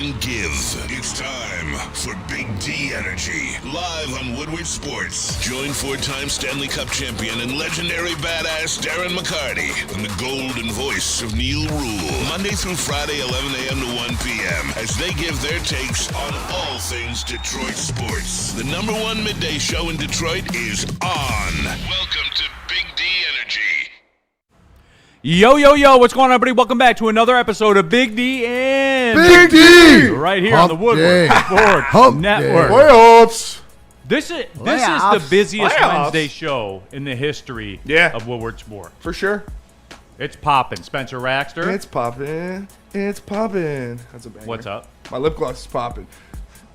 Give. It's time for Big D Energy, live on Woodward Sports. Join four-time Stanley Cup champion and legendary badass Darren McCarty and the golden voice of Neal Ruhl, Monday through Friday, 11 a.m. to 1 p.m. as they give their takes on all things Detroit sports. The number one midday show in Detroit is on. Welcome to Big D Energy. Yo, yo, yo, what's going on, everybody? Welcome back to another episode of Big D and Big D! Right here on the Woodward Sports Network. Playoffs! This is the busiest Wednesday show in the history of Woodward Sports. For sure. It's popping. Spencer Raxter. It's popping. It's popping. That's a banger. What's up? My lip gloss is popping.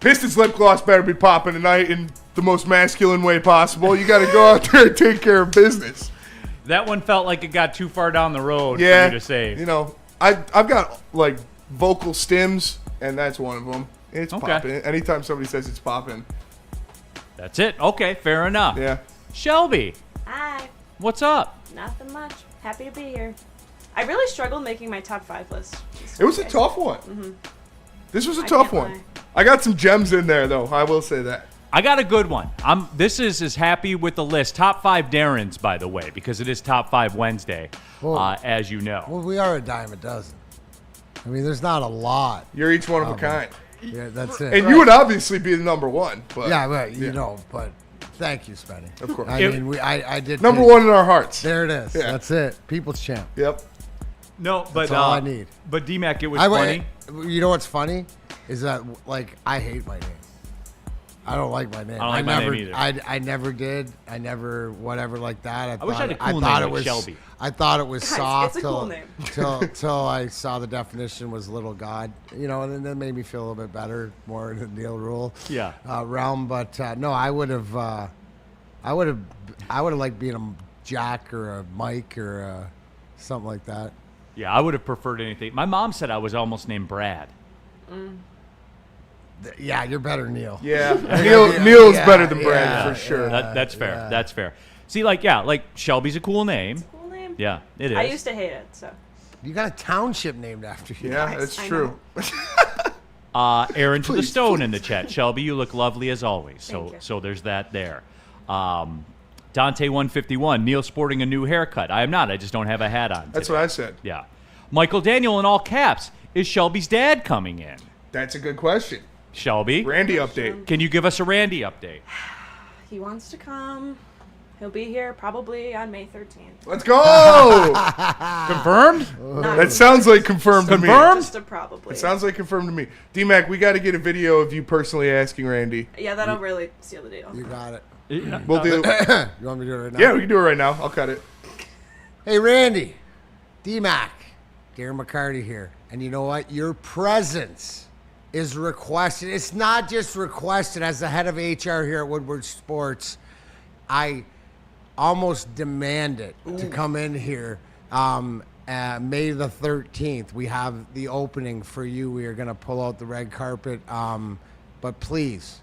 Pistons lip gloss better be popping tonight in the most masculine way possible. You got to go out there and take care of business. That one felt like it got too far down the road for you to save. You know, I've got like vocal stims, and that's one of them. It's popping. Anytime somebody says it's popping. That's it. Okay, fair enough. Yeah. Shelby. Hi. What's up? Nothing much. Happy to be here. I really struggled making my top 5 list. It was a tough one. Mm-hmm. This was a tough one. Lie. I got some gems in there, though. I will say that. I got a good one. This is as happy with the list. Top 5 Darren's, by the way, because it is Top 5 Wednesday, as you know. Well, we are a dime a dozen. I mean, there's not a lot. You're each one of a kind. Yeah, that's it. And you would obviously be the number one. But, yeah, but you know, but thank you, Spenny. Of course. I mean, I did. Number one in our hearts. There it is. Yeah. That's it. People's champ. Yep. No, but That's all I need. But D-Mac, it was funny. You know what's funny is that like I hate my name. I don't like my name. I don't like my name either. I never did. I never whatever like that. I wish I had a cool name like Shelby. I thought it was Guys, soft it's a cool name. till I saw the definition was little god. You know, and then that made me feel a little bit better, more in the Neal Ruhl realm. But no, I would have liked being a Jack or a Mike or something like that. Yeah, I would have preferred anything. My mom said I was almost named Brad. Yeah, you're better than Neal. Yeah. Neal's better than Brad for sure. That's fair. That's fair. See, like Shelby's a cool name. It's a cool name. Yeah, it is. I used to hate it, so. You got a township named after you. Yeah, Nice. that's I true. Aaron to the Stone in the chat. Shelby, you look lovely as always. Thank you. So there's that there. Dante 151. Neal sporting a new haircut. I am not. I just don't have a hat on. That's today. what I said. Yeah. Michael Daniel in all caps. Is Shelby's dad coming in? That's a good question. Shelby, Randy update. can you give us a Randy update? He wants to come. He'll be here probably on May 13th. Let's go! Confirmed? That sounds like confirmed to me. Confirmed? Just a probably. It sounds like confirmed to me. D-Mac, we got to get a video of you personally asking Randy. Yeah, that'll really seal the deal. You got it. We'll do. You want me to do it right now? Yeah, we can do it right now. I'll cut it. Hey, Randy, D-Mac, Darren McCarty here. And you know what? Your presence is requested. It's not just requested. As the head of HR here at Woodward Sports, I almost demand it to come in here. May the 13th, we have the opening for you. We are going to pull out the red carpet. But please,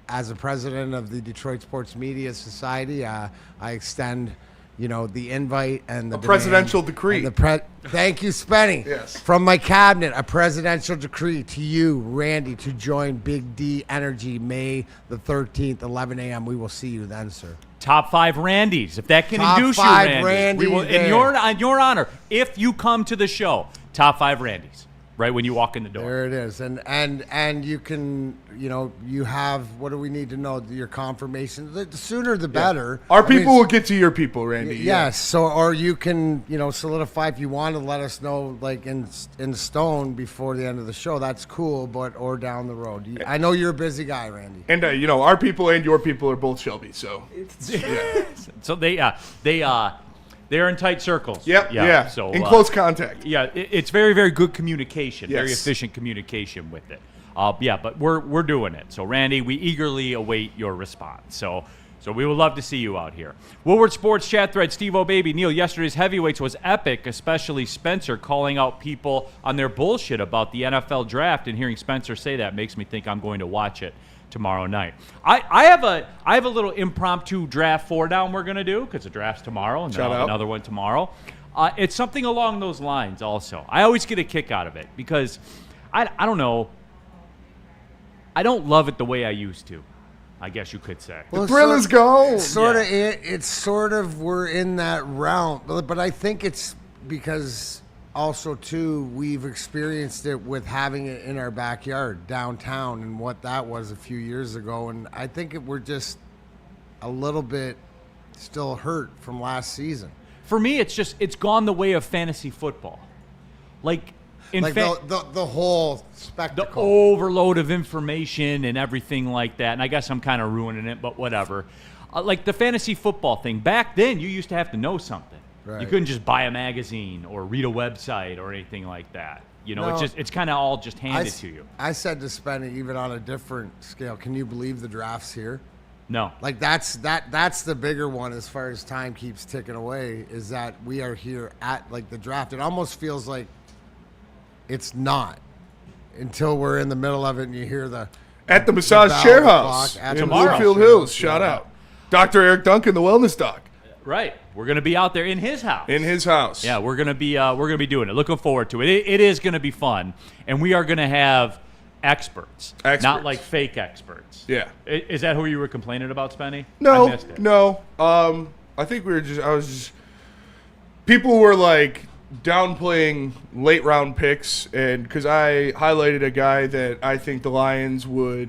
as a president of the Detroit Sports Media Society, I extend, the invite and the presidential decree. And thank you, Spenny. Yes. From my cabinet, a presidential decree to you, Randy, to join Big D Energy May the 13th, 11 a.m. We will see you then, sir. Top 5 Randys. If that can Top induce you, 5 Randy, we will, Randys in your honor, if you come to the show, top 5 Randys, right when you walk in the door. There it is. And you can, you have, what do we need to know? Your confirmation. The sooner the better. Our people will get to your people, Randy. Yes. So, or you can, solidify if you want to let us know, like in stone before the end of the show. That's cool, or down the road. I know you're a busy guy, Randy. And our people and your people are both Shelby. So, So they're in tight circles. Yep. Yeah. So in close contact. Yeah, it's very, very good communication. Yes. Very efficient communication with it. But we're doing it. So Randy, we eagerly await your response. So we would love to see you out here. Woodward Sports chat thread, Steve O'Baby, Neal, yesterday's heavyweights was epic, especially Spencer calling out people on their bullshit about the NFL draft, and hearing Spencer say that makes me think I'm going to watch it tomorrow night. I have a little impromptu draft 4 down we're going to do because the draft's tomorrow and then I'll have another one tomorrow. It's something along those lines also. I always get a kick out of it because I don't know. I don't love it the way I used to, I guess you could say. The thrill is gone. It's sort of we're in that realm. But I think it's because also, too, we've experienced it with having it in our backyard downtown and what that was a few years ago. And I think we're just a little bit still hurt from last season. For me, it's gone the way of fantasy football. Like the whole the spectacle. overload of information and everything like that. And I guess I'm kind of ruining it, but whatever. Like the fantasy football thing. Back then, you used to have to know something. Right. You couldn't just buy a magazine or read a website or anything like that. You know, No. it's kind of all just handed to you. I said to Spenny, even on a different scale, can you believe the draft's here? No. Like that's the bigger one as far as time keeps ticking away, is that we are here at like the draft. It almost feels like it's not until we're in the middle of it and you hear At the Massage bell, Chair the House clock, at in the Bloomfield Massage Hills. Chair Shout House. out. Dr. Eric Duncan, the wellness doc, Right. We're going to be out there in his house. in his house. Yeah, we're gonna be doing it. Looking forward to it. It is gonna be fun, and we are gonna have experts, not like fake experts. Yeah. Is that who you were complaining about, Spenny? No, I missed it. no. I think people were like downplaying late round picks, and because I highlighted a guy that I think the Lions would,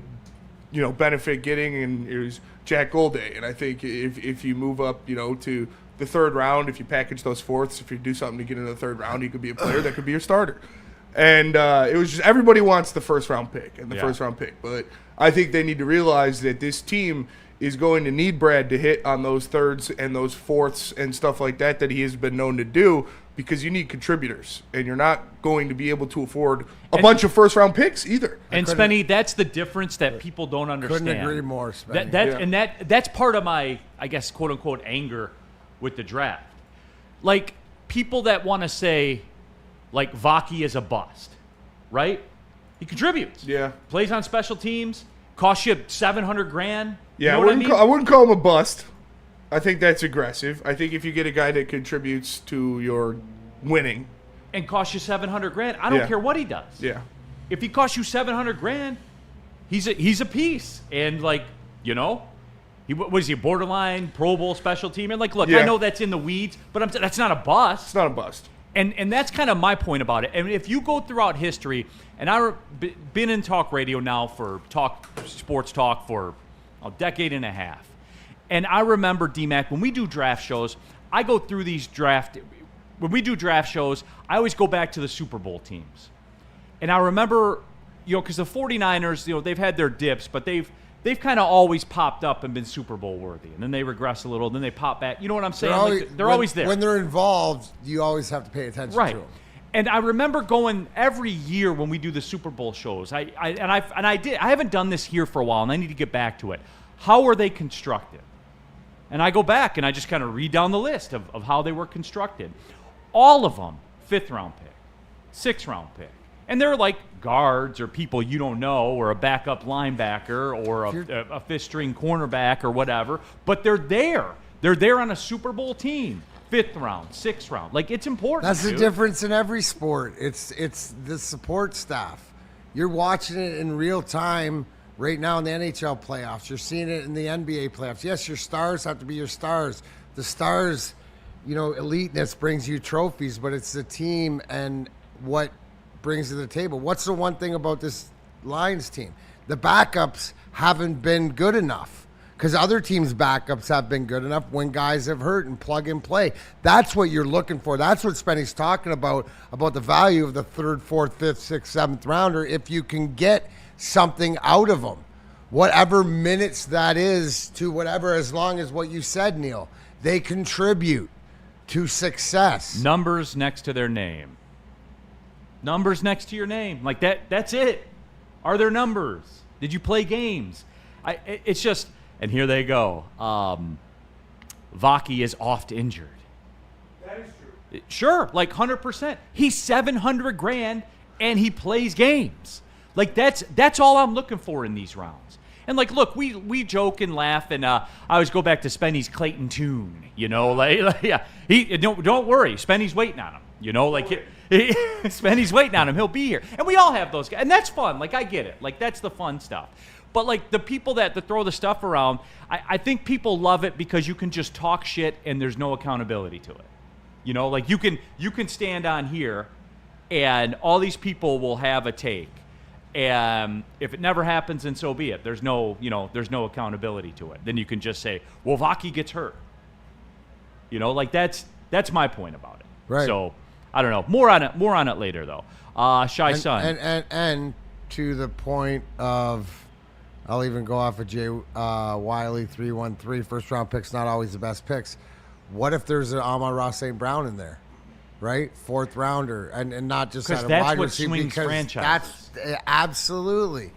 benefit getting, and it was Jack Golday. And I think if you move up, to the third round, if you package those fourths, if you do something to get into the third round, you could be a player that could be your starter. And it was just everybody wants the first round pick and the first round pick, but I think they need to realize that this team is going to need Brad to hit on those thirds and those fourths and stuff like that he has been known to do, because you need contributors, and you're not going to be able to afford a bunch of first round picks either. And Spenny, that's the difference that people don't understand. Couldn't agree more, Spenny. And that's part of my, I guess, quote unquote, anger with the draft. Like, people that want to say, like, Vaki is a bust, right? He contributes. Yeah. Plays on special teams, costs you $700,000. Yeah, You know what I mean? I wouldn't call him a bust. I think that's aggressive. I think if you get a guy that contributes to your winning, and costs you $700,000, I don't care what he does. yeah. If he costs you $700,000, he's a piece. And was he a borderline Pro Bowl special teamer? Like, look, Yeah. I know that's in the weeds, but that's not a bust. It's not a bust. And that's kind of my point about it. And if you go throughout history, and I've been in talk radio now for sports talk for a decade and a half. And I remember, D-Mac, when we do draft shows, I go through these when we do draft shows, I always go back to the Super Bowl teams. And I remember, because the 49ers, they've had their dips, but they've kind of always popped up and been Super Bowl worthy. And then they regress a little, then they pop back. You know what I'm saying? They're always there. When they're involved, you always have to pay attention to them. And I remember going every year when we do the Super Bowl shows. I haven't done this here for a while, and I need to get back to it. How are they constructed? And I go back and I just kind of read down the list of how they were constructed. All of them, 5th round pick, 6th round pick. And they're like guards or people you don't know, or a backup linebacker, or a 5th string cornerback or whatever. But they're there. They're there on a Super Bowl team. 5th round, 6th round. Like, it's important. That's the difference in every sport. It's the support staff. You're watching it in real time right now in the NHL playoffs. You're seeing it in the NBA playoffs. Yes, your stars have to be your stars. The stars, eliteness brings you trophies, but it's the team and what brings to the table. What's the one thing about this Lions team? The backups haven't been good enough, because other teams' backups have been good enough when guys have hurt and plug and play. That's what you're looking for. That's what Spenny's talking about the value of the 3rd, 4th, 5th, 6th, 7th rounder. If you can get something out of them, whatever minutes that is, to whatever, as long as what you said, Neal, they contribute to success. Numbers next to their name. Numbers next to your name. Like that's it. Are there numbers? Did you play games? It's just, and here they go. Vaki is oft injured. That is true. Sure, like 100%. He's $700,000 and he plays games. Like that's all I'm looking for in these rounds. And like, look, we joke and laugh, and I always go back to Spenny's Clayton tune. Yeah, don't worry, Spenny's waiting on him. Spenny's waiting on him. He'll be here, and we all have those guys, and that's fun. Like, I get it. Like, that's the fun stuff. But like the people that throw the stuff around, I think people love it because you can just talk shit and there's no accountability to it. Like you can stand on here, and all these people will have a take. And if it never happens, then so be it. There's no accountability to it. Then you can just say, well, Vaki gets hurt. Like that's my point about it. Right. So I don't know. More on it later though. Shy Sun. And to the point of, I'll even go off of Jay Wiley 313. First round picks not always the best picks. What if there's an Amon-Ra St. Brown in there? Right, 4th rounder, and not just out of wide receiver, because franchises. That's absolutely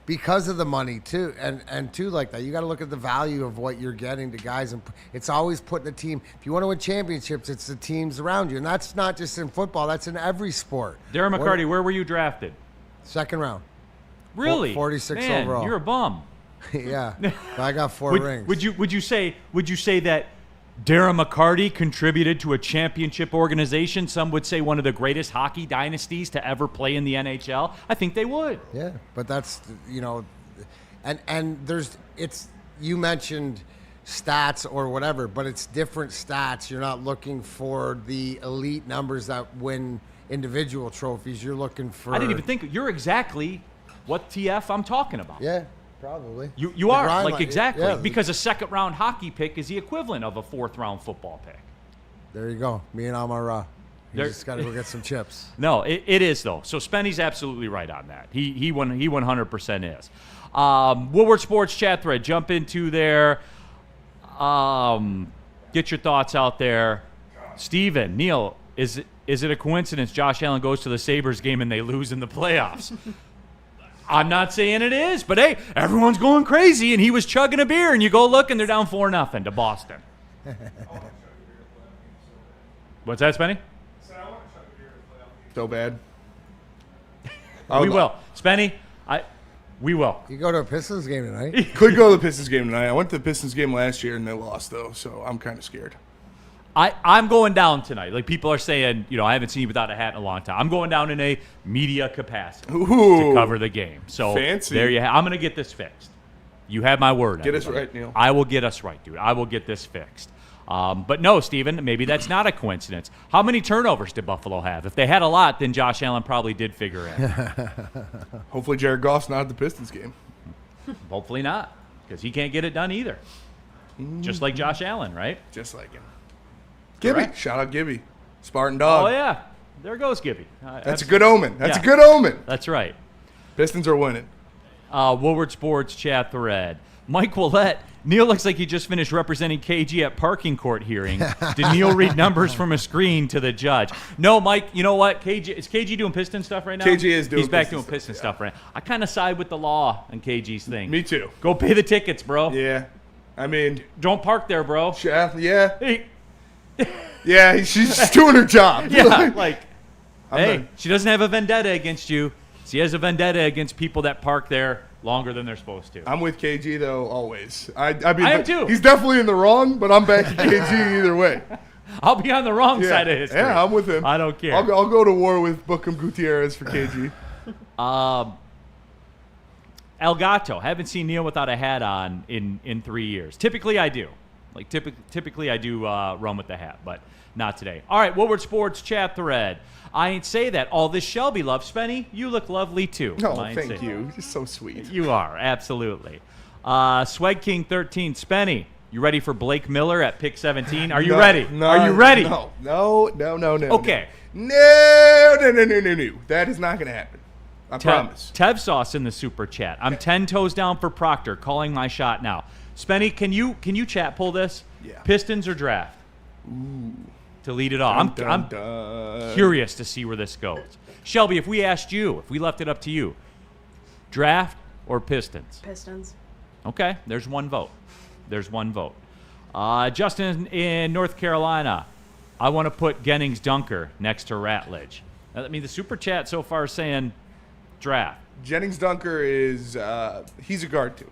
because of the money too, and too like that. You got to look at the value of what you're getting to guys, and it's always putting the team. If you want to win championships, it's the teams around you, and that's not just in football. That's in every sport. Darren McCarty, where were you drafted? 2nd round. Really? 46 Man, overall. You're a bum. Yeah, but I got 4 rings. Would you say that Darren McCarty contributed to a championship organization? Some would say one of the greatest hockey dynasties to ever play in the NHL. I think they would. Yeah, but that's and you mentioned stats or whatever, but it's different stats. You're not looking for the elite numbers that win individual trophies. You're looking for. I didn't even think you're exactly what TF I'm talking about. Yeah. Probably. You are, Ryan, like, exactly. yeah. Because a 2nd round hockey pick is the equivalent of a 4th round football pick. There you go. Me and Amon-Ra. You just got to go get some chips. No, it is, though. So Spenny's absolutely right on that. He 100% is. Woodward Sports chat thread. Jump into there. Get your thoughts out there. Steven, Neal, is it a coincidence Josh Allen goes to the Sabres game and they lose in the playoffs? I'm not saying it is, but hey, everyone's going crazy, and he was chugging a beer, and you go look, and they're down 4-0 to Boston. What's that, Spenny? So bad. We will. Spenny, we will. You go to a Pistons game tonight? Could go to the Pistons game tonight. I went to the Pistons game last year, and they lost, though, so I'm kind of scared. I'm going down tonight. Like, people are saying, I haven't seen you without a hat in a long time. I'm going down in a media capacity to cover the game. So fancy. There you have. I'm going to get this fixed. You have my word. Get us everybody. right, Neal. I will get us right, dude. I will get this fixed. But no, Steven, maybe that's not a coincidence. How many turnovers did Buffalo have? If they had a lot, then Josh Allen probably did figure it. Hopefully Jared Goff's not at the Pistons game. Hopefully not, because he can't get it done either. Just like Josh Allen, right? Just like him. Gibby. Correct. Shout out Gibby. Spartan dog. Oh, yeah. There goes Gibby. That's a good omen. That's a good omen. That's right. Pistons are winning. Woodward Sports chat thread. Mike Willett. Neal looks like he just finished representing KG at parking court hearing. Did Neal read numbers from a screen to the judge? No, Mike, you know what? Is KG doing Piston stuff right now? KG is doing He's back Piston doing Piston stuff right now. I kind of side with the law on KG's thing. Me too. Go pay the tickets, bro. Yeah. I mean. Don't park there, bro. Yeah. Hey. Yeah, she's just doing her job. Yeah, hey, done. she doesn't have a vendetta against you. She has a vendetta against people that park there longer than they're supposed to. I'm with KG, though, always. I mean, I am too. He's definitely in the wrong, but I'm back to KG either way. I'll be on the wrong side of history. Yeah, I'm with him. I don't care. I'll go to war with Bookham Gutierrez for KG. El Gato. Haven't seen Neal without a hat on in 3 years. Typically, I do. Typically I do run with the hat, but not today. All right, Woodward Sports chat thread. I ain't say that. All this Shelby love. Spenny, you look lovely too. No, thank you. You're so sweet. You are, absolutely. Swag King 13. Spenny, you ready for Blake Miller at pick 17? Are you ready? Are you ready? No. Okay. No. That is not going to happen. I promise. Tev Sauce in the super chat. I'm 10 toes down for Proctor. Calling my shot now. Spenny, can you chat pull this? Yeah. Pistons or draft? Ooh. To lead it off. I'm curious to see where this goes. Shelby, if we asked you, if we left it up to you, draft or Pistons? Pistons. Okay, there's one vote. Justin in North Carolina, I want to put Gennings Dunker next to Ratledge. I mean, the super chat so far is saying draft. Jennings Dunker is he's a guard too.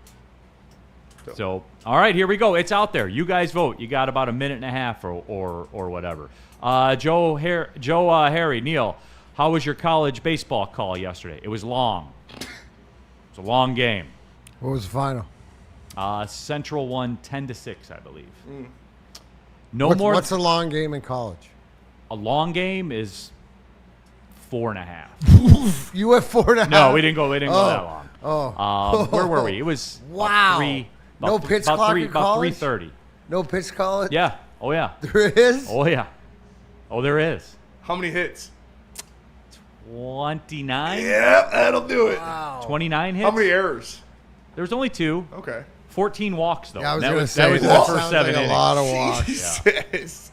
So, all right, here we go. It's out there. You guys vote. You got about a minute and a half or whatever. Harry, Neal, how was your college baseball call yesterday? It was long. It was a long game. What was the final? Central won 10-6, I believe. What's a long game in college? A long game is 4.5. You went 4.5? No, we didn't go that long. Oh. Where were we? It was Wow. No pitch clock in about college? 3:30. No pitch clock? Yeah. Oh, yeah. There is? Oh, yeah. Oh, there is. How many hits? 29? Yeah, that'll do it. Wow. 29 hits? How many errors? There was only 2. Okay. 14 walks, though. Yeah, I was that going to was, say, that was in that the first sounds 7 like innings. a lot of walks. Jesus.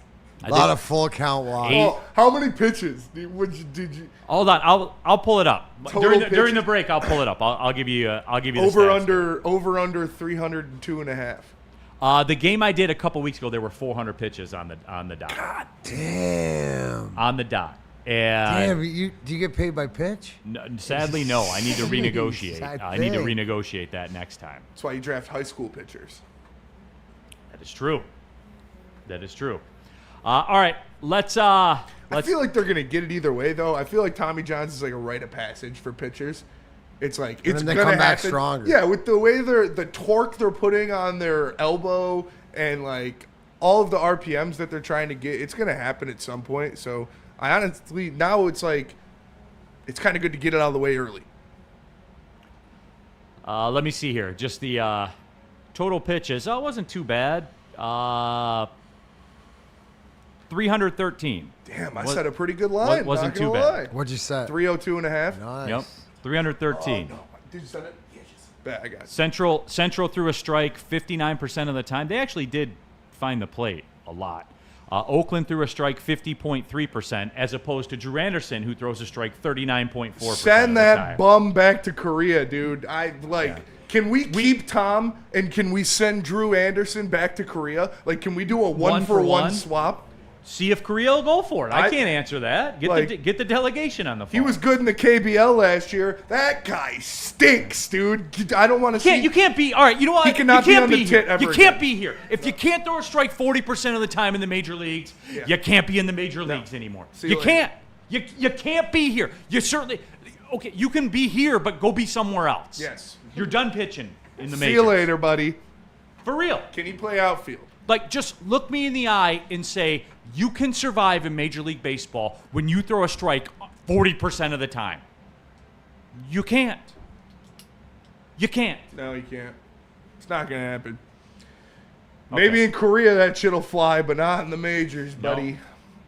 A lot of full count walks. Oh, how many pitches did you Hold on, I'll pull it up Total during the pitches? break. I'll pull it up. I'll give you the stats. over under 302.5? The game I did a couple weeks ago, there were 400 pitches on the dot. God damn. On the dot. And Damn, do you get paid by pitch? sadly, no. I need to renegotiate. I I need to think. renegotiate that next time. That's why you draft high school pitchers. That is true. That is true. All right, let's. I feel like they're gonna get it either way, though. I feel like Tommy John's is like a rite of passage for pitchers. It's like it's then they gonna come back happen. stronger. Yeah, with the way the torque they're putting on their elbow and like all of the RPMs that they're trying to get, it's gonna happen at some point. So I honestly now it's like it's kind of good to get it out of the way early. Let me see here. Just the total pitches. Oh, it wasn't too bad. 313. Damn, I set a pretty good line. wasn't not gonna too bad. lie. What'd you set? 302.5. Nice. Yep. 313. Oh, no. Did you set it? Yes. Bet I got it. Central threw a strike 59% of the time. They actually did find the plate a lot. Oakland threw a strike 50.3%, as opposed to Drew Anderson, who throws a strike 39.4% of the Send that time. bum back to Korea, dude. Can we keep Tom and can we send Drew Anderson back to Korea? Like, can we do a one for one swap? See if Korea will go for it. I can't answer that. Get the delegation on the phone. He was good in the KBL last year. That guy stinks, dude. I don't want to see. You can't be. All right, you know what? He cannot you can't be on the here. tit ever You can't again. be here. If you can't throw a strike 40% of the time in the major leagues, you can't be in the major leagues anymore. See you You later. can't. You can't be here. You certainly. Okay, you can be here, but go be somewhere else. Yes. You're done pitching in the majors. See you later, buddy. For real. Can he play outfield? Like, just look me in the eye and say, you can survive in Major League Baseball when you throw a strike 40% of the time. You can't. You can't. No, he can't. It's not going to happen. Okay. Maybe in Korea that shit'll fly, but not in the majors, No. buddy. Is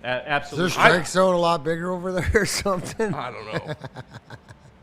Absolutely. their strike zone a lot bigger over there or something? I don't know.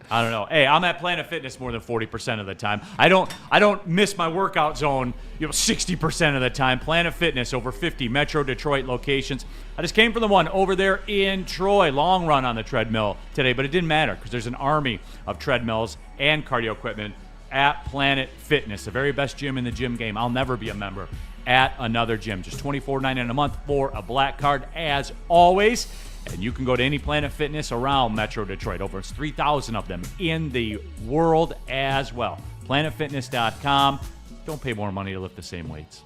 I don't know. Hey, I'm at Planet Fitness more than 40% of the time. I don't miss my workout zone, 60% of the time. Planet Fitness, over 50 Metro Detroit locations. I just came from the one over there in Troy, long run on the treadmill today, but it didn't matter because there's an army of treadmills and cardio equipment at Planet Fitness, the very best gym in the gym game. I'll never be a member at another gym. Just $24.99 a month for a black card, as always. And you can go to any Planet Fitness around Metro Detroit. Over 3,000 of them in the world as well. PlanetFitness.com. Don't pay more money to lift the same weights.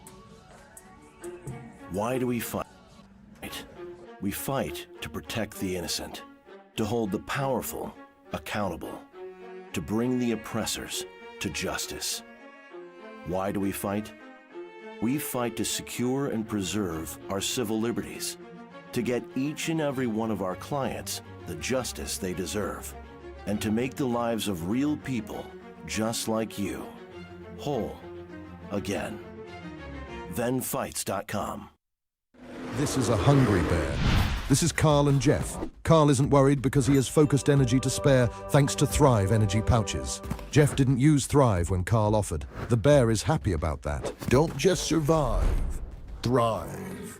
Why do we fight? We fight to protect the innocent, to hold the powerful accountable, to bring the oppressors to justice. Why do we fight? We fight to secure and preserve our civil liberties, to get each and every one of our clients the justice they deserve, and to make the lives of real people just like you whole again. ThenFights.com. This is a hungry bear. This is Carl and Jeff. Carl isn't worried because he has focused energy to spare thanks to Thrive energy pouches. Jeff didn't use Thrive when Carl offered. The bear is happy about that. Don't just survive. Thrive.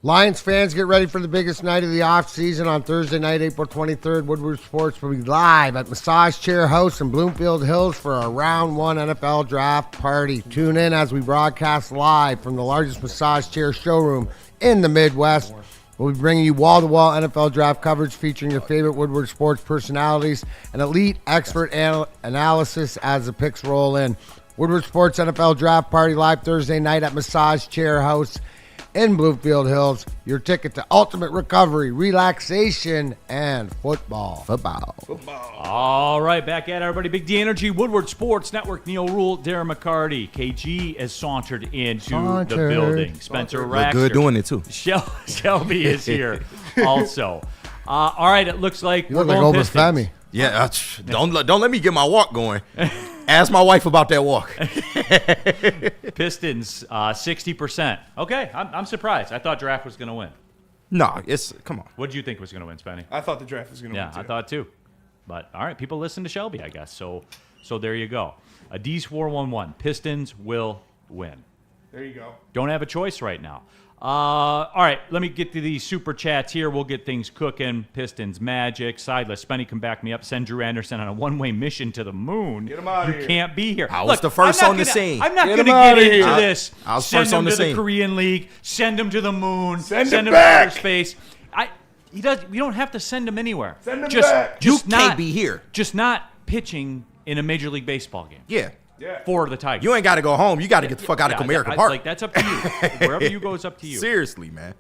Lions fans, get ready for the biggest night of the offseason on Thursday night, April 23rd. Woodward Sports will be live at Massage Chair House in Bloomfield Hills for a Round 1 NFL Draft Party. Tune in as we broadcast live from the largest massage chair showroom in the Midwest. We'll be bringing you wall-to-wall NFL Draft coverage featuring your favorite Woodward Sports personalities and elite expert analysis as the picks roll in. Woodward Sports NFL Draft Party live Thursday night at Massage Chair House in Bloomfield Hills. Your ticket to ultimate recovery, relaxation, and football. All right, back at everybody. Big D Energy, Woodward Sports Network, Neal, Ruhl, Darren, McCarty. KG has sauntered into the building. Spencer Raxter. Good doing it, too. Shelby is here also. All right, it looks like You we're look like going Obafemi. Pistons. Yeah, don't let me get my walk going. Ask my wife about that walk. Pistons, 60%. Okay, I'm surprised. I thought draft was going to win. No, come on. What did you think was going to win, Spenny? I thought the draft was going to Yeah, win, too. I thought too. But all right, people listen to Shelby, I guess. So there you go. A D's 4-1-1. Pistons will win. There you go. Don't have a choice right now. All right, let me get to these super chats here. We'll get things cooking. Pistons Magic. Sideless. Spenny can back me up. Send Drew Anderson on a one-way mission to the moon. Get him out of You here. can't be here. I was the first I'm not on the gonna- scene. I'm not Get going to him outta get into here. this. I was Send first him on the to the scene. Korean League. Send him to the moon. Send him him to outer back. space. We don't have to send him anywhere. Send him just, back. Just You not, can't be here. Just not pitching in a Major League Baseball game. Yeah. Yeah. For the Tigers. You ain't got to go home. You got to get the fuck out of Comerica Park. Like, that's up to you. Wherever you go is up to you. Seriously, man.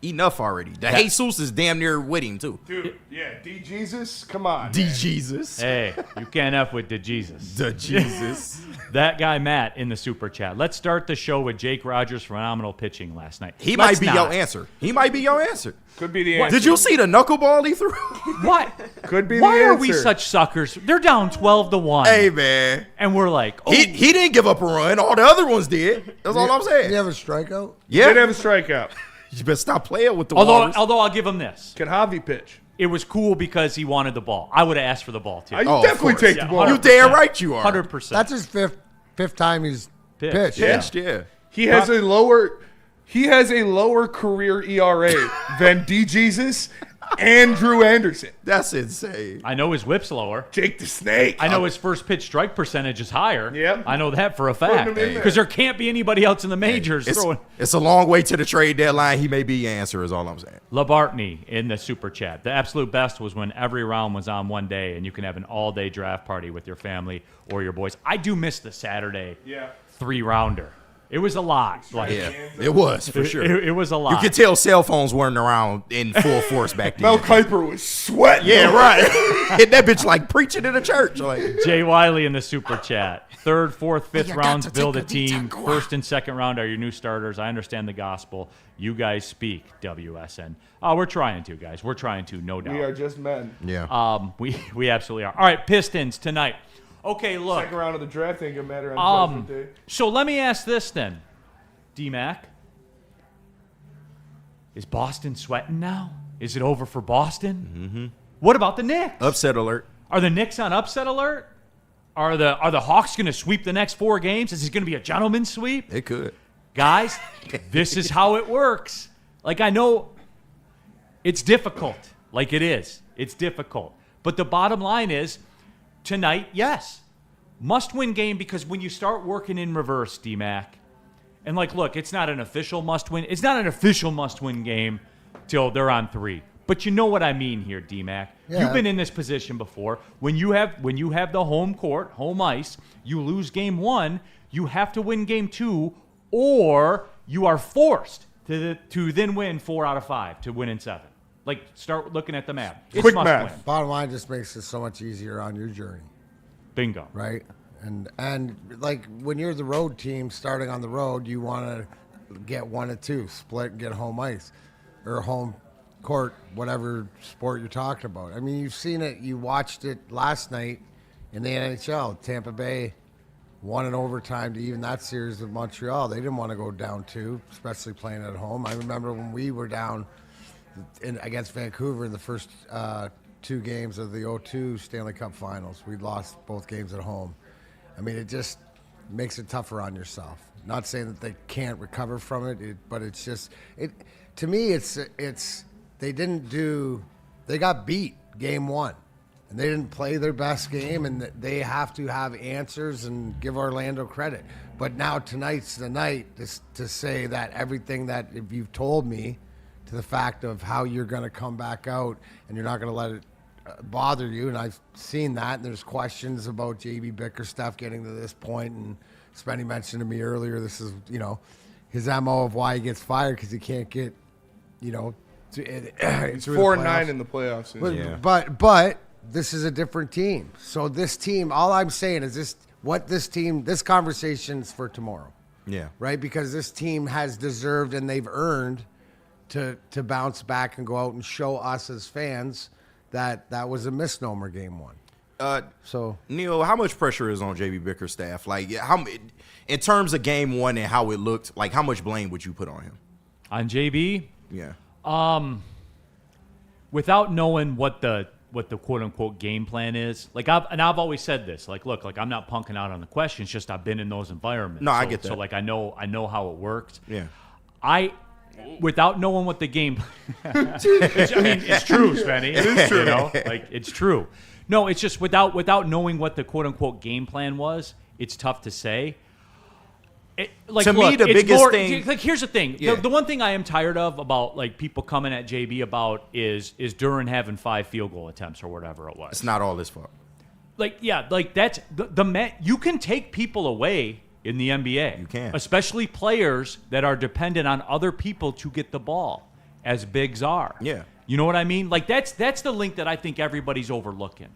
Enough already. The Jesus is damn near with him, too. Dude, yeah, D Jesus, come on. D man. Jesus. Hey, you can't F with the Jesus. The Jesus. That guy, Matt, in the super chat. Let's start the show with Jake Rogers' phenomenal pitching last night. He Let's might be not. your answer. He might be your answer. Could be the answer. Did you see the knuckleball he threw? What? Could be Why the are answer. we such suckers? They're down 12-1. Hey, man. And we're like, oh, He didn't give up a run. All the other ones did. That's all I'm Did saying. you have a strikeout? Did have Yeah. a strikeout. You better stop playing with the although Walrus. I'll give him this. Can Javi pitch? It was cool because he wanted the ball. I would have asked for the ball, too. You Oh, of definitely course. take Yeah, the ball. 100%. You damn right you are. 100%. That's his fifth time he's Pitched. pitched. Yeah. Pitched, yeah. He has a lower career ERA than D Jesus and Drew Anderson. That's insane. I know his whip's lower. Jake the Snake. I know his first pitch strike percentage is higher. Yep. I know that for a Putting fact. him in there. Because there can't be anybody else in the majors throwing. It's a long way to the trade deadline. He may be your answer is all I'm saying. Labartney in the super chat. The absolute best was when every round was on one day and you can have an all-day draft party with your family or your boys. I do miss the Saturday Yeah. 3-rounder. It was a lot. Like, Yeah, it was for sure. It was a lot. You could tell cell phones weren't around in full force back then. Mel Kiper was sweating. Yeah, right. Hit that bitch like preaching in a church. Like, Jay Wiley in the super chat. Third, fourth, fifth You got rounds to build a take a team. detour. First and second round are your new starters. I understand the gospel. You guys speak, WSN. Oh, we're trying to, guys. We're trying to, no doubt. We are just men. yeah. We absolutely are. All right, Pistons tonight. Okay, look. Second round of the draft ain't gonna matter on Judgment Day. So let me ask this then, D-Mac. Is Boston sweating now? Is it over for Boston? Mm-hmm. What about the Knicks? Upset alert. Are the Knicks on upset alert? Are the Hawks going to sweep the next 4 games? Is it going to be a gentleman's sweep? It could. Guys, this is how it works. Like, I know it's difficult. Like, it is. It's difficult. But the bottom line is, tonight, yes, must-win game, because when you start working in reverse, D-Mac, and, like, look, it's not an official must-win. It's not an official must-win game till they're on 3. But you know what I mean here, D-Mac. Yeah. You've been in this position before. When you have the home court, home ice, you lose game 1, you have to win game 2, or you are forced to then win 4 out of 5 to win in 7. Like, start looking at the map. It's Quick must math. win. Bottom line just makes it so much easier on your journey, Bingo. right? And like when you're the road team starting on the road, you want to get 1 of 2, split and get home ice or home court, whatever sport you're talking about. I mean, you've seen it. You watched it last night in the NHL. Tampa Bay won in overtime to even that series with Montreal. They didn't want to go down 2, especially playing at home. I remember when we were down against Vancouver in the first 2 games of the 0-2 Stanley Cup Finals. We lost both games at home. I mean, it just makes it tougher on yourself. Not saying that they can't recover from it, but it's just to me, they got beat game one, and they didn't play their best game, and they have to have answers and give Orlando credit. But now tonight's the night to say that everything that if you've told me, to the fact of how you're going to come back out and you're not going to let it bother you, and I've seen that. And there's questions about JB Bickerstaff getting to this point, and Spenny mentioned to me earlier, this is his MO of why he gets fired, because he can't get It's 4-9 in the playoffs. But this is a different team. So this team, all I'm saying is this conversation's for tomorrow. Yeah. Right? Because this team has deserved and they've earned to bounce back and go out and show us as fans that was a misnomer game one. So Neal, how much pressure is on JB Bickerstaff? Like, in terms of game one and how it looked, like how much blame would you put on him? On JB? Yeah. Without knowing what the quote unquote game plan is, I've always said this, look, I'm not punking out on the question. It's just I've been in those environments. No, I get that. So I know how it works. Yeah. Without knowing what the game, it's true, Spenny. It is true. It's true. No, it's just without knowing what the quote unquote game plan was, it's tough to say. Me, the biggest thing. Here's the thing. Yeah. The one thing I am tired of about people coming at JB about is Darren having 5 field goal attempts or whatever it was. It's not all his fault. That's the man. You can take people away in the NBA. You can, especially players that are dependent on other people to get the ball, as bigs are. Yeah. You know what I mean? That's the link that I think everybody's overlooking.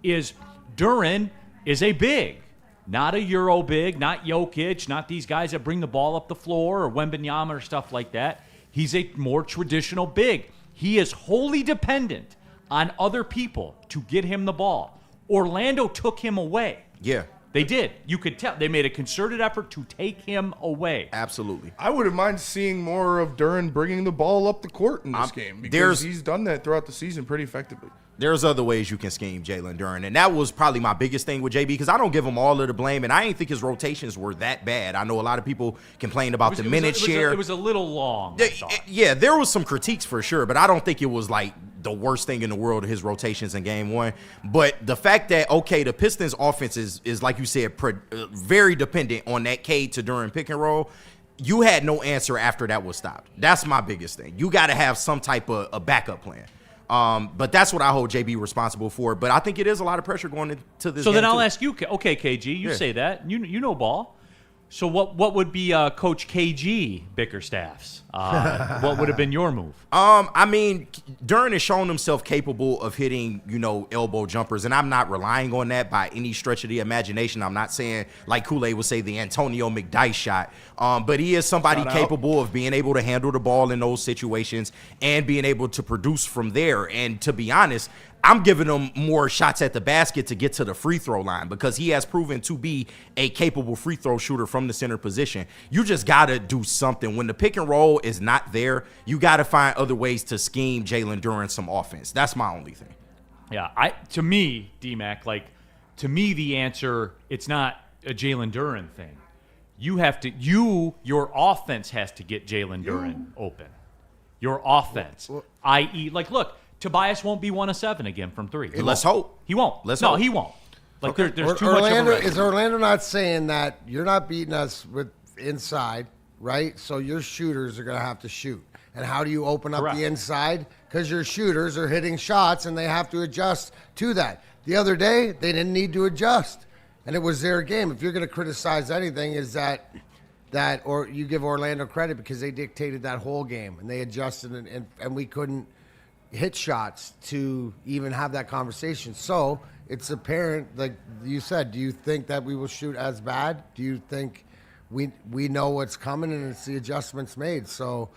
Is Darren is a big. Not a Euro big, not Jokic, not these guys that bring the ball up the floor or Wembanyama or stuff like that. He's a more traditional big. He is wholly dependent on other people to get him the ball. Orlando took him away. Yeah. They did. You could tell. They made a concerted effort to take him away. Absolutely. I wouldn't mind seeing more of Darren bringing the ball up the court in this game, because he's done that throughout the season pretty effectively. There's other ways you can scheme Jalen Darren, and that was probably my biggest thing with JB, because I don't give him all of the blame, and I didn't think his rotations were that bad. I know a lot of people complained about the minute share. It was a little long. Yeah, there was some critiques for sure, but I don't think it was the worst thing in the world of his rotations in game one. But the fact that, the Pistons offense is like you said, very dependent on that K to Darren pick and roll. You had no answer after that was stopped. That's my biggest thing. You got to have some type of a backup plan. But that's what I hold JB responsible for. But I think it is a lot of pressure going into this. So game then I'll too. ask you, okay, KG, you say that. You know ball. So what would be Coach KG Bickerstaff's? What would have been your move? Darren has shown himself capable of hitting, elbow jumpers, and I'm not relying on that by any stretch of the imagination. I'm not saying, like Kool-Aid would say, the Antonio McDyess shot. But he is somebody capable of being able to handle the ball in those situations and being able to produce from there. And to be honest, I'm giving him more shots at the basket to get to the free throw line, because he has proven to be a capable free throw shooter from the center position. You just got to do something. When the pick and roll is not there, you got to find other ways to scheme Jalen Darren some offense. That's my only thing. Yeah, to me, D-Mac, the answer, it's not a Jalen Darren thing. Your offense has to get Jalen Darren open. Your offense, i.e., look, Tobias won't be 1 of 7 again from 3. Let's hope. He won't. Let's hope. He won't. There's too much Orlando, of a is Orlando not saying that you're not beating us with inside, right? So your shooters are going to have to shoot. And how do you open up the inside? Because your shooters are hitting shots, and they have to adjust to that. The other day, they didn't need to adjust, and it was their game. If you're going to criticize anything, is that or you give Orlando credit because they dictated that whole game, and they adjusted, and we couldn't hit shots to even have that conversation. So it's apparent, like you said, do you think that we will shoot as bad? Do you think we know what's coming and it's the adjustments made? So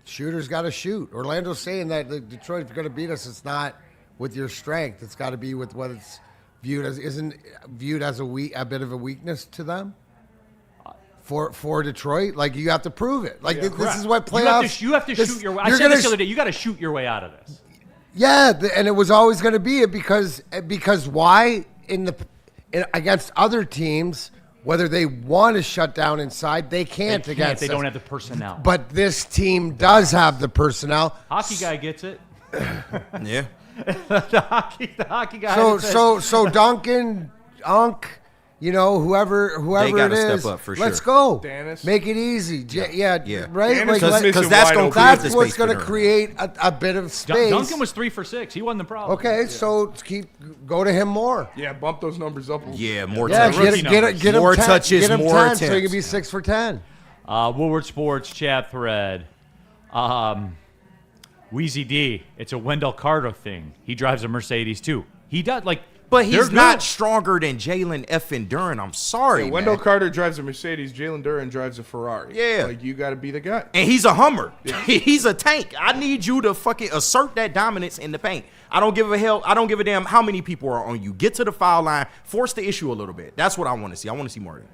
shooters got to shoot. Orlando's saying that Detroit, if you're going to beat us, it's not with your strength. It's got to be with what it's viewed as. Isn't viewed as a bit of a weakness to them? For Detroit, you have to prove it. This is what playoffs. You have to shoot your way. I said this the other day. You got to shoot your way out of this. Yeah, and it was always going to be it because why against other teams whether they want to shut down inside, they can't. They against don't us. have the personnel. But this team does have the personnel. Hockey guy gets it. Yeah. the hockey guy. So Duncan, Unk, whoever They it gotta is, step up for let's sure. go. Dennis. Make it easy. Yeah. Right? Dennis Like, is missing Because that's wide gonna open. create the that's what's space going to for Darren. create a bit of space. Duncan was 3 for 6. He wasn't the problem. Okay, so go to him more. Yeah, bump those numbers up. Yeah, more Yeah, touches. get him More 10, touches, get him more 10, so he attempts. can be 6 for 10. Woodward Sports chat thread. Wheezy D, it's a Wendell Carter thing. He drives a Mercedes too. He does But he's they're not good. stronger than Jalen effing Duran. I'm sorry, Wendell man. Carter drives a Mercedes. Jalen Duran drives a Ferrari. Yeah. Like, you got to be the guy. And he's a Hummer. He's a tank. I need you to fucking assert that dominance in the paint. I don't give a hell. I don't give a damn how many people are on you. Get to the foul line. Force the issue a little bit. That's what I want to see. I want to see more of that.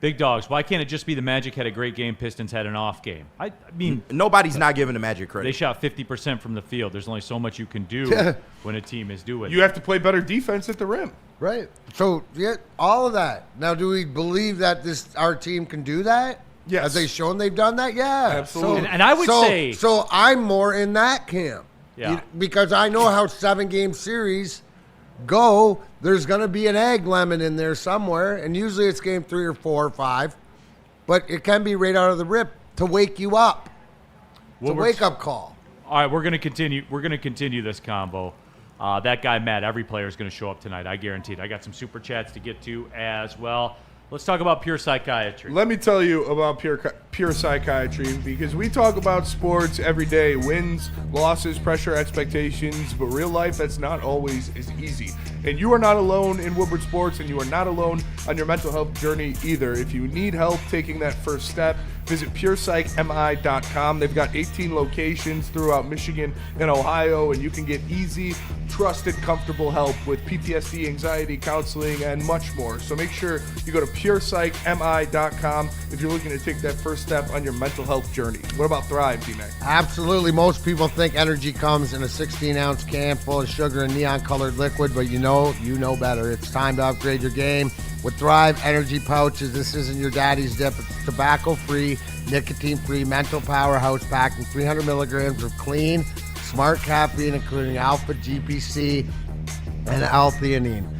Big dogs. Why can't it just be the Magic had a great game, Pistons had an off game? I mean, Nobody's not giving the Magic they credit. shot 50% from the field. There's only so much you can do when a team is doing. You have to play better defense at the rim. Right. So, yeah, all of that. Now, do we believe that our team can do that? Yes. Have they shown they've done that? Yeah. Absolutely. And I would say- So I'm more in that camp. Yeah. Because I know how 7-game series go. There's going to be an egg lemon in there somewhere, and usually it's game 3 or 4 or 5. But it can be right out of the rip to wake you up. It's a wake-up call. All right, we're going to continue. We're going to continue this combo. That guy, Matt, every player is going to show up tonight. I guarantee it. I got some super chats to get to as well. Let's talk about pure psychiatry. Let me tell you about pure psychiatry, because we talk about sports every day, wins, losses, pressure, expectations, but real life, that's not always as easy. And you are not alone in Woodward Sports, and you are not alone on your mental health journey either. If you need help taking that first step, visit PurePsychMI.com. They've got 18 locations throughout Michigan and Ohio, and you can get easy, trusted, comfortable help with PTSD, anxiety, counseling, and much more. So make sure you go to PurePsychMI.com if you're looking to take that first step on your mental health journey. What about Thrive, D-Mac? Absolutely. Most people think energy comes in a 16-ounce can full of sugar and neon-colored liquid, but you know better. It's time to upgrade your game with Thrive energy pouches. This isn't your daddy's dip. It's tobacco-free, nicotine-free mental powerhouse packed in 300 milligrams of clean, smart caffeine, including alpha GPC and L-theanine.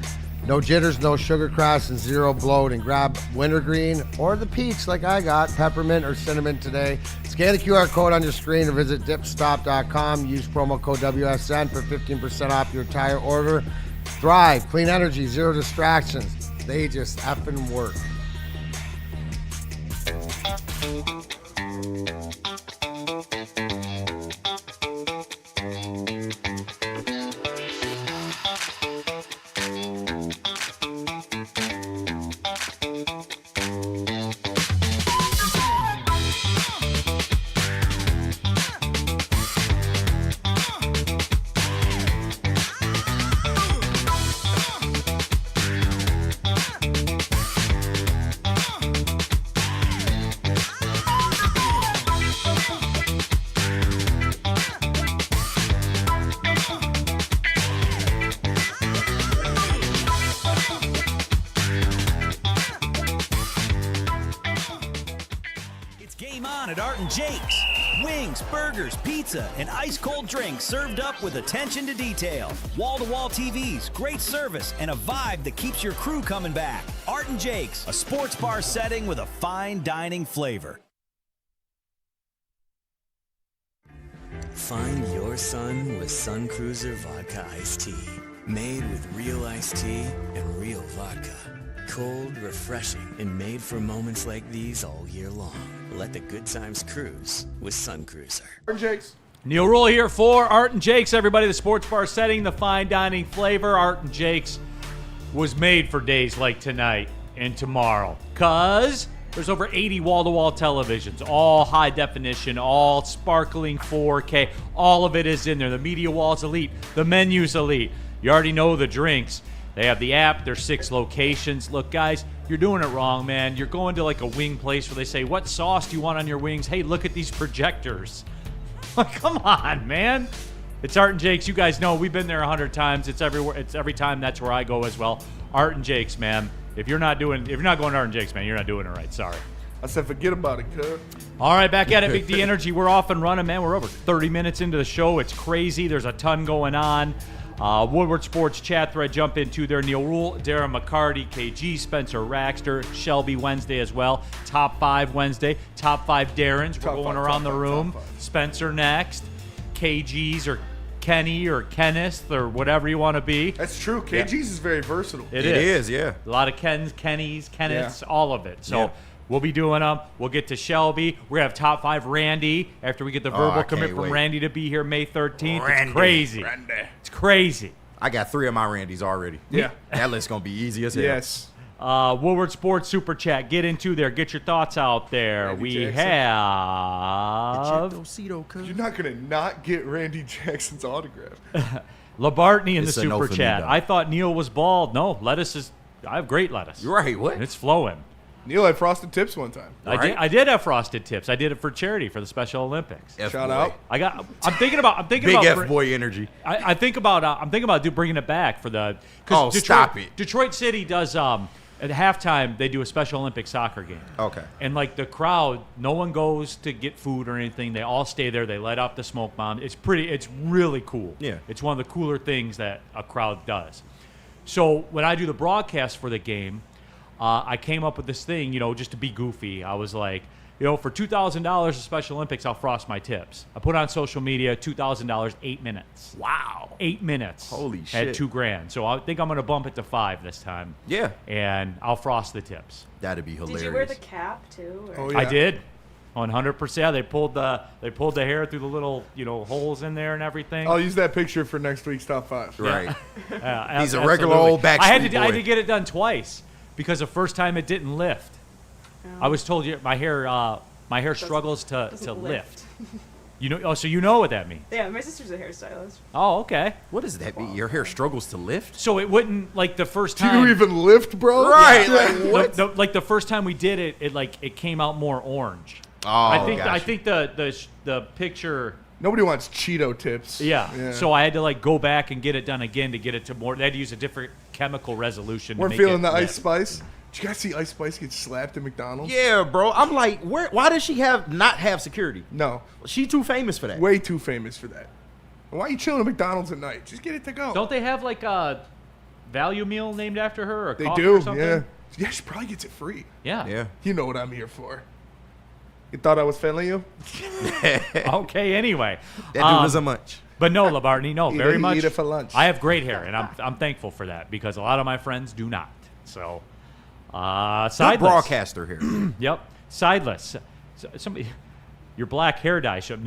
No jitters, no sugar crash, and zero bloating. Grab wintergreen or the peach like I got, peppermint or cinnamon today. Scan the QR code on your screen or visit dipstop.com. Use promo code WSN for 15% off your entire order. Thrive, clean energy, zero distractions. They just effing work. At Art and Jake's. Wings, burgers, pizza, and ice-cold drinks served up with attention to detail. Wall-to-wall TVs, great service, and a vibe that keeps your crew coming back. Art and Jake's, a sports bar setting with a fine dining flavor. Find your sun with Sun Cruiser Vodka Iced Tea. Made with real iced tea and real vodka. Cold, refreshing, and made for moments like these all year long. Let the good times cruise with Sun Cruiser. Jake's. Neal Ruhl here for Art and Jake's. Everybody, the sports bar setting, the fine dining flavor. Art and Jake's was made for days like tonight and tomorrow. Because there's over 80 wall-to-wall televisions, all high definition, all sparkling 4K. All of it is in there. The media wall's elite. The menu's elite. You already know the drinks. They have the app. There's 6 locations. Look, guys, you're doing it wrong, man. You're going to like a wing place where they say, what sauce do you want on your wings? Hey, look at these projectors. Like, come on, man. It's Art and Jake's. You guys know we've been there 100 times. It's everywhere. It's every time. That's where I go as well. Art and Jake's, man. If you're not going to Darren Jakes, man, you're not doing it right. Sorry. I said, forget about it, cuz. All right, back at it, Big D Energy. We're off and running, man. We're over 30 minutes into the show. It's crazy. There's a ton going on. Woodward Sports chat thread, jump into there. Neal, Ruhl, Darren, McCarty, KG, Spencer, Raxter, Shelby Wednesday as well. Top 5 Wednesday. Top 5 Darren's. We're going around the room. Spencer next. KG's or Kenny or Kenneth or whatever you want to be. That's true. KG's is very versatile. It is, yeah. A lot of Kens, Kennys, Kenneths, all of it. So Yeah. we'll be doing them. We'll get to Shelby. We're going to have top 5 Randy after we get the verbal I commit can't from wait. Randy to be here May 13th. Randy. It's crazy. Randy. It's crazy. I got 3 of my Randys already. Yeah. That list's going to be easy as hell. Yes. Woodward Sports Super Chat. Get into there. Get your thoughts out there. Randy We Jackson. have You're not going to not get Randy Jackson's autograph. Labartney in It's the a no Super for me, Chat. though. I thought Neal was bald. No, lettuce is. I have great lettuce. You're right. What? And it's flowing. Neal had frosted tips one time. I did have frosted tips. I did it for charity for the Special Olympics. Shout out. I'm thinking about Big F boy energy. I'm thinking about bringing it back for the. Oh, Detroit, stop it. Detroit City does at halftime they do a Special Olympic soccer game. Okay. And like the crowd, no one goes to get food or anything. They all stay there. They let off the smoke bomb. It's really cool. Yeah. It's one of the cooler things that a crowd does. So when I do the broadcast for the game, I came up with this thing, just to be goofy. I was like, for $2,000 of Special Olympics, I'll frost my tips. I put on social media, $2,000, 8 minutes. Wow. 8 minutes. Holy At shit. $2,000. So I think I'm going to bump it to 5 this time. Yeah. And I'll frost the tips. That'd be hilarious. Did you wear the cap too? Or? Oh, yeah. I did. 100%. They pulled the hair through the little, holes in there and everything. I'll use that picture for next week's top 5. Right. Yeah, He's a regular old I had Backstreet to I had Boy. to get it done twice because the first time it didn't lift. I was told my hair struggles to Doesn't lift. So you know what that means. Yeah, my sister's a hairstylist. Oh, okay. What does that mean? Your hair struggles to lift? So it wouldn't like the first Do time. you even lift, bro? Right. Yeah. Like, what? Like the first time we did it, it came out more orange. Oh, I gotcha. think the picture. Nobody wants Cheeto tips. Yeah. So I had to go back and get it done again to get it to more. They had to use a different chemical resolution. We're to make feeling it the lift. Ice Spice. Did you guys see Ice Spice get slapped at McDonald's? Yeah, bro. I'm like, why does she not have security? No. She too famous for that. Way too famous for that. Why are you chilling at McDonald's at night? Just get it to go. Don't they have like a value meal named after her? Or They coffee do, or something? yeah. Yeah, she probably gets it free. Yeah. Yeah. You know what I'm here for. You thought I was failing you? Okay. Anyway. That dude was a munch. But no, Labartney, no, Eat very it- much. eat it for lunch. I have great hair, and I'm thankful for that because a lot of my friends do not. So, Good sideless. broadcaster here. Yep, sideless. Somebody, your black hair dye should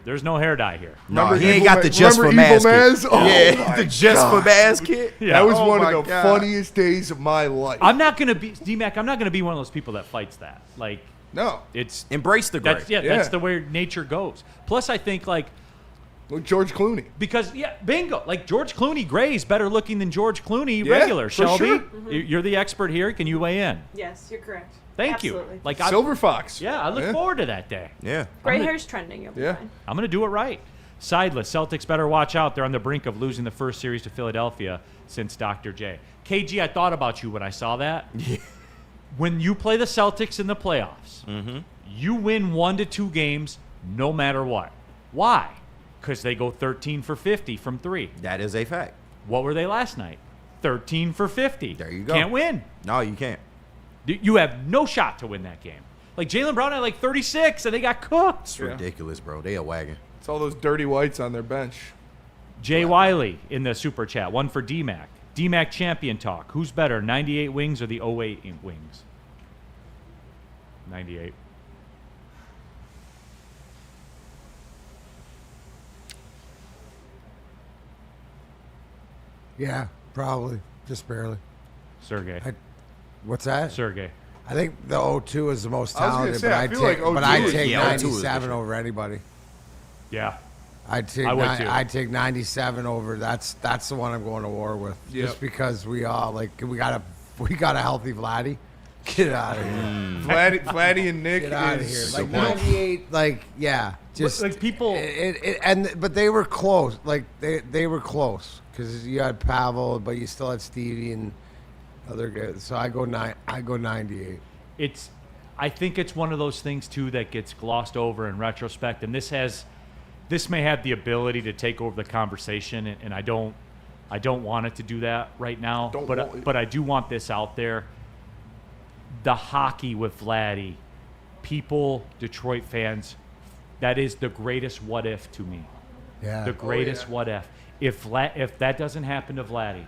there's no hair dye here. No, Remember he ain't Evil got the Ma- Just for remember Maz Evil kit. Maz? Oh Yeah, my the Just for God. Maz kit. Yeah. That was Oh one my of the God. funniest days of my life. I'm not gonna be D-Mac. I'm not gonna be one of those people that fights that. Like No. it's Embrace the gray. that's Yeah. that's the way nature goes. Plus, I think Look, George Clooney. because bingo, like George Clooney, gray is better looking than George Clooney Yeah, regular. for Shelby, sure. you're the expert here. Can you weigh in? Yes, you're correct. Thank Absolutely. you. Like Silver Fox. Yeah, I look forward to that day. Yeah. Gray hair's trending. You'll be Yeah. fine. I'm going to do it right. Sideless. Celtics better watch out. They're on the brink of losing the first series to Philadelphia since Dr. J. KG, I thought about you when I saw that. Yeah. When you play the Celtics in the playoffs, you win 1 to 2 games no matter what. Why? Because they go 13 for 50 from 3. That is a fact. What were they last night? 13 for 50. There you go. Can't win. No, you can't. You have no shot to win that game. Like Jaylen Brown had like 36 and they got cooked. It's ridiculous, bro. They a wagon. It's all those dirty whites on their bench. Jay Wiley in the super chat. One for D-Mac. D-Mac champion talk. Who's better, 98 wings or the 08 wings? 98. Yeah, probably. Just barely. Sergey. What's that? Sergey. I think the 02 is the most I was gonna talented, say, but I I'd feel take, like but 02 I'd is- take yeah, 02 is 97 for sure. over anybody. Yeah. I'd take I would too. I'd take 97 over. That's the one I'm going to war with. Yep. Just because we all we got a healthy Vladdy. Get out of here. Vladdy and Nick Get out of here. is Like 98, just Like people. but they were close. Like they were close because you had Pavel, but you still had Stevie, and Other good. So I go 98. I think it's one of those things too that gets glossed over in retrospect, and this may have the ability to take over the conversation, and I don't want it to do that right now. But I do want this out there. The hockey with Vladdy, people, Detroit fans, that is the greatest what if to me. Yeah. The greatest what if. If that doesn't happen to Vladdy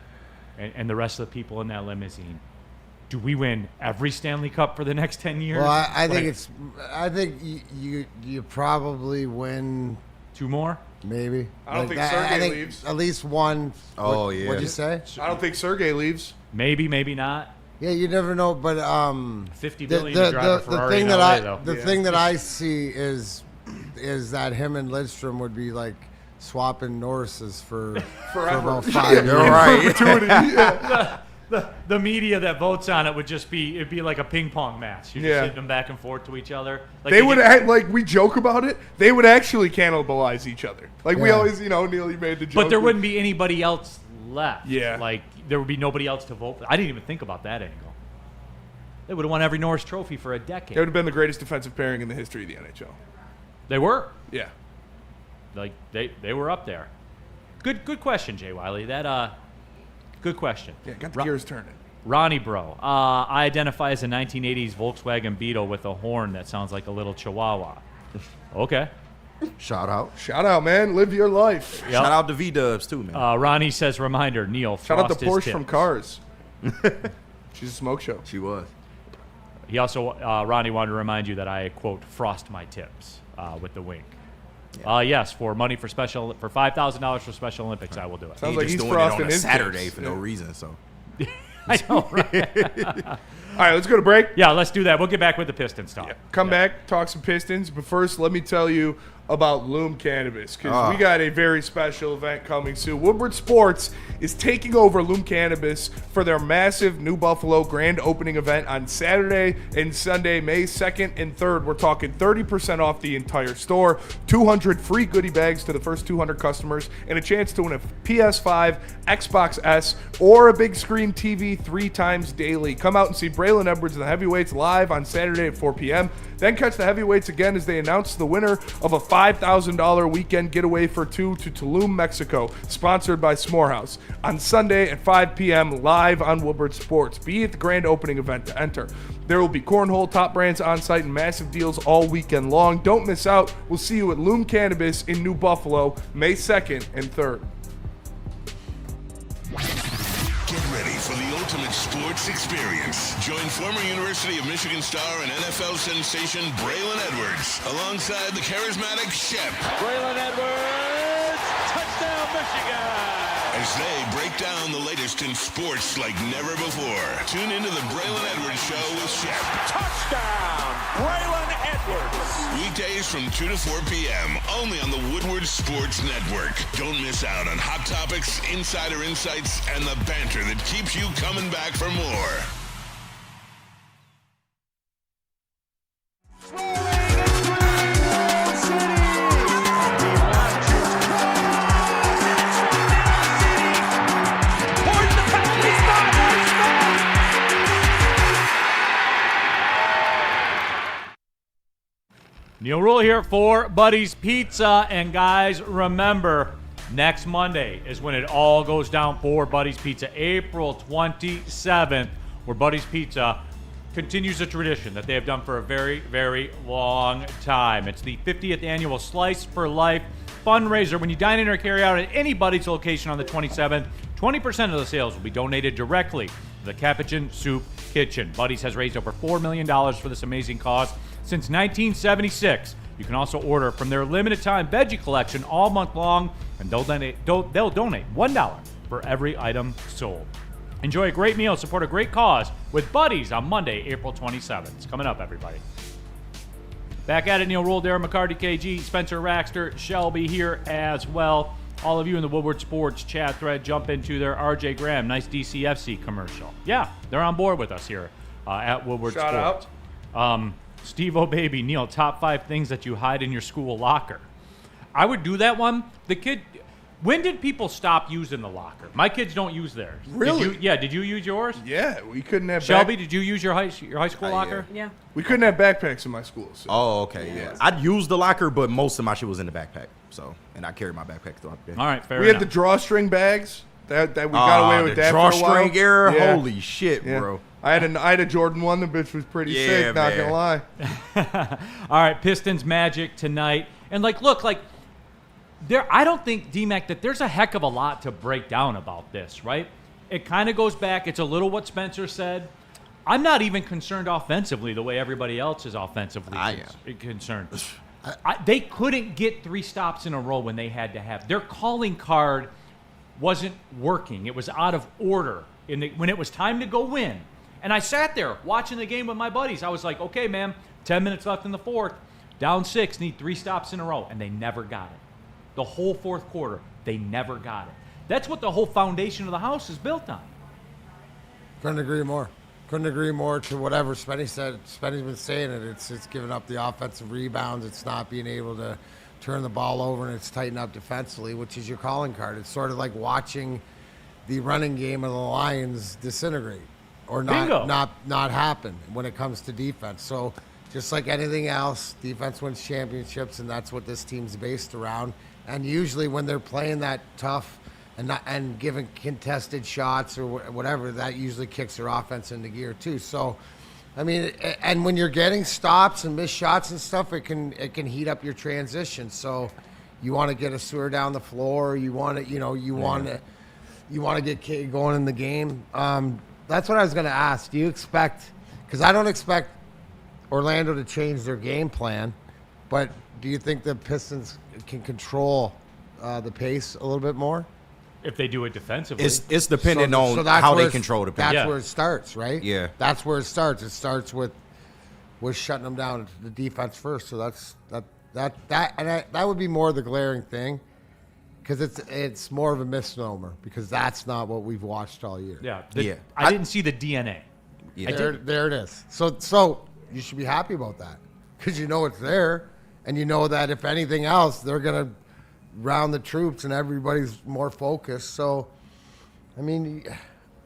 and the rest of the people in that limousine, do we win every Stanley Cup for the next 10 years? Well, I think you probably win 2 more. Maybe. I don't think Sergei leaves. At least one. Oh, yeah. What'd you say? I don't think Sergei leaves. Maybe not. Yeah, you never know. But $50 billion to drive a Ferrari in LA, though. The thing that I see is that him and Lidstrom would be like swapping Norrises for about 5 years. You're right. The media that votes on it would just it'd be like a ping pong match. You're just hitting them back and forth to each other. Like they would like we joke about it. They would actually cannibalize each other. Like we always, Neal, you made the joke. But there wouldn't be anybody else left. Yeah. Like there would be nobody else to vote for. I didn't even think about that angle. They would have won every Norris Trophy for a decade. They would have been the greatest defensive pairing in the history of the NHL. They were. Yeah. Like they were up there. Good question, Jay Wiley. Good question. Yeah, got the gears turning. Ronnie Bro. I identify as a 1980s Volkswagen Beetle with a horn that sounds like a little chihuahua. Okay. Shout out. Shout out, man. Live your life. Yep. Shout out to V-Dubs, too, man. Ronnie says, reminder, Neal, shout out to Frost Porsche from Cars. She's a smoke show. She was. He also, Ronnie wanted to remind you that I, quote, frost my tips with the wink. Yeah. Yes, for money for $5,000 for Special Olympics, I will do it. Sounds like he's doing frosting it on a his Saturday tips. for no reason, so. I know, right? All right, let's go to break. Yeah, let's do that. We'll get back with the Pistons talk. Yeah. Come back, talk some Pistons. But first, let me tell you about Loom Cannabis, because we got a very special event coming soon. Woodward Sports is taking over Loom Cannabis for their massive New Buffalo grand opening event on Saturday and Sunday, May 2nd and 3rd. We're talking 30% off the entire store, 200 free goodie bags to the first 200 customers, and a chance to win a PS5, Xbox S, or a big screen TV 3 times daily. Come out and see Braylon Edwards and the Heavyweights live on Saturday at 4 p.m. Then catch the Heavyweights again as they announce the winner of a $5,000 weekend getaway for 2 to Tulum, Mexico, sponsored by S'morehouse, on Sunday at 5 p.m. live on Woodward Sports. Be at the grand opening event to enter. There will be cornhole, top brands on site, and massive deals all weekend long. Don't miss out. We'll see you at Loom Cannabis in New Buffalo, May 2nd and 3rd. Get ready for the ultimate sports experience. Join former University of Michigan star and NFL sensation Braylon Edwards alongside the charismatic Shep. Braylon Edwards, touchdown Michigan! As they break down the latest in sports like never before. Tune into the Braylon Edwards Show with Shep. Touchdown, Braylon Edwards! Weekdays from 2 to 4 p.m. only on the Woodward Sports Network. Don't miss out on hot topics, insider insights, and the banter that keeps you coming back for more. Neal Ruhl here for Buddy's Pizza. And guys, remember, next Monday is when it all goes down for Buddy's Pizza. April 27th, where Buddy's Pizza continues a tradition that they have done for a very, very long time. It's the 50th annual Slice for Life fundraiser. When you dine in or carry out at any Buddy's location on the 27th, 20% of the sales will be donated directly to the Capuchin Soup Kitchen. Buddy's has raised over $4 million for this amazing cause since 1976. You can also order from their limited time veggie collection all month long, and they'll donate $1 for every item sold. Enjoy a great meal, support a great cause with Buddy's on Monday, April 27th. It's coming up, everybody. Back at it, Neal Ruhl, Darren McCarty, KG, Spencer Raxter, Shelby here as well. All of you in the Woodward Sports chat thread jump into their RJ Graham, nice DCFC commercial. Yeah, they're on board with us here at Woodward Sports. Shout out. Steve O'Baby, Neal, top 5 things that you hide in your school locker. I would do that one. The kid, When did people stop using the locker? My kids don't use theirs. Really? Did you use yours? Yeah, we couldn't have. Shelby, did you use your high school locker? Yeah. We couldn't have backpacks in my school. So. Oh, okay, yeah. I'd use the locker, but most of my shit was in the backpack. So, and I carried my backpack throughout the day. All right, fair We enough. had the drawstring bags. That we got away with that for a while. Drawstring era, Yeah. holy shit, Yeah. bro. I had a Jordan 1. The bitch was pretty sick. Not gonna lie. All right, Pistons Magic tonight, and look, I don't think, D-Mac, that there's a heck of a lot to break down about this, right? It kind of goes back. It's a little what Spencer said. I'm not even concerned offensively the way everybody else is offensively concerned. They couldn't get 3 stops in a row when they had to have. Their calling card wasn't working. It was out of order when it was time to go win. And I sat there watching the game with my buddies. I was like, okay, man, 10 minutes left in the fourth. Down 6, need 3 stops in a row. And they never got it. The whole fourth quarter, they never got it. That's what the whole foundation of the house is built on. Couldn't agree more. Couldn't agree more to whatever Spenny said. Spenny's been saying it. It's giving up the offensive rebounds. It's not being able to turn the ball over, and it's tighten up defensively, which is your calling card. It's sort of like watching the running game of the Lions disintegrate or not happen when it comes to defense. So just like anything else, defense wins championships, and that's what this team's based around. And usually when they're playing that tough and giving contested shots or whatever, that usually kicks their offense into gear too. So, I mean, and when you're getting stops and missed shots and stuff, it can heat up your transition. So, you want to get a sewer down the floor. You want to, you want to get K going in the game. That's what I was going to ask. Do you expect? Because I don't expect Orlando to change their game plan, but do you think the Pistons can control the pace a little bit more? If they do it defensively. It's dependent on how they control the pace. That's where it starts, right? Yeah. That's where it starts. It starts with shutting them down to the defense first. So that would be more the glaring thing, because it's more of a misnomer, because that's not what we've watched all year. Yeah. I didn't see the DNA. Yeah. There it is. So you should be happy about that, because you know it's there, and you know that if anything else, they're gonna round the troops and everybody's more focused. So, I mean,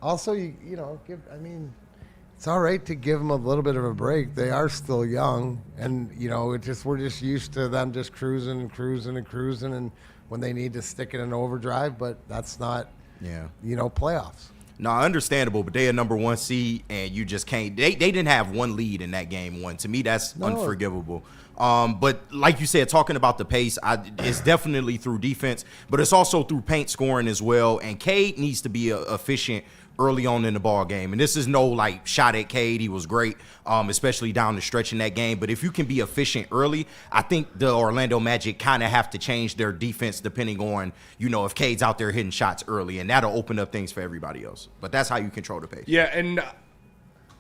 also it's all right to give them a little bit of a break. They are still young, and we're just used to them just cruising, and when they need to stick it in overdrive. But that's not, playoffs. No, understandable, but they're a number 1 seed, and you just can't. They didn't have 1 lead in that game 1. To me, that's unforgivable. But like you said, talking about the pace, it's definitely through defense, but it's also through paint scoring as well. And Cade needs to be efficient early on in the ball game. And this is no shot at Cade. He was great, especially down the stretch in that game. But if you can be efficient early, I think the Orlando Magic kind of have to change their defense depending on, if Cade's out there hitting shots early, and that'll open up things for everybody else. But that's how you control the pace. Yeah, and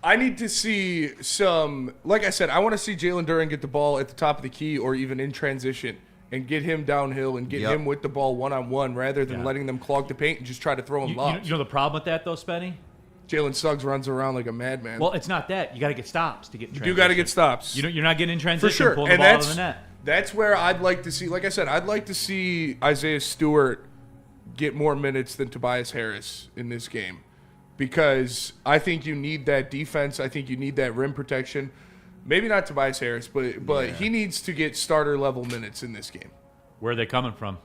I need to see some, like I said, I want to see Jalen Duren get the ball at the top of the key or even in transition and get him downhill and get him with the ball one-on-one rather than letting them clog the paint and just try to throw him lobs. You know the problem with that, though, Spenny? Jalen Suggs runs around like a madman. Well, it's not that. You got to get stops to get in transition. You got to get stops. You're not getting in transition, for sure. pulling the And ball out of the net. That's where I'd like to see, like I said, I'd like to see Isaiah Stewart get more minutes than Tobias Harris in this game, because I think you need that defense. I think you need that rim protection. Maybe not Tobias Harris, but he needs to get starter level minutes in this game. Where are they coming from?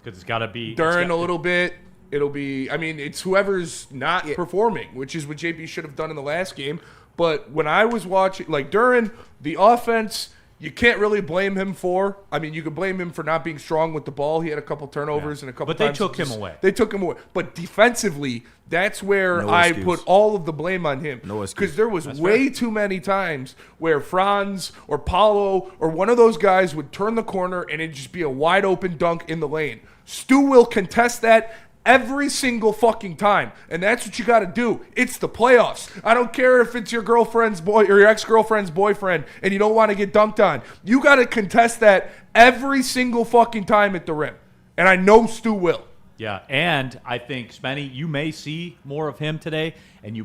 Because it's got to be Darren a little bit. It'll be, it's whoever's not performing, which is what JP should have done in the last game. But when I was watching, Darren, the offense, you can't really blame him for. You could blame him for not being strong with the ball. He had a couple turnovers and a couple But times. they took him away. They took him away. But defensively, that's where I put all of the blame on him. No excuse. Because there was way too many times where Franz or Paulo or one of those guys would turn the corner and it'd just be a wide open dunk in the lane. Stu will contest that every single fucking time, and that's what you got to do. It's the playoffs. I don't care if it's your girlfriend's boy or your ex-girlfriend's boyfriend and you don't want to get dunked on. You got to contest that every single fucking time at the rim, and I know Stu will. Yeah, and I think, Spenny, you may see more of him today, and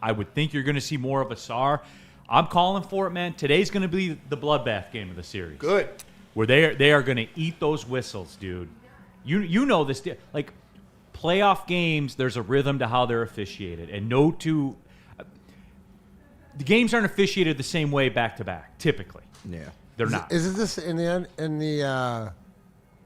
I would think you're going to see more of Asar. I'm calling for it, man. Today's going to be the bloodbath game of the series. Good. Where they are going to eat those whistles, dude. You know this. Like, playoff games, there's a rhythm to how they're officiated. And the games aren't officiated the same way back-to-back, typically. Yeah. They're not. Is this in the NBA?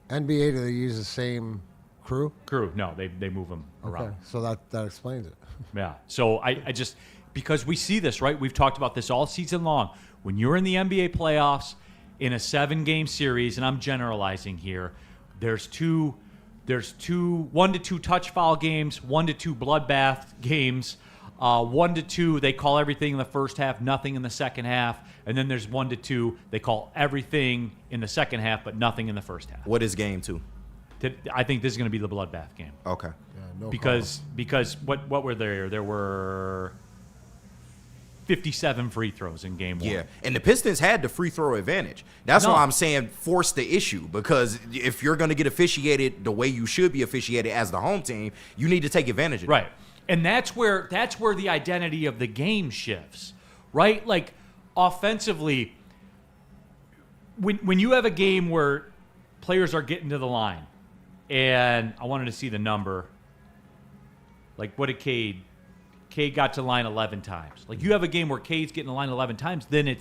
Do they use the same crew? No, they move them around. Okay, so that explains it. Yeah. So I just, because we see this, right? We've talked about this all season long. When you're in the NBA playoffs in a 7-game series, and I'm generalizing here, there's 1 to 2 touch foul games, 1 to 2 bloodbath games, 1 to 2 they call everything in the first half, nothing in the second half, and then there's 1 to 2 they call everything in the second half, but nothing in the first half. What is game 2? I think this is going to be the bloodbath game. Okay. Because what were there? There were 57 free throws in game 1. Yeah, and the Pistons had the free throw advantage. That's why I'm saying force the issue, because if you're going to get officiated the way you should be officiated as the home team, you need to take advantage of it. Right. And that's where the identity of the game shifts, right? Like, offensively, when you have a game where players are getting to the line, and I wanted to see the number. Like, what did Cade? Cade got to the line 11 times. Like, you have a game where Cade's getting to the line 11 times, then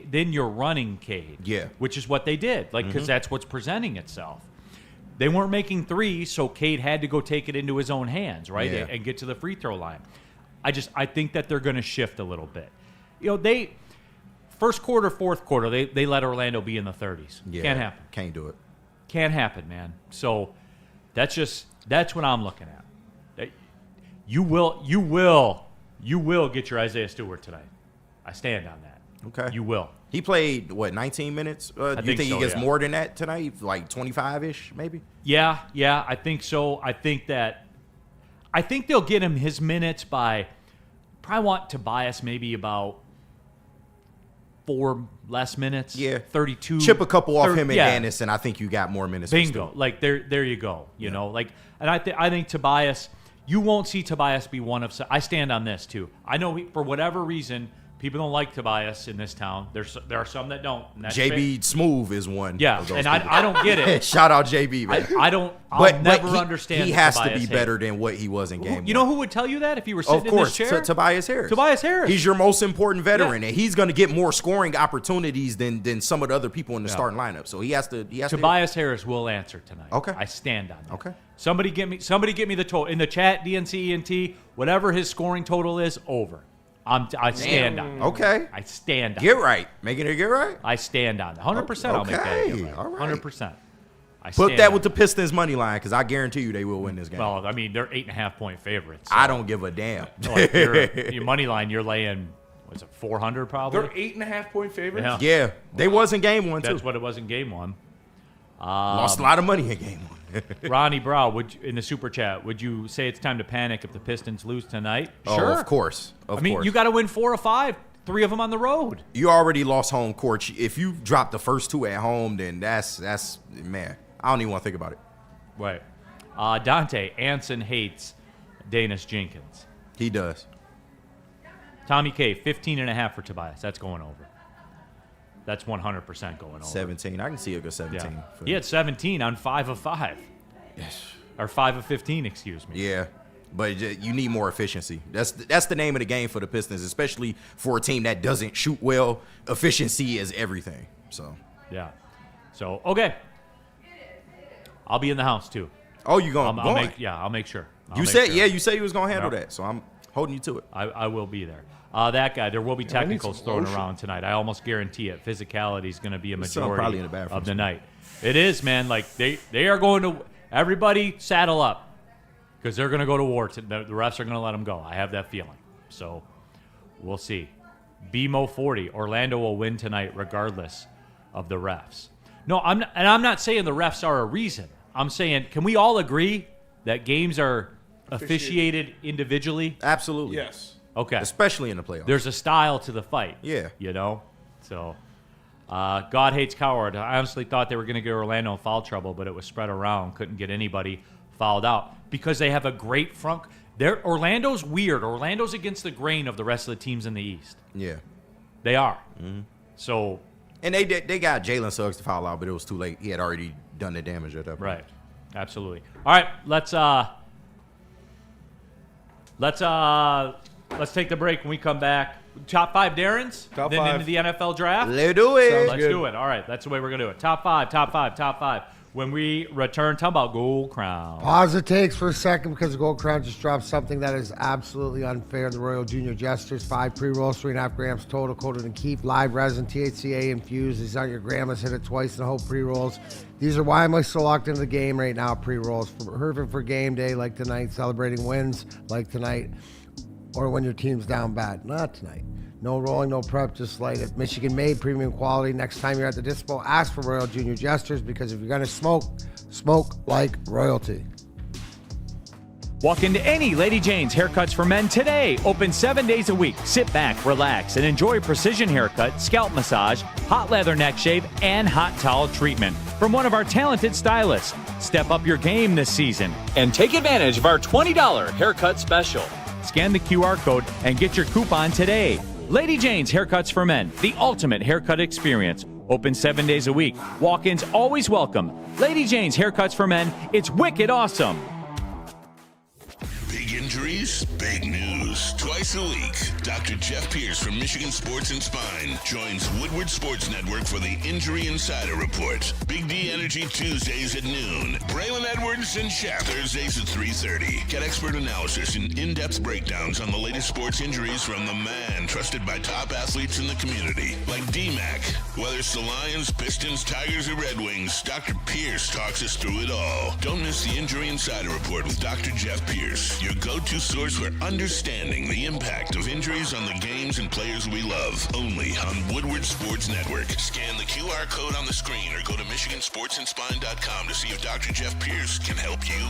then you're running Cade. Yeah. Which is what they did, like, because that's what's presenting itself. They weren't making threes, so Cade had to go take it into his own hands, right, Yeah. and get to the free throw line. I think that they're going to shift a little bit. You know, first quarter, fourth quarter, they let Orlando be in the 30s. Yeah. Can't happen. Can't do it. Can't happen, man. So that's what I'm looking at. You will get your Isaiah Stewart tonight. I stand on that. Okay. You will. He played, 19 minutes? You think so, he gets yeah. more than that tonight? Like 25-ish, maybe? Yeah, I think so. I think they'll get him his minutes by, probably want Tobias maybe about 4 less minutes. Yeah. 32. Chip a couple off him and yeah. Dennis, and I think you got more minutes. Bingo. Like, there you go. You know, like, and I think Tobias, you won't see Tobias be one of. I stand on this too. I know for whatever reason, people don't like Tobias in this town. There are some that don't. And that's JB fair. Smooth is one. Yeah, and I don't get it. Shout out JB, man. I'll never understand. He has to be better than what he was in game. You know who would tell you that if you were sitting in this chair? Of course, Tobias Harris. Tobias Harris. He's your most important veteran, and he's going to get more scoring opportunities than some of the other people in the starting lineup. So he has to. Tobias Harris will answer tonight. Okay. I stand on that. Okay. Somebody get me the total in the chat. DNCENT, whatever his scoring total is, over. I stand on it. Okay. I stand on it. Get right. Making it get right? I stand on it. 100% I'll make that get right. All right. 100%. Put that with the Pistons money line, because I guarantee you they will win this game. Well, I mean, they're 8.5-point favorites. So. I don't give a damn. Like your money line, you're laying, was it 400 probably? They're 8.5-point favorites? Yeah. They was in game 1, too. That's what it was in game 1. Lost a lot of money in game 1. Ronnie Brow, in the super chat, would you say it's time to panic if the Pistons lose tonight? Sure. Of course. I mean, you got to win 4 or 5, 3 of them on the road. You already lost home court. If you drop the first 2 at home, then that's man, I don't even want to think about it. Right. Dante Anson hates Danis Jenkins. He does. Tommy K, 15.5 for Tobias. That's going over. That's 100% going over. 17. I can see a good 17. Yeah. He had 17 on 5 of 5. Yes. Or 5 of 15, excuse me. Yeah. But you need more efficiency. That's the name of the game for the Pistons, especially for a team that doesn't shoot well. Efficiency is everything. So. Yeah. So, okay. I'll be in the house, too. Oh, you going? I'll make sure. You said you was going to handle that, so I'm holding you to it. I will be there. That guy, there will be technicals thrown around tonight. I almost guarantee it. Physicality is going to be a majority of the night. It is, man. Like, they are going to – everybody saddle up because they're going to go to war. The refs are going to let them go. I have that feeling. So, we'll see. BMO 40. Orlando will win tonight regardless of the refs. No, I'm not saying the refs are a reason. I'm saying, can we all agree that games are officiated individually? Absolutely. Yes. Okay. Especially in the playoffs. There's a style to the fight. Yeah. You know? So, God hates coward. I honestly thought they were going to get Orlando in foul trouble, but it was spread around. Couldn't get anybody fouled out because they have a great front. Orlando's weird. Orlando's against the grain of the rest of the teams in the East. Yeah. They are. Mm-hmm. So. And they got Jalen Suggs to foul out, but it was too late. He had already done the damage at that point. Right. Absolutely. All right, let's take the break. When we come back, top 5 Darrens, Top then 5. into the NFL draft. Let's do it. Let's do it. All right, that's the way we're gonna do it. Top five. When we return, talk about Gold Crown. Pause the takes for a second because the Gold Crown just dropped something that is absolutely unfair. The Royal Junior Jesters, 5 pre-rolls, 3.5 grams total, coated in keef, live resin, THCA infused. These aren't your grandma's hit it twice in the whole pre-rolls. These are why am I so locked into the game right now, pre-rolls. Perfect for game day like tonight, celebrating wins like tonight, or when your team's down bad. Not tonight. No rolling, no prep, just light it. Michigan made, premium quality. Next time you're at the dispo, ask for Royal Junior Jesters because if you're going to smoke like royalty. Walk into any Lady Jane's Haircuts for Men today. Open 7 days a week. Sit back, relax, and enjoy precision haircut, scalp massage, hot leather neck shave, and hot towel treatment from one of our talented stylists. Step up your game this season and take advantage of our $20 haircut special. Scan the QR code and get your coupon today. Lady Jane's Haircuts for Men, the ultimate haircut experience. Open 7 days a week. Walk-ins always welcome. Lady Jane's Haircuts for Men. It's wicked awesome. Big injuries, big news. Twice a week, Dr. Jeff Pierce from Michigan Sports and Spine joins Woodward Sports Network for the Injury Insider Report. Big D Energy Tuesdays at noon. Braylon Edwards and Shaq Thursdays at 3:30. Get expert analysis and in-depth breakdowns on the latest sports injuries from the man trusted by top athletes in the community, like D-Mac. Whether it's the Lions, Pistons, Tigers, or Red Wings, Dr. Pierce talks us through it all. Don't miss the Injury Insider Report with Dr. Jeff Pierce, your go-to source for understanding the impact of injuries on the games and players we love. Only on Woodward Sports Network. Scan the QR code on the screen or go to MichiganSportsandSpine.com to see if Dr. Jeff Pierce can help you.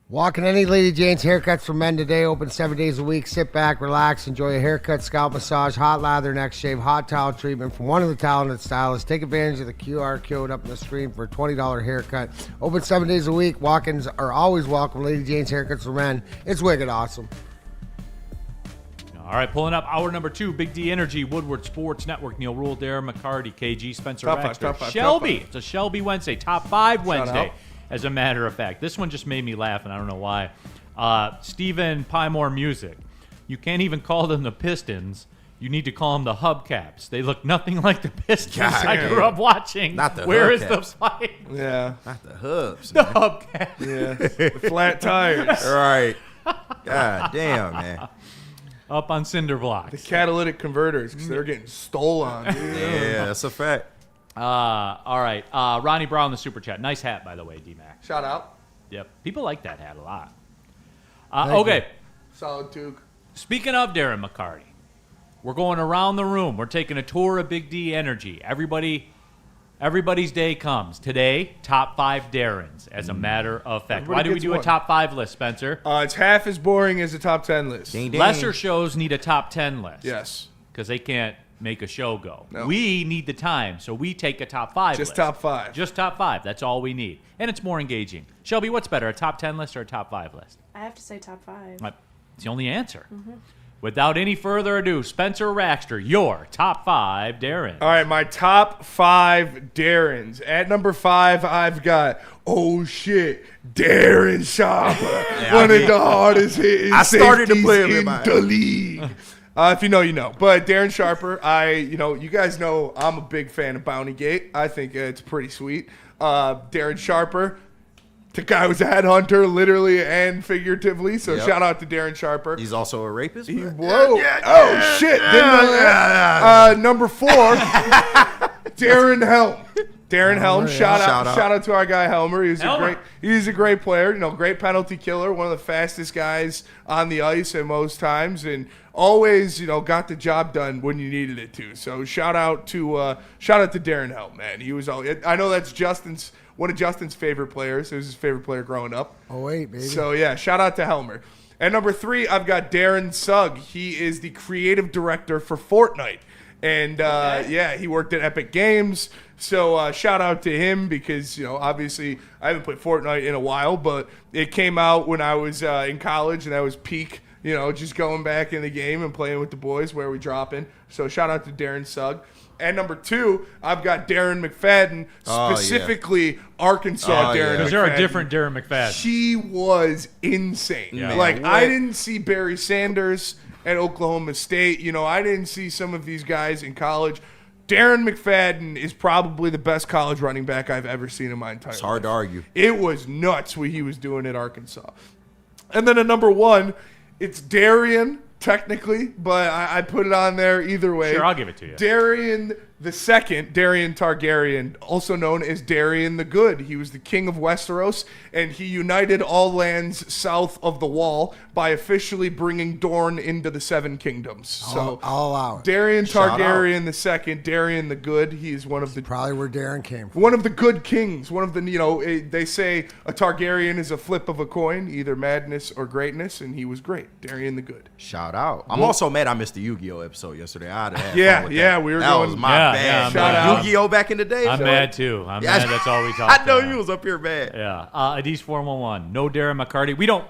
Walking any Lady Jane's Haircuts for Men today. Open 7 days a week. Sit back, relax, enjoy a haircut, scalp massage, hot lather, neck shave, hot towel treatment from one of the talented stylists. Take advantage of the QR code up on the screen for a $20 haircut. Open 7 days a week. Walk-ins are always welcome. Lady Jane's Haircuts for Men. It's wicked awesome. All right, pulling up hour number 2, Big D Energy, Woodward Sports Network, Neal, Ruhl, Darren, McCarty, KG, Spencer, Top five, Baxter, top five, Shelby. top five. It's a Shelby Wednesday, top 5 Wednesday, out. as a matter of fact. This one just made me laugh, and I don't know why. Stephen Pymore Music. You can't even call them the Pistons. You need to call them the Hubcaps. They look nothing like the Pistons God, I grew up watching. Not the Where is the Hubcaps. fight? Yeah. Not the hubs. The Hubcaps. Yeah. The flat tires. Right. God damn, man. Up on cinder blocks. The catalytic converters, because they're getting stolen. Dude. Yeah, that's a fact. All right. Ronnie Brown, the super chat. Nice hat, by the way, D-Mac. Shout out. Yep. People like that hat a lot. Thank Okay. Solid Duke. Speaking of Darren McCarty, we're going around the room. We're taking a tour of Big D Energy. Everybody's day comes. Today, top 5 Darrens, as a matter of fact. Everybody Why do we gets do a one. top 5 list, Spencer? It's half as boring as a top 10 list. Ding, ding. Lesser shows need a top 10 list. Yes. Because they can't make a show go. No. We need the time, so we take a top 5 Just list. top 5. Just top 5. That's all we need. And it's more engaging. Shelby, what's better, a top 10 list or a top 5 list? I have to say top 5. It's the only answer. Without any further ado, Spencer Raxter, your top 5 Darren. All right, my top 5 Darrens. At number 5, I've got, oh shit, Darren Sharper. One of the hardest hitting I started to play him safeties in my the league. If you know, you know. But Darren Sharper, you guys know I'm a big fan of Bounty Gate. I think it's pretty sweet. Darren Sharper, the guy was a headhunter, literally and figuratively. So Yep. shout out to Darren Sharper. He's also a rapist. Whoa. Yeah, Shit. Didn't know that. Number 4, Darren Helm. Darren Helm, shout out to our guy Helmer. He's a great player, great penalty killer, one of the fastest guys on the ice at most times, and always, got the job done when you needed it to. So shout out to Darren Helm, man. He was I know that's one of Justin's favorite players. It was his favorite player growing up. Oh, wait, baby. So, yeah, shout out to Helmer. At number 3, I've got Darren Sugg. He is the creative director for Fortnite. And, he worked at Epic Games. So, shout out to him because, obviously I haven't played Fortnite in a while, but it came out when I was in college, and that was peak, just going back in the game and playing with the boys where we dropping. So, shout out to Darren Sugg. And number 2, I've got Darren McFadden, specifically Arkansas Darren McFadden. Because they're a different Darren McFadden. He was insane. Yeah. Like, I didn't see Barry Sanders at Oklahoma State. You know, I didn't see some of these guys in college. Darren McFadden is probably the best college running back I've ever seen in my entire life. It's hard to argue. It was nuts what he was doing at Arkansas. And then at number 1, it's Darian, technically, but I put it on there either way. Sure, I'll give it to you. Darian the Second, Darian Targaryen, also known as Darian the Good. He was the king of Westeros, and he united all lands south of the Wall by officially bringing Dorne into the Seven Kingdoms. So I'll allow it. Darian Targaryen the Second, Darian the Good. He is one of the Probably where Darren came from. one of the good kings. One of the, you know, they say a Targaryen is a flip of a coin, either madness or greatness, and he was great. Darian the Good. Shout out. I'm also mad I missed the Yu-Gi-Oh episode yesterday. I'd have had Yeah, fun with yeah, that. we were that going- was my Yeah, bad. Shout out. Yu-Gi-Oh back in the day. I'm so- mad too. I'm Yeah, mad. That's all we talked I know about. you was up here mad. Yeah. Adis 411. No Darren McCarty. We don't.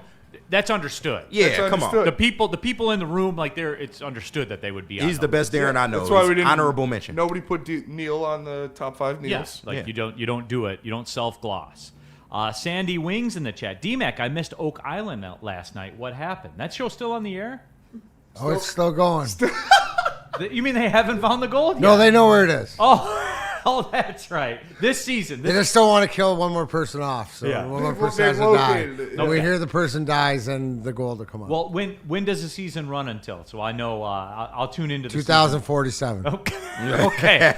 That's understood. Yeah, That's come understood. on. The people in the room, like it's understood that they would be. He's on the those. best Darren I know. That's why He's we didn't. honorable mention. Nobody put Neal on the top 5 Neals. Yes, like Yeah. you don't do it. You don't self gloss. Sandy Wings in the chat. DMAC, I missed Oak Island last night. What happened? That show's still on the air? Oh, it's still going. You mean they haven't found the gold yet? No, they know where it is. Oh, that's right. This season. They just don't want to kill one more person off. So Yeah. one more They've person has to die. located it. When we Okay. hear the person dies, and the gold will come out. Well, when does the season run until? So I know I'll tune into the 2047. season. Okay.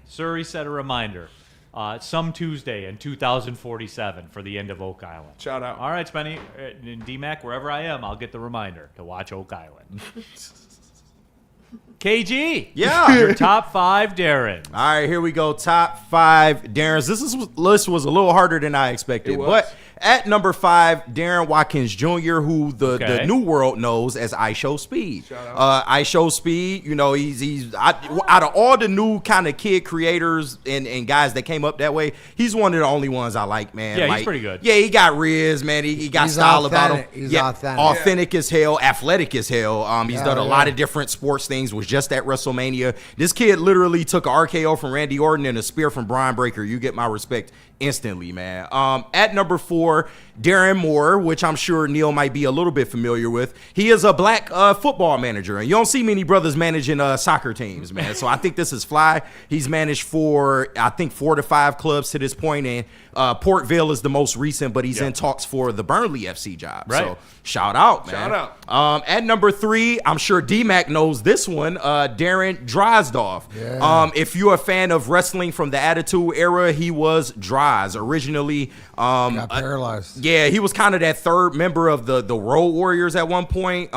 Surrey set a reminder. Some Tuesday in 2047 for the end of Oak Island. Shout out. All right, Spenny. In DMAC, wherever I am, I'll get the reminder to watch Oak Island. KG. Yeah. Your top 5, Darren. All right, here we go. Top 5 Darren's. List was a little harder than I expected. It was. But at number 5, Darren Watkins Jr., who the new world knows as I Show Speed. I Show Speed, you know, he's out of all the new kind of kid creators and guys that came up that way, he's one of the only ones I like, man. Yeah, like, he's pretty good. Yeah, he got riz, man. He got He's style about him. authentic. He's authentic. Authentic as hell, athletic as hell. He's done a yeah. lot of different sports things, was just at WrestleMania. This kid literally took a RKO from Randy Orton and a spear from Brian Breaker. You get my respect instantly, man. At number 4, Darren Moore, which I'm sure Neal might be a little bit familiar with. He is a black football manager, and you don't see many brothers managing soccer teams, man. So I think this is fly. He's managed for, I think, 4 to 5 clubs to this point, and Portville is the most recent, but he's in talks for the Burnley FC job. Right. So shout out, man. Shout out. At number 3, I'm sure DMAC knows this one, Darren Drysdorf. Yeah. If you're a fan of wrestling from the Attitude Era, he was Dries originally. Got paralyzed. Yeah, he was kind of that third member of the Road Warriors at one point,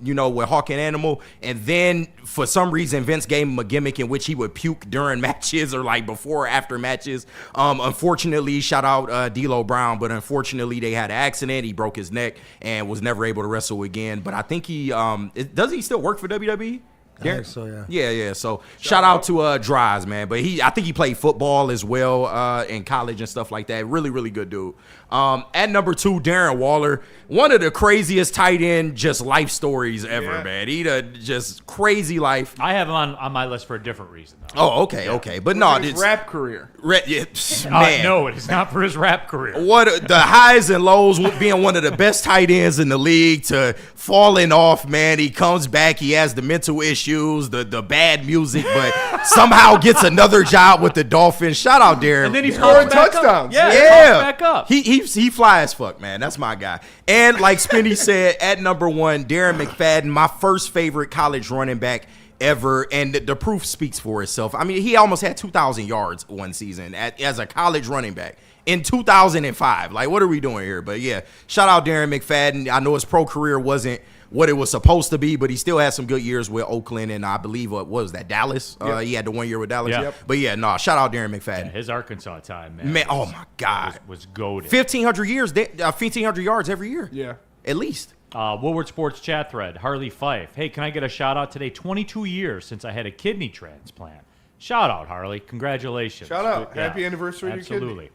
you know, with Hawk and Animal. And then for some reason, Vince gave him a gimmick in which he would puke during matches or like before or after matches. Unfortunately, shout out D'Lo Brown, but unfortunately they had an accident. He broke his neck and was never able to wrestle again. But I think does he still work for WWE? I think so, yeah. Yeah. So shout out to Dries, man. But I think he played football as well in college and stuff like that. Really, really good dude. At number 2, Darren Waller. One of the craziest tight end just life stories ever, man. He just crazy life. I have him on my list for a different reason, though. Oh, okay. But no, His it's rap career. man. No, it is not for his rap career. What the highs and lows with being one of the best tight ends in the league to falling off, man. He comes back, he has the mental issues, the bad music, but somehow gets another job with the Dolphins. Shout out Darren. And then he's Scoring scoring touchdowns. Yeah, Yeah. back up. He fly as fuck, man. That's my guy. And like Spinny said, at number 1, Darren McFadden, my first favorite college running back ever, and the proof speaks for itself. I mean, he almost had 2,000 yards one season as a college running back in 2005. Like, what are we doing here? But yeah, shout out Darren McFadden. I know his pro career wasn't what it was supposed to be, but he still had some good years with Oakland and I believe what was that, Dallas? He had the 1 year with Dallas. Yeah. Yep. But yeah, no, shout out Darren McFadden. His Arkansas time, man. Man, oh my God, was goated. 1,500 yards every year. Yeah. At least. Woodward Sports chat thread, Harley Fife. Hey, can I get a shout out today? 22 years since I had a kidney transplant. Shout out, Harley. Congratulations. Shout out. Yeah, Happy anniversary to your kidney.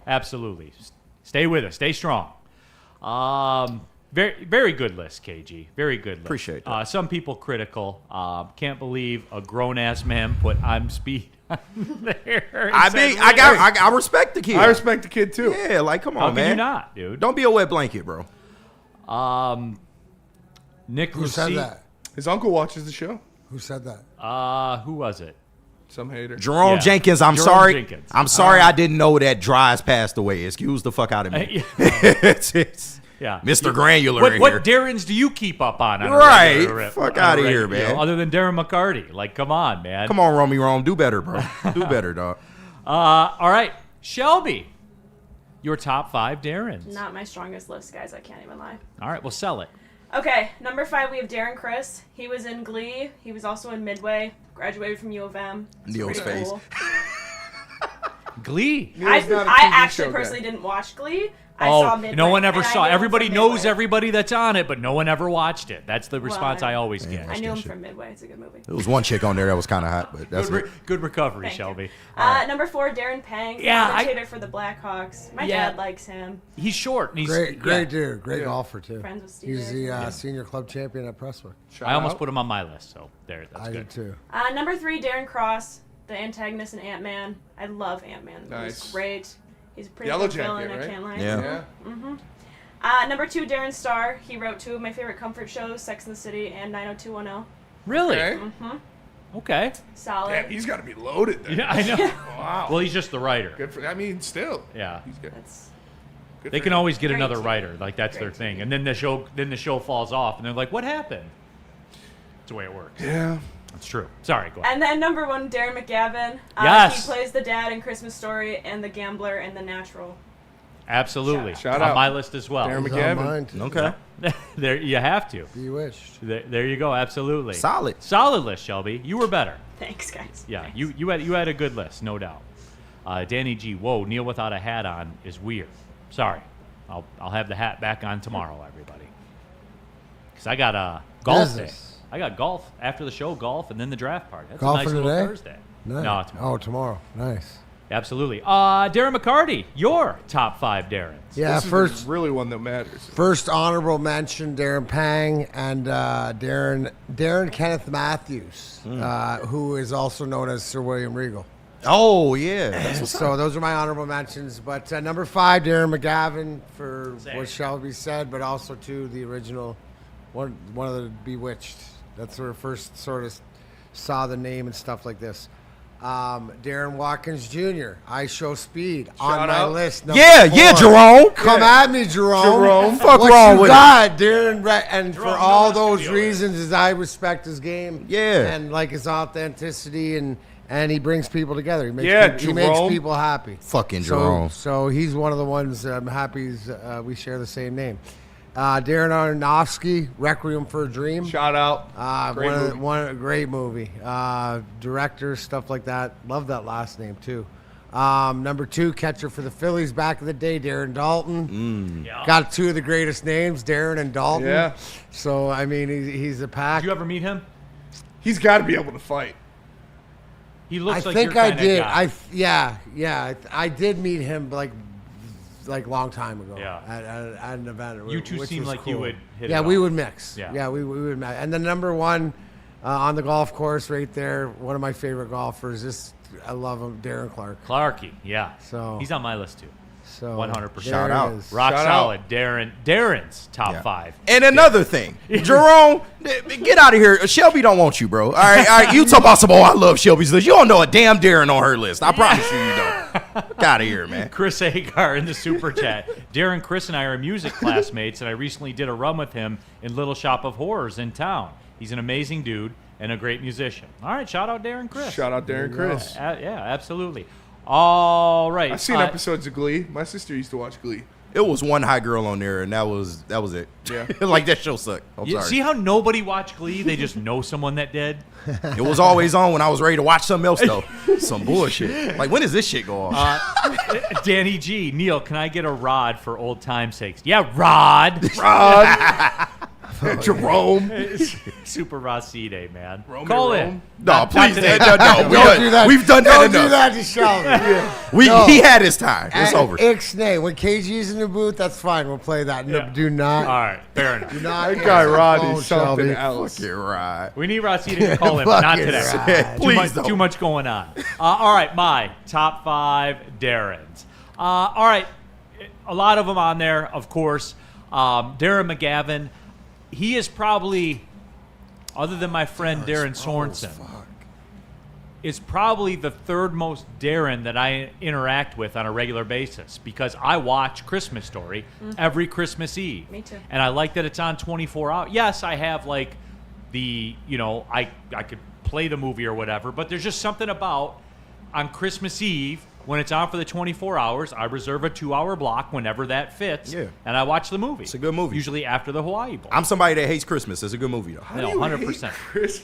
Absolutely. Stay with us. Stay strong. Very, very good list, KG. Very good list. Appreciate that. Some people critical. Can't believe a grown-ass man put I'm Speed on there. I respect the kid. I respect the kid too. Yeah, like come on, How can man. you not, dude? Don't be a wet blanket, bro. Nick Who said that? His uncle watches the show. Who said that? Who was it? Some hater. Jerome Yeah. Jenkins, I'm Jerome sorry. Jenkins. I'm sorry I didn't know that Dries passed away. Excuse the fuck out of me. it's Yeah. Mr. Granular What, in what here. Darrens do you keep up on? A Right. regular- Fuck on a outta here, regular- man. Other than Darren McCarty. Like, come on, man. Come on, Romy Rome. Do better, bro. Do better, dog. All right. Shelby, your top 5 Darrens. Not my strongest list, guys. I can't even lie. All right, well, sell it. Okay, number 5, we have Darren Criss. He was in Glee. He was also in Midway. Graduated from U of M. It's Neal's pretty face. cool. Glee. I not a TV actually show personally guy. didn't watch Glee. I saw Midway. no one ever and I saw. knew him Everybody from knows Midway. everybody that's on it, but no one ever watched it. That's the response I always get. I knew him from Midway. It's a good movie. There was one chick on there that was kind of hot, but that's it. Good recovery, Thank you. Shelby. Number 4, Darren Pang. Yeah, commentator for the Blackhawks. My Yeah. dad likes him. He's short. And he's Great dude. Great golfer, too. Friends with Steve He's the Harrison. senior club champion at Presswick. I almost put him on my list, so that's I good. did, too. Number 3, Darren Cross, the antagonist in Ant-Man. I love Ant-Man. Nice. He's great. He's a pretty Yellow good villain. Jacket, I right? can't lie. Yeah. Yeah. Number 2, Darren Starr. He wrote 2 of my favorite comfort shows, Sex and the City and 90210. Really? Okay. Okay. Solid. Damn, he's got to be loaded then. Yeah, I know. Wow. Well, he's just the writer. Good for. I mean, still. Yeah. He's good. That's Good They for can him. always get Great another team. writer. Like that's their Great thing. team. And then the show falls off, and they're like, "What happened?" That's the way it works. Yeah. That's true. Sorry, go ahead. And then number 1, Darren McGavin. Yes. He plays the dad in Christmas Story and the gambler in The Natural. Absolutely. Shout on out. my list as well. Darren He's on McGavin. mine, too. Okay. There you have to. Bewitched. There you go. Absolutely. Solid. Solid list, Shelby. You were better. Thanks, guys. Yeah, Thanks. you had a good list, no doubt. Danny G. Whoa, Neal without a hat on is weird. Sorry, I'll have the hat back on tomorrow, everybody. Because I got golf day. Business. I got golf after the show, golf, and then the draft party. That's Golf a nice for little today? Thursday. Nice. No, tomorrow. Oh, tomorrow. Nice. Absolutely. Darren McCarty, your top 5 Darrens. Yeah, This is first really one that matters. First honorable mention, Darren Pang and Darren Kenneth Matthews, who is also known as Sir William Regal. Oh, yeah. That's what's So those are my honorable mentions. But number 5, Darren McGavin for what Shelby said, but also to the original one of the Bewitched. That's where I first sort of saw the name and stuff like this. Darren Watkins Jr. I Show Speed on Shout my out. list. number Yeah, 4. Jerome. Come at me, Jerome. Jerome. Fuck what wrong you with got, Darren? And Jerome, for all no those studio there. reasons, is I respect his game. Yeah. And like his authenticity, and he brings people together. He makes Yeah, people, he makes Jerome. people happy. Fucking Jerome. So he's one of the ones I'm happy we share the same name. Darren Aronofsky, Requiem for a Dream. Shout out. Great movie. Great movie. Director, stuff like that. Love that last name too. Number 2, catcher for the Phillies back in the day, Darren Dalton. Yeah. Got 2 of the greatest names, Darren and Dalton. Yeah. So I mean, he's a pack. Did you ever meet him? He's got to be able to fight. He looks I like think your I kinda did. guy. I did meet him like long time ago. Yeah. At an event. You two which seem was like you cool. would hit Yeah, it we off. would mix. Yeah. Yeah, we would mix. And the number 1 on the golf course right there, one of my favorite golfers. I love him, Darren Clark. Clarky, yeah. So- he's on my list too. So 100%. there Shout it out. is. Rock Shout solid. Darren's top Yeah. 5. And another thing, Jerome, get out of here. Shelby don't want you, bro. All right. You talk about some, I love Shelby's list. You don't know a damn Darren on her list. I promise you don't. Get out of here, man. Chris Agar in the super chat. Darren, Chris, and I are music classmates, and I recently did a run with him in Little Shop of Horrors in town. He's an amazing dude and a great musician. All right, shout out Darren Chris. Shout out Darren Chris. Yeah, absolutely. All right. I've seen episodes of Glee. My sister used to watch Glee. It was one high girl on there, and that was it. Yeah. Like, that show sucked. I'm You sorry. see how nobody watched Glee? They just know someone that did. It was always on when I was ready to watch something else, though. Some bullshit. Like, when does this shit go off? Danny G. Neal, can I get a rod for old time's sakes? Yeah, Rod. Rod. Jerome. Super Racide, man. Roman Call Rome. in. No, Not please, today. no. Don't do that. We've done that Don't enough. do that to Shelby. No. He had his time. It's over. Ixnay. When KG's in the booth, that's fine. We'll play that. No, Yeah. do not. All right, fair enough. Do not. That guy answer the Roddy's phone, something Shelby. else. You're right. We need Racide to call in, but not Fucking today. right. Please Too don't. much going on. All right, my top 5 Darrens. All right, a lot of them on there, of course. Darren McGavin, he is probably, other than my friend Darren Sorensen, is probably the third most Darren that I interact with on a regular basis because I watch Christmas Story every Christmas Eve. Me too. And I like that it's on 24 hours. Yes, I have like the, I could play the movie or whatever, but there's just something about on Christmas Eve when it's on for the 24 hours, I reserve a 2-hour block whenever that fits, Yeah. and I watch the movie. It's a good movie. Usually after the Hawaii Bowl. I'm somebody that hates Christmas. It's a good movie, though. No, 100%.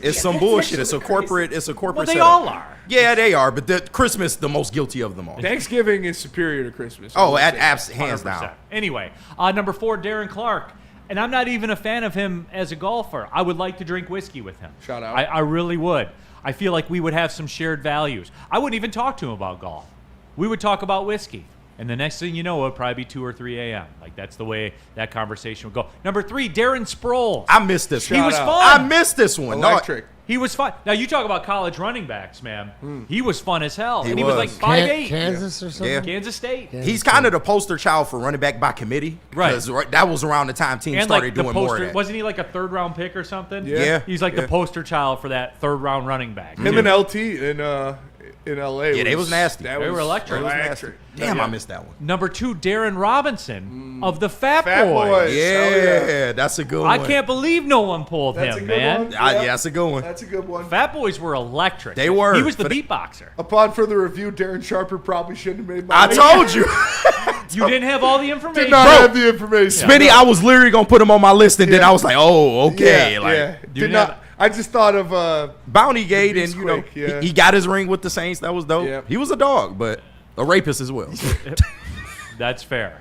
It's some bullshit. It's a corporate. It's a corporate. Well, they setup. all are. Yeah, they are. But the Christmas, the most guilty of them all. Thanksgiving is superior to Christmas. Oh, I will at say. hands 100%. down. Anyway, number 4, Darren Clark. And I'm not even a fan of him as a golfer. I would like to drink whiskey with him. Shout out. I really would. I feel like we would have some shared values. I wouldn't even talk to him about golf. We would talk about whiskey. And the next thing you know, it would probably be 2 or 3 a.m. Like, that's the way that conversation would go. Number 3, Darren Sproles. I missed this one. He was Shout fun. I missed this one. No, Electric. He was fun. Now, you talk about college running backs, man. He was fun as hell. He and he was like was. 5'8". Kansas or something? Yeah. Kansas State. he's kind of the poster child for running back by committee. Right. 'Cause that was around the time teams And started like the doing more of poster, that. wasn't he like a 3rd-round pick or something? Yeah. He's like the poster child for that 3rd-round running back. Him and LT in LA. Yeah, they was nasty. That They were electric. Electric. They was nasty. Damn, I missed that one. Number 2, Darren Robinson of the Fat, Fat Boys. Boys. Yeah, Hell yeah. that's a good I one. can't believe no one pulled That's a him, good man. one. Yeah, that's a good one. That's a good one. Fat Boys were electric. They were. He was the But- beatboxer. Upon further review, Darren Sharper probably shouldn't have made my I list. told you. You didn't have all the information. Did not Bro. have the information. Smitty, I was literally going to put him on my list, and then Yeah. I was like, oh, okay. Yeah, like, yeah. You Did didn't not. have- I just thought of Bounty Gate, The and, you know, Beastquake, yeah. he got his ring with the Saints. That was dope. Yeah. He was a dog, but a rapist as well. That's fair.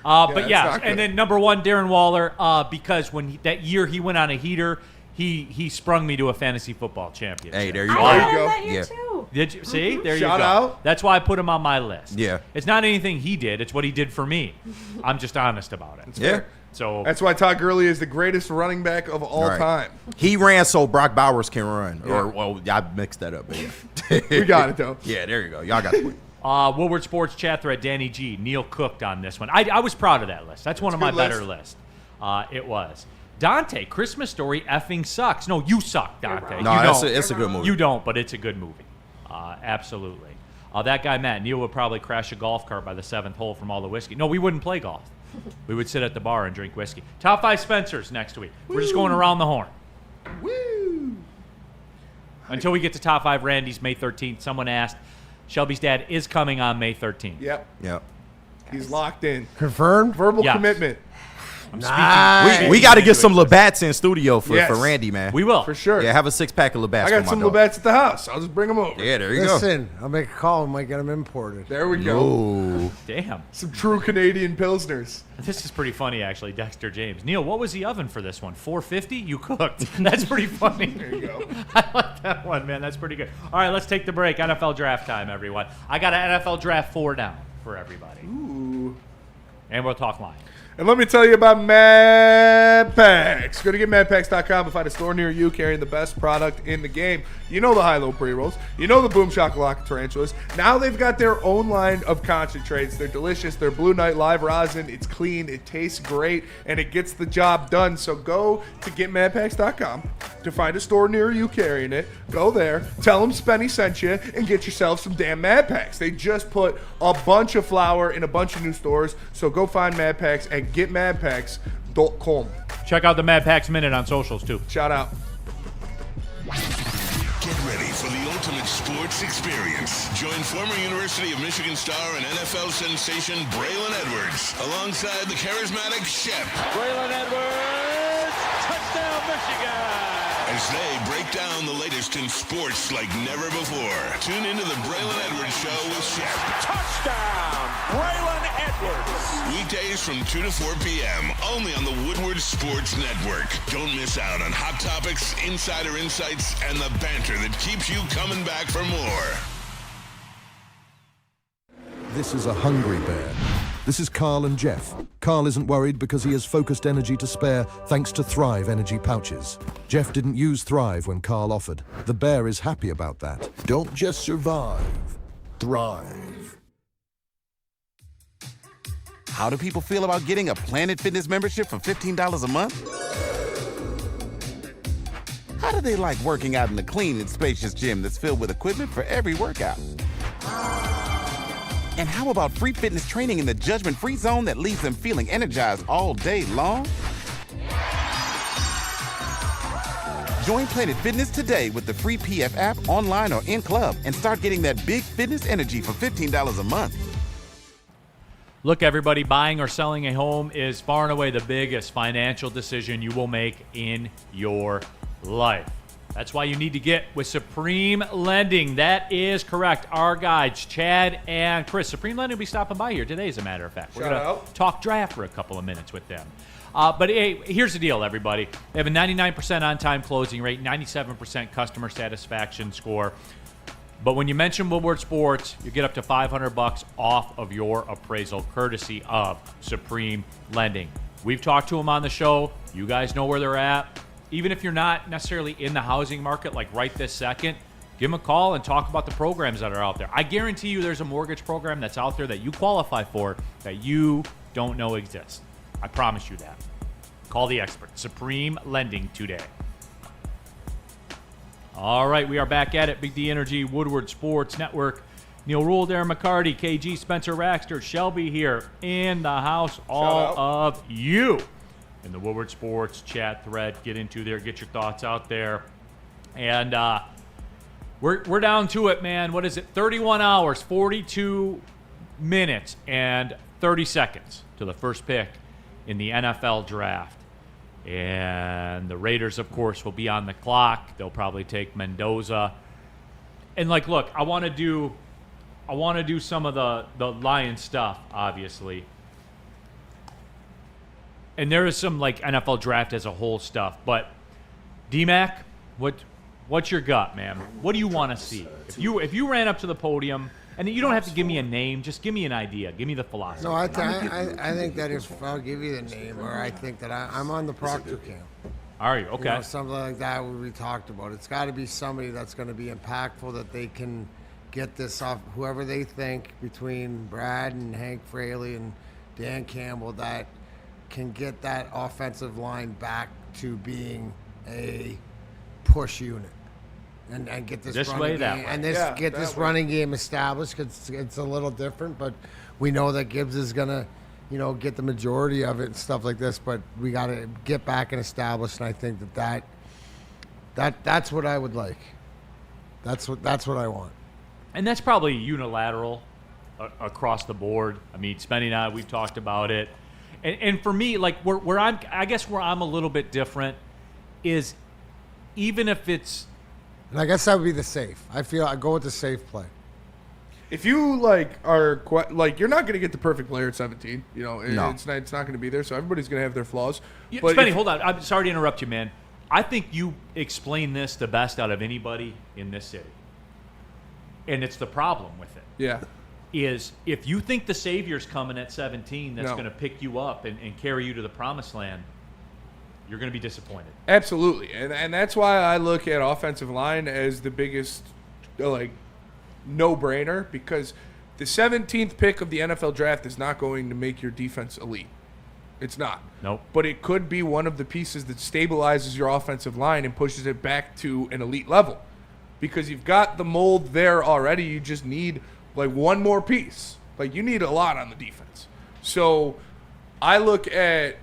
But that's yeah, not good. and then number 1, Darren Waller, because when that year he went on a heater, he sprung me to a fantasy football championship. Hey, there you I go. There had you him go. that year Yeah. too. Did you see? There Shout you go. out. That's why I put him on my list. Yeah. It's not anything he did. It's what he did for me. I'm just honest about it. Yeah. So That's why Todd Gurley is the greatest running back of all Right. time. He ran so Brock Bowers can run. Or, well, I mixed that up, but yeah. We got it though. Yeah, there you go. Y'all got the point. Woodward Sports chat thread, Danny G. Neal cooked on this one. I was proud of that list. That's one of my good better list. lists. It was. Dante, Christmas Story effing sucks. No, you suck, Dante. No, you that's don't. it's a good movie. You don't, but it's a good movie. Absolutely. That guy, Matt, Neal would probably crash a golf cart by the 7th hole from all the whiskey. No, we wouldn't play golf. We would sit at the bar and drink whiskey. Top 5 Spencers next week. We're just going around the horn. Woo! Until we get to top 5 Randy's May 13th. Someone asked, Shelby's dad is coming on May 13th. Yep. Yeah. He's locked in. Confirmed? Verbal Yes. commitment. I'm Nice. speaking. We got to get some Labatt's in studio for Yes. Randy, man. We will. For sure. Yeah, have a 6-pack of Labatt's I for got my some dog. Labatt's at the house. I'll just bring them over. Yeah, there you go. Listen, I'll make a call and might get them imported. There we go. Ooh. Damn. Some true Canadian Pilsners. This is pretty funny, actually, Dexter James. Neal, what was the oven for this one? 450? You cooked. That's pretty funny. There you go. I like that one, man. That's pretty good. All right, let's take the break. NFL draft time, everyone. I got an NFL draft 4 down for everybody. Ooh. And we'll talk line. And let me tell you about Mad Packs. Go to getmadpacks.com and find a store near you carrying the best product in the game. You know the high-low pre-rolls. You know the Boom Shakalaka Tarantulas. Now they've got their own line of concentrates. They're delicious. They're Blue Night Live Rosin. It's clean. It tastes great. And it gets the job done. So go to getmadpacks.com to find a store near you carrying it. Go there. Tell them Spenny sent you and get yourself some damn Mad Packs. They just put a bunch of flour in a bunch of new stores. So go find Mad Packs at getmadpacks.com. Check out the Mad Packs Minute on socials, too. Shout out. Get ready for the ultimate sports experience. Join former University of Michigan star and NFL sensation Braylon Edwards alongside the charismatic Shep Braylon Edwards, touchdown Michigan. as as they break down the latest in sports like never before. Tune into the Braylon Edwards Show with Shep. Touchdown, Braylon Edwards. Weekdays from 2 to 4 p.m. only on the Woodward Sports Network. Don't miss out on hot topics, insider insights, and the banter that keeps you coming back for more. This is a hungry bear. This is Carl and Jeff. Carl isn't worried because he has focused energy to spare thanks to Thrive energy pouches. Jeff didn't use Thrive when Carl offered. The bear is happy about that. Don't just survive, thrive. How do people feel about getting a Planet Fitness membership for $15 a month? How do they like working out in a clean and spacious gym that's filled with equipment for every workout? And how about free fitness training in the judgment-free zone that leaves them feeling energized all day long? Join Planet Fitness today with the free PF app, online or in club, and start getting that big fitness energy for $15 a month. Look, everybody, buying or selling a home is far and away the biggest financial decision you will make in your life. That's why you need to get with Supreme Lending. That is correct. Our guides, Chad and Chris. Supreme Lending will be stopping by here today, as a matter of fact. We're going to talk draft for a couple of minutes with them. But hey, here's the deal, everybody. They have a 99% on-time closing rate, 97% customer satisfaction score. But when you mention Woodward Sports, you get up to $500 off of your appraisal, courtesy of Supreme Lending. We've talked to them on the show. You guys know where they're at. Even if you're not necessarily in the housing market like right this second, give them a call and talk about the programs that are out there. I guarantee you there's a mortgage program that's out there that you qualify for that you don't know exists. I promise you that. Call the expert. Supreme Lending today. All right, we are back at it. Big D Energy, Woodward Sports Network. Neal, Ruhl, Darren, McCarty, KG, Spencer, Raxter, Shelby here in the house. All of you in the Woodward Sports chat thread. Get into there, get your thoughts out there. And we're down to it, man. What is it? 31 hours, 42 minutes, and 30 seconds to the first pick in the NFL draft. And the Raiders, of course, will be on the clock. They'll probably take Mendoza. And look, I want to do some of the Lions stuff, obviously. And there is some NFL draft as a whole stuff, but D-Mac, what's your gut, man? What do you want to see? If you ran up to the podium, and you don't have to give me a name, just give me an idea, give me the philosophy. No, I think that if I'll give you the name, or I think that I'm on the Proctor camp. Are you? Okay. Something like that we talked about. It's got to be somebody that's going to be impactful, that they can get this off, whoever they think between Brad and Hank Fraley and Dan Campbell, that can get that offensive line back to being a push unit and get this running game, and get this running game established. It's a little different, but we know that Gibbs is gonna get the majority of it and stuff like this, but we got to get back and establish, and I think that's what I would like. That's what I want. And that's probably unilateral across the board. I mean, Spenny and I, we've talked about it. And for me, where I'm a little bit different is, even if it's, and I guess that would be the safe. I go with the safe play. If you are you're not going to get the perfect player at 17. No. It's not going to be there. So everybody's going to have their flaws. Spenny, hold on. I'm sorry to interrupt you, man. I think you explain this the best out of anybody in this city, and it's the problem with it. Yeah. Is if you think the Savior's coming at 17 that's going to pick you up and carry you to the promised land, you're going to be disappointed. Absolutely. And that's why I look at offensive line as the biggest no-brainer, because the 17th pick of the NFL draft is not going to make your defense elite. It's not. Nope. But it could be one of the pieces that stabilizes your offensive line and pushes it back to an elite level, because you've got the mold there already. You just need one more piece. You need a lot on the defense. So I look at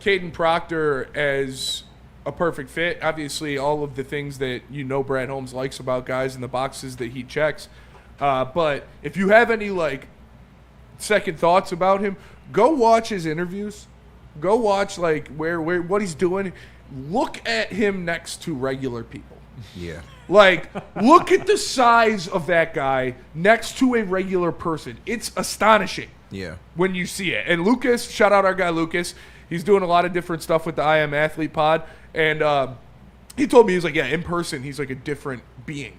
Caden Proctor as a perfect fit. Obviously, all of the things that Brad Holmes likes about guys in the boxes that he checks. But if you have any second thoughts about him, go watch his interviews. Go watch what he's doing. look at him next to regular people. Yeah. Like, look at the size of that guy next to a regular person. It's astonishing. Yeah. When you see it. And Lucas, shout out our guy Lucas. He's doing a lot of different stuff with the I Am Athlete pod. And he told me, he was like, yeah, in person, he's like a different being.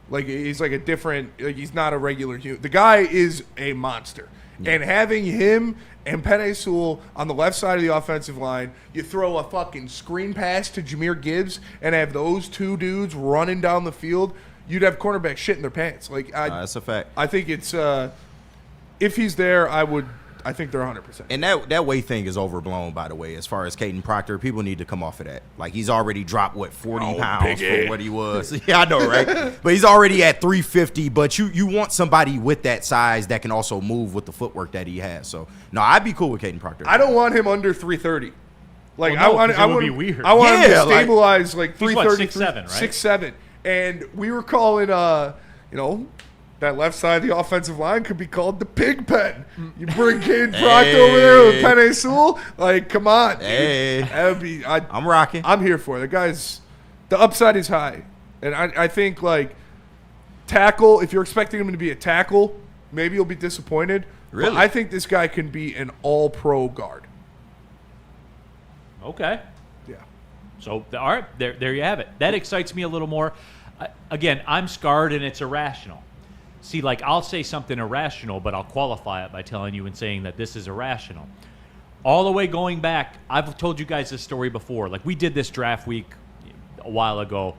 Like, he's like a different, like, he's not a regular human. The guy is a monster. Yeah. And having him and Penei Sewell on the left side of the offensive line, you throw a fucking screen pass to Jahmyr Gibbs and have those two dudes running down the field, you'd have cornerbacks shitting their pants. Like, that's a fact. I think it's, if he's there, I think they're 100%. And that weight thing is overblown, by the way, as far as Caden Proctor. People need to come off of that. Like, he's already dropped, 40 pounds from what he was. Yeah, I know, right? But he's already at 350. But you want somebody with that size that can also move with the footwork that he has. So, no, I'd be cool with Caden Proctor. I don't want him under 330. Like, well, no, I would be weird. I want him to stabilize like 330. He's what, 6'7", right? 6'7". And we were calling, that left side of the offensive line could be called the pig pen. You bring Caden Proctor over there with Penei Sewell. Like, come on. Hey. That would be, I'm rocking. I'm here for it. The upside is high. And I think, like, tackle, if you're expecting him to be a tackle, maybe you'll be disappointed. Really? But I think this guy can be an all-pro guard. Okay. Yeah. So, all right, there you have it. That excites me a little more. Again, I'm scarred and it's irrational. See, like, I'll say something irrational, but I'll qualify it by telling you and saying that this is irrational. All the way going back, I've told you guys this story before. Like, we did this draft week a while ago.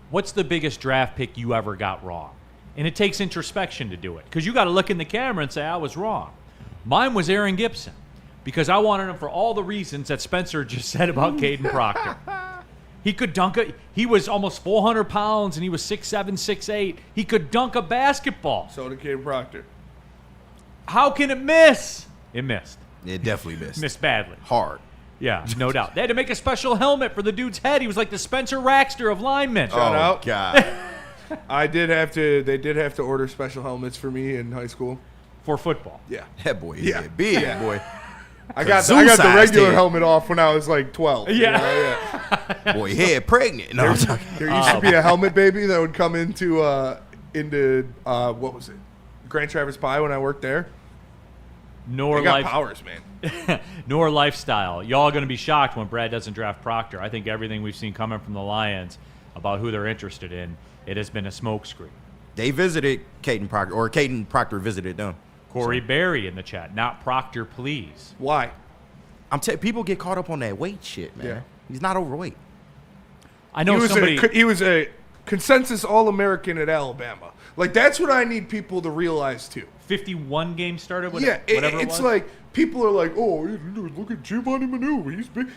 What's the biggest draft pick you ever got wrong? And it takes introspection to do it, because you got to look in the camera and say, I was wrong. Mine was Aaron Gibson, because I wanted him for all the reasons that Spencer just said about Caden Proctor. He could dunk it. He was almost 400 pounds, and he was 6'7", 6'8". He could dunk a basketball. So did Caden Proctor. How can it miss? It missed. It definitely missed. Missed badly. Hard. Yeah, no doubt. They had to make a special helmet for the dude's head. He was like the Spencer Raxter of linemen. Shout out. God. They did have to order special helmets for me in high school. For football. Yeah. That boy is a big boy. I got the regular helmet off when I was like 12. Yeah. Boy, head pregnant. No, there used to be a helmet baby that would come into what was it? Grand Traverse Pie when I worked there. They got powers, man. Nor lifestyle. Y'all are going to be shocked when Brad doesn't draft Proctor. I think everything we've seen coming from the Lions about who they're interested in, it has been a smokescreen. They visited Caden Proctor, or Caden Proctor visited them. Corey Berry in the chat. Not Proctor, please. Why? People get caught up on that weight shit, man. Yeah. He's not overweight. I know he was a consensus All-American at Alabama. Like, that's what I need people to realize, too. 51 games started? Whatever it's like, people are like, oh, look at Giovanni Manu. He's big.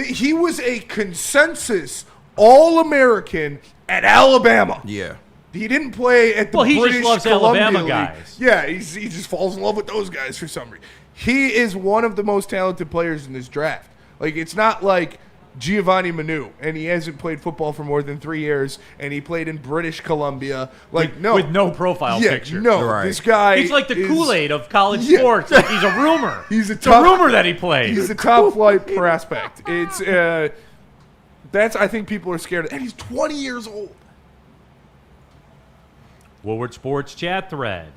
He was a consensus All-American at Alabama. Yeah. He didn't play at the British just loves Columbia Alabama League. Guys. Yeah, he just falls in love with those guys for some reason. He is one of the most talented players in this draft. Like, it's not like Giovanni Manu, and he hasn't played football for more than 3 years, and he played in British Columbia. Like, with no profile picture. No, right. This guy he's like the Kool-Aid of college sports. Like, he's a rumor. It's a rumor that he played. He's a top flight prospect. It's that's, I think people are scared of, and he's 20 years old. Woodward Sports chat thread.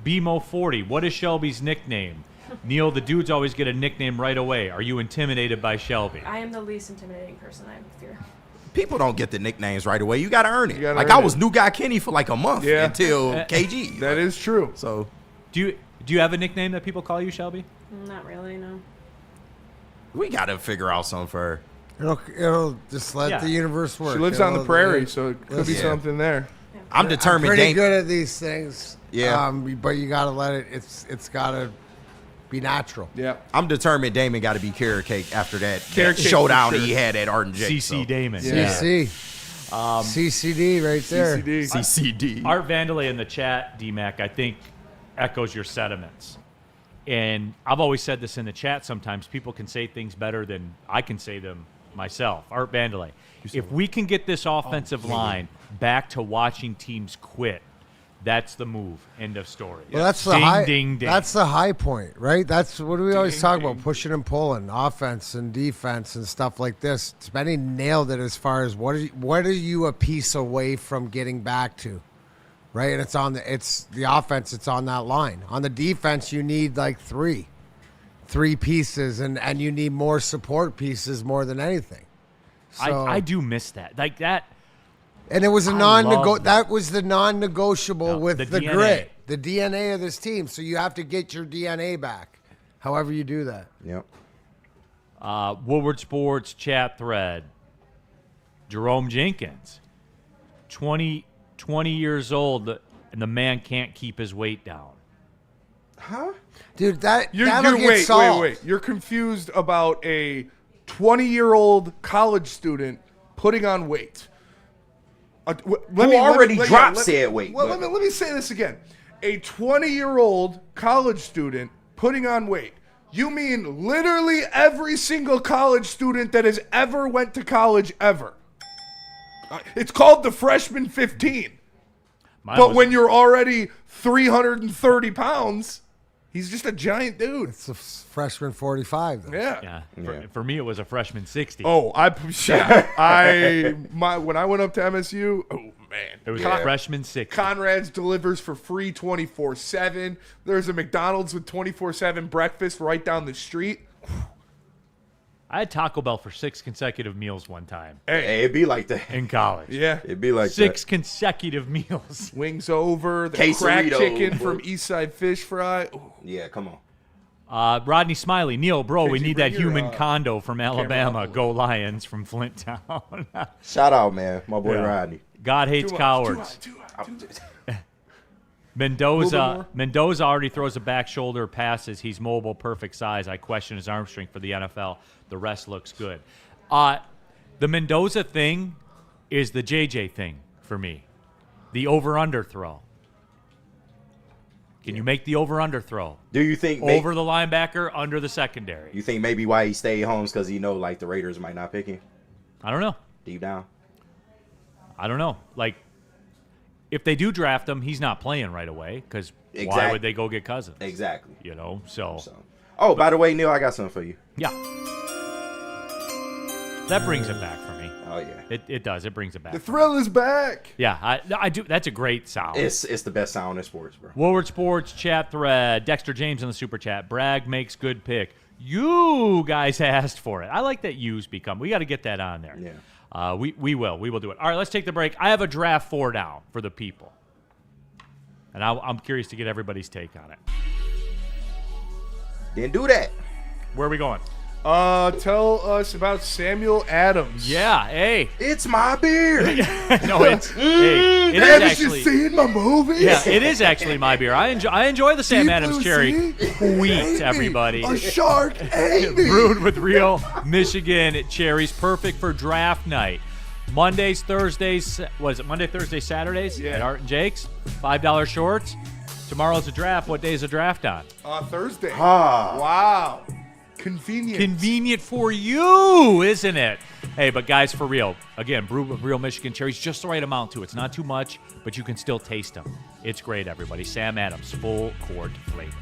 BMO40, what is Shelby's nickname? Neal, the dudes always get a nickname right away. Are you intimidated by Shelby? I am the least intimidating person I fear. People don't get the nicknames right away. You got to earn it. Like, I was New Guy Kenny for like a month until KG. That is true. So, do you have a nickname that people call you, Shelby? Not really, no. We got to figure out something for her. It'll just let the universe work. She lives on the prairie, so it could be something there. I'm determined. I'm pretty good at these things. Yeah. But you got to let it. It's got to be natural. Yeah. I'm determined. Damon got to be carrot cake after that showdown he had at Art and Jake. CC Damon. Yeah. CC. CCD right there. CCD. Art Vandalay in the chat, DMAC, I think echoes your sentiments. And I've always said this in the chat sometimes. People can say things better than I can say them myself. Art Vandalay. If we can get this offensive line back to watching teams quit, That's the move. End of story. Well, that's the ding, high. Ding, ding. That's the high point, right? That's what do we always talk about? Pushing and pulling, offense and defense and stuff like this. Benny nailed it as far as what are you a piece away from getting back to, right? And it's the offense. It's on that line. On the defense, you need like three pieces, and you need more support pieces more than anything. So, I do miss that. Like that. And it was that was the non-negotiable with the DNA. grit, the DNA of this team. So you have to get your DNA back, however you do that. Yep. Woodward Sports chat thread. Jerome Jenkins, 20 years old, and the man can't keep his weight down. Huh? Dude, that'll get solved. Wait. You're confused about a 20-year-old college student putting on weight. Let me drop said weight. Well, let me say this again. A 20-year-old college student putting on weight. You mean literally every single college student that has ever went to college ever. It's called the freshman 15. When you're already 330 pounds, he's just a giant dude. It's a freshman 45, though. Yeah. For me, it was a freshman 60. Oh, when I went up to MSU, oh man, it was a freshman 60. Conrad's delivers for free 24/7. There's a McDonald's with 24/7 breakfast right down the street. I had Taco Bell for 6 consecutive meals one time. Hey, it'd be like that in college. Yeah, it'd be like 6 consecutive meals. Wings over, the Quesarito, crack chicken from Eastside Fish Fry. Ooh. Yeah, come on. Rodney Smiley, Neal, bro, we need that human condo from Alabama. Go Lions from Flint Town. Shout out, man, my boy Rodney. God hates cowards. Mendoza already throws a back shoulder, passes. He's mobile, perfect size. I question his arm strength for the NFL. The rest looks good. The Mendoza thing is the JJ thing for me. The over-under throw. Can you make the over-under throw? Do you think over the linebacker, under the secondary? You think maybe why he stayed home is because he know like the Raiders might not pick him? I don't know. Deep down, I don't know. Like, if they do draft him, he's not playing right away because why would they go get Cousins? Exactly. You know, so. Oh, by the way, Neal, I got something for you. Yeah. That brings it back for me. Oh, yeah. It does. It brings it back. The thrill is back. Yeah, I do. That's a great sound. It's the best sound in sports, bro. Woodward Sports chat thread. Dexter James in the super chat. Bragg makes good pick. You guys asked for it. I like that yous become. We got to get that on there. Yeah. We will do it. All right, let's take the break. I have a draft 4 now for the people, and I'm curious to get everybody's take on it. Then do that. Where are we going? Tell us about Samuel Adams. Yeah, hey. It's my beer. No, it's hey, it is actually. You seen my movie? Yeah, it is actually my beer. I enjoy the Sam Adams cherry. Wheat, everybody. A shark ate me. Brewed with real Michigan cherries, perfect for draft night. Mondays, Thursdays, was it Monday, Thursday, Saturdays at Art and Jake's? $5 shorts. Tomorrow's a draft. What day is a draft on? Thursday. Ah. Wow. Convenient. Convenient for you, isn't it? Hey, but guys, for real, again, brewed with real Michigan cherries, just the right amount too. It's not too much, but you can still taste them. It's great, everybody. Sam Adams, full court flavor.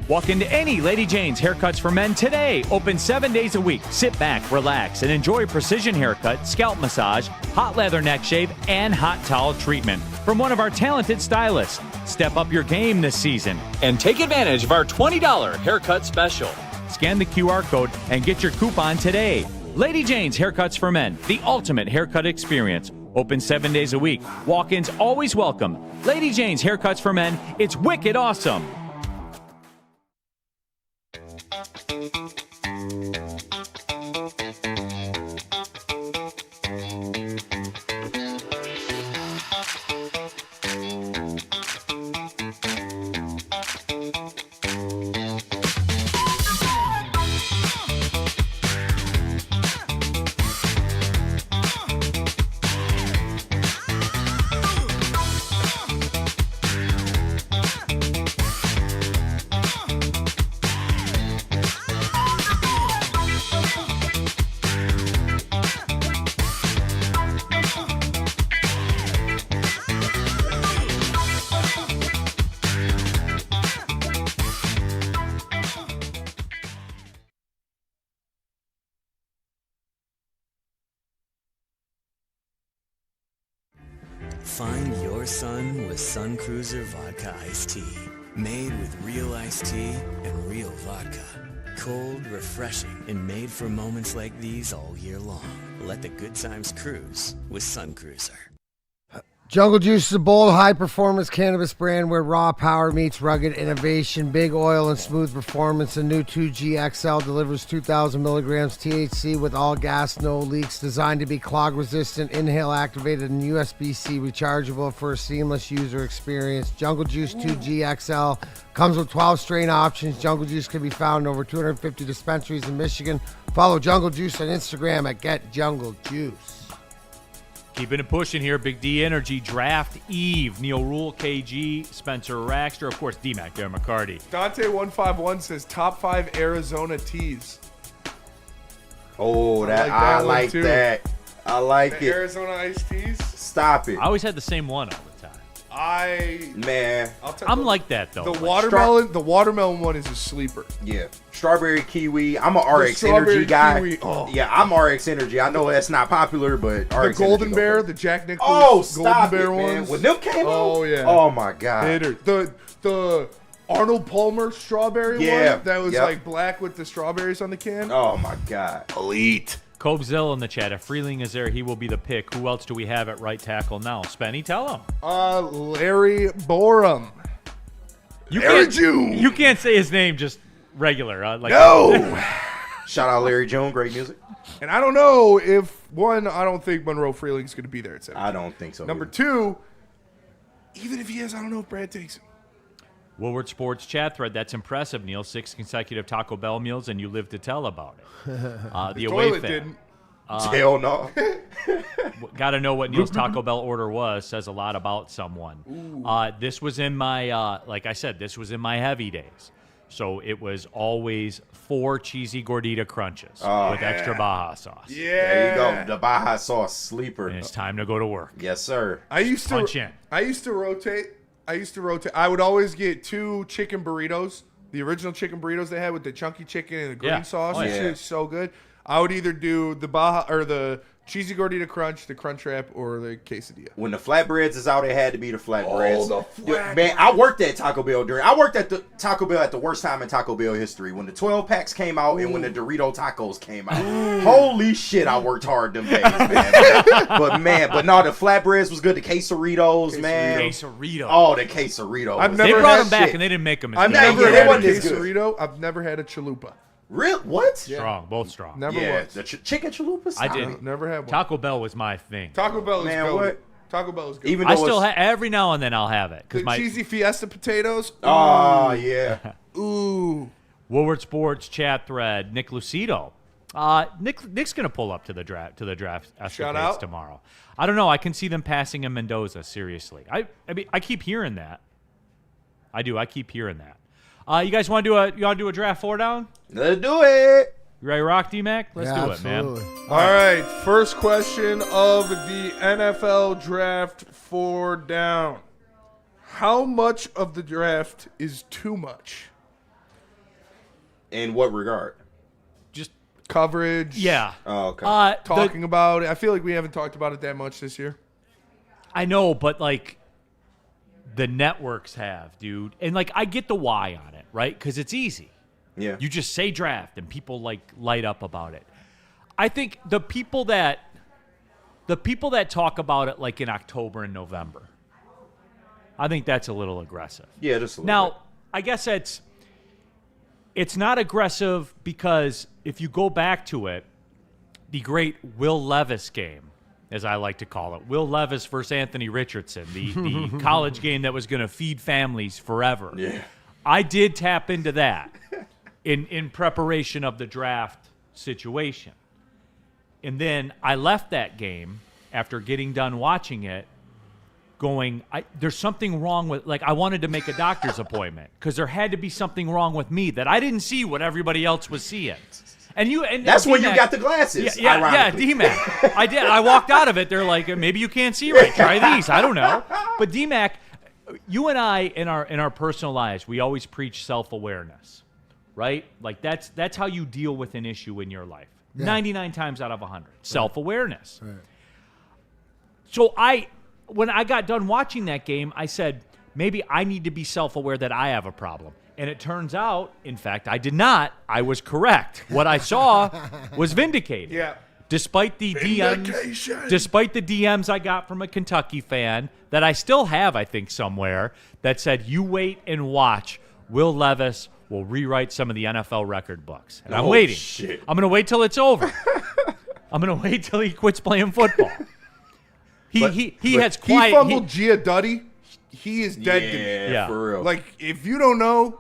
Walk into any Lady Jane's Haircuts for Men today. Open 7 days a week. Sit back, relax, and enjoy precision haircut, scalp massage, hot leather neck shave, and hot towel treatment from one of our talented stylists. Step up your game this season and take advantage of our $20 haircut special. Scan the QR code and get your coupon today. Lady Jane's Haircuts for Men, the ultimate haircut experience. Open 7 days a week. Walk-ins always welcome. Lady Jane's Haircuts for Men. It's wicked awesome. Find your sun with Sun Cruiser Vodka Iced Tea. Made with real iced tea and real vodka. Cold, refreshing, and made for moments like these all year long. Let the good times cruise with Sun Cruiser. Jungle Juice is a bold, high-performance cannabis brand where raw power meets rugged innovation. Big oil and smooth performance. The new 2GXL delivers 2,000 milligrams THC with all gas, no leaks. Designed to be clog-resistant, inhale-activated, and USB-C rechargeable for a seamless user experience. Jungle Juice 2GXL comes with 12 strain options. Jungle Juice can be found in over 250 dispensaries in Michigan. Follow Jungle Juice on Instagram at GetJungleJuice. Keeping it pushing here, Big D Energy Draft Eve. Neal, Ruhl, KG, Spencer Raxter, of course, D-Mac, Darren McCarty. Dante151 says top 5 Arizona teas. Oh, I like that. I like the it. Arizona iced teas. Stop it. I always had the same one all the time. I'm like that though. The watermelon one is a sleeper. Yeah, strawberry kiwi. I'm a RX Energy guy. Kiwi. Oh. Yeah, I'm RX Energy. I know that's not popular, but the RX Golden Energy Bear, the Jack Nicklaus Golden Bear ones. When them came out, oh yeah. Oh my god. Hitter. The Arnold Palmer strawberry one that was like black with the strawberries on the can. Oh my god. Elite. Cobezell in the chat. If Freeling is there, he will be the pick. Who else do we have at right tackle now? Spenny, tell him. Larry Borum. You can't say his name just regular. No. Shout out Larry Jones. Great music. And I don't know if, one, I don't think Monroe Freelings is going to be there at 7. I don't think so. Number 2, even if he is, I don't know if Brad takes him. Woodward Sports chat thread. That's impressive, Neal. 6 consecutive Taco Bell meals, and you live to tell about it. The away toilet fan. didn't. Hell no. Got to know what Neal's Taco Bell order was. Says a lot about someone. This was in my, like I said, this was in my heavy days. So it was always 4 cheesy gordita crunches with extra Baja sauce. Yeah. There you go. The Baja sauce sleeper. And it's time to go to work. Yes, sir. I used Punch in. to rotate. I would always get 2 chicken burritos, the original chicken burritos they had with the chunky chicken and the green sauce. Oh, That shit is so good. I would either do the Baja or the cheesy gordita crunch, the crunch wrap, or the quesadilla. When the flatbreads is out, it had to be the flatbreads. Oh, the flatbreads. Man, I worked at Taco Bell I worked at the Taco Bell at the worst time in Taco Bell history. When the 12 packs came out and when the Dorito tacos came out. Holy shit, I worked hard them days, man. but no, the flatbreads was good. The quesaritos, man. Quesarito. Oh, the quesarito. They brought them back and they didn't make them. I've never had a quesarito. I've never had a chalupa. Real? What? Strong, both strong. Never was. The chicken chalupas? I did. Never had one. Taco Bell was my thing. Taco Bell is Man, good. what? Taco Bell is good. Even I though still every now and then I'll have it the cheesy fiesta potatoes. Oh yeah. Ooh. Woodward Sports chat thread. Nick Lucido. Nick's gonna pull up to the draft Shout escapades out. tomorrow. I don't know. I can see them passing in Mendoza. Seriously, I mean I keep hearing that. I do. I keep hearing that. You guys want to do a draft 4 down? Let's do it. You ready to rock, D-Mac? Let's do it, man. All right. First question of the NFL draft 4 down. How much of the draft is too much? In what regard? Just coverage. Yeah. Oh, okay. Talking about it. I feel like we haven't talked about it that much this year. I know, but like the networks have, dude. And like I get the why on it, right? Because it's easy. Yeah. You just say draft and people like light up about it. I think the people that talk about it like in October and November, I think that's a little aggressive. Yeah, just a little now, bit. I guess it's not aggressive because if you go back to it, the great Will Levis game, as I like to call it, Will Levis versus Anthony Richardson, the college game that was going to feed families forever. Yeah. I did tap into that in preparation of the draft situation. And then I left that game after getting done watching it going, there's something wrong with, like, I wanted to make a doctor's appointment because there had to be something wrong with me that I didn't see what everybody else was seeing. And that's when you D-Mac, got the glasses. Yeah, D-Mac. I did. I walked out of it. They're like, maybe you can't see right. Try these. I don't know. But D-Mac, you and I in our personal lives, we always preach self-awareness, right? Like that's how you deal with an issue in your life. Yeah. 99 times out of 100, self-awareness. Right. So when I got done watching that game, I said, maybe I need to be self-aware that I have a problem. And it turns out, in fact, I did not. I was correct. What I saw was vindicated. Yeah. Despite the DMs I got from a Kentucky fan that I still have, I think, somewhere, that said, you wait and watch. Will Levis will rewrite some of the NFL record books. And I'm waiting. Shit. I'm going to wait till it's over. I'm going to wait till he quits playing football. He has quiet. He fumbled Gia Duddy. He is dead to me. Yeah, for real. Like, if you don't know,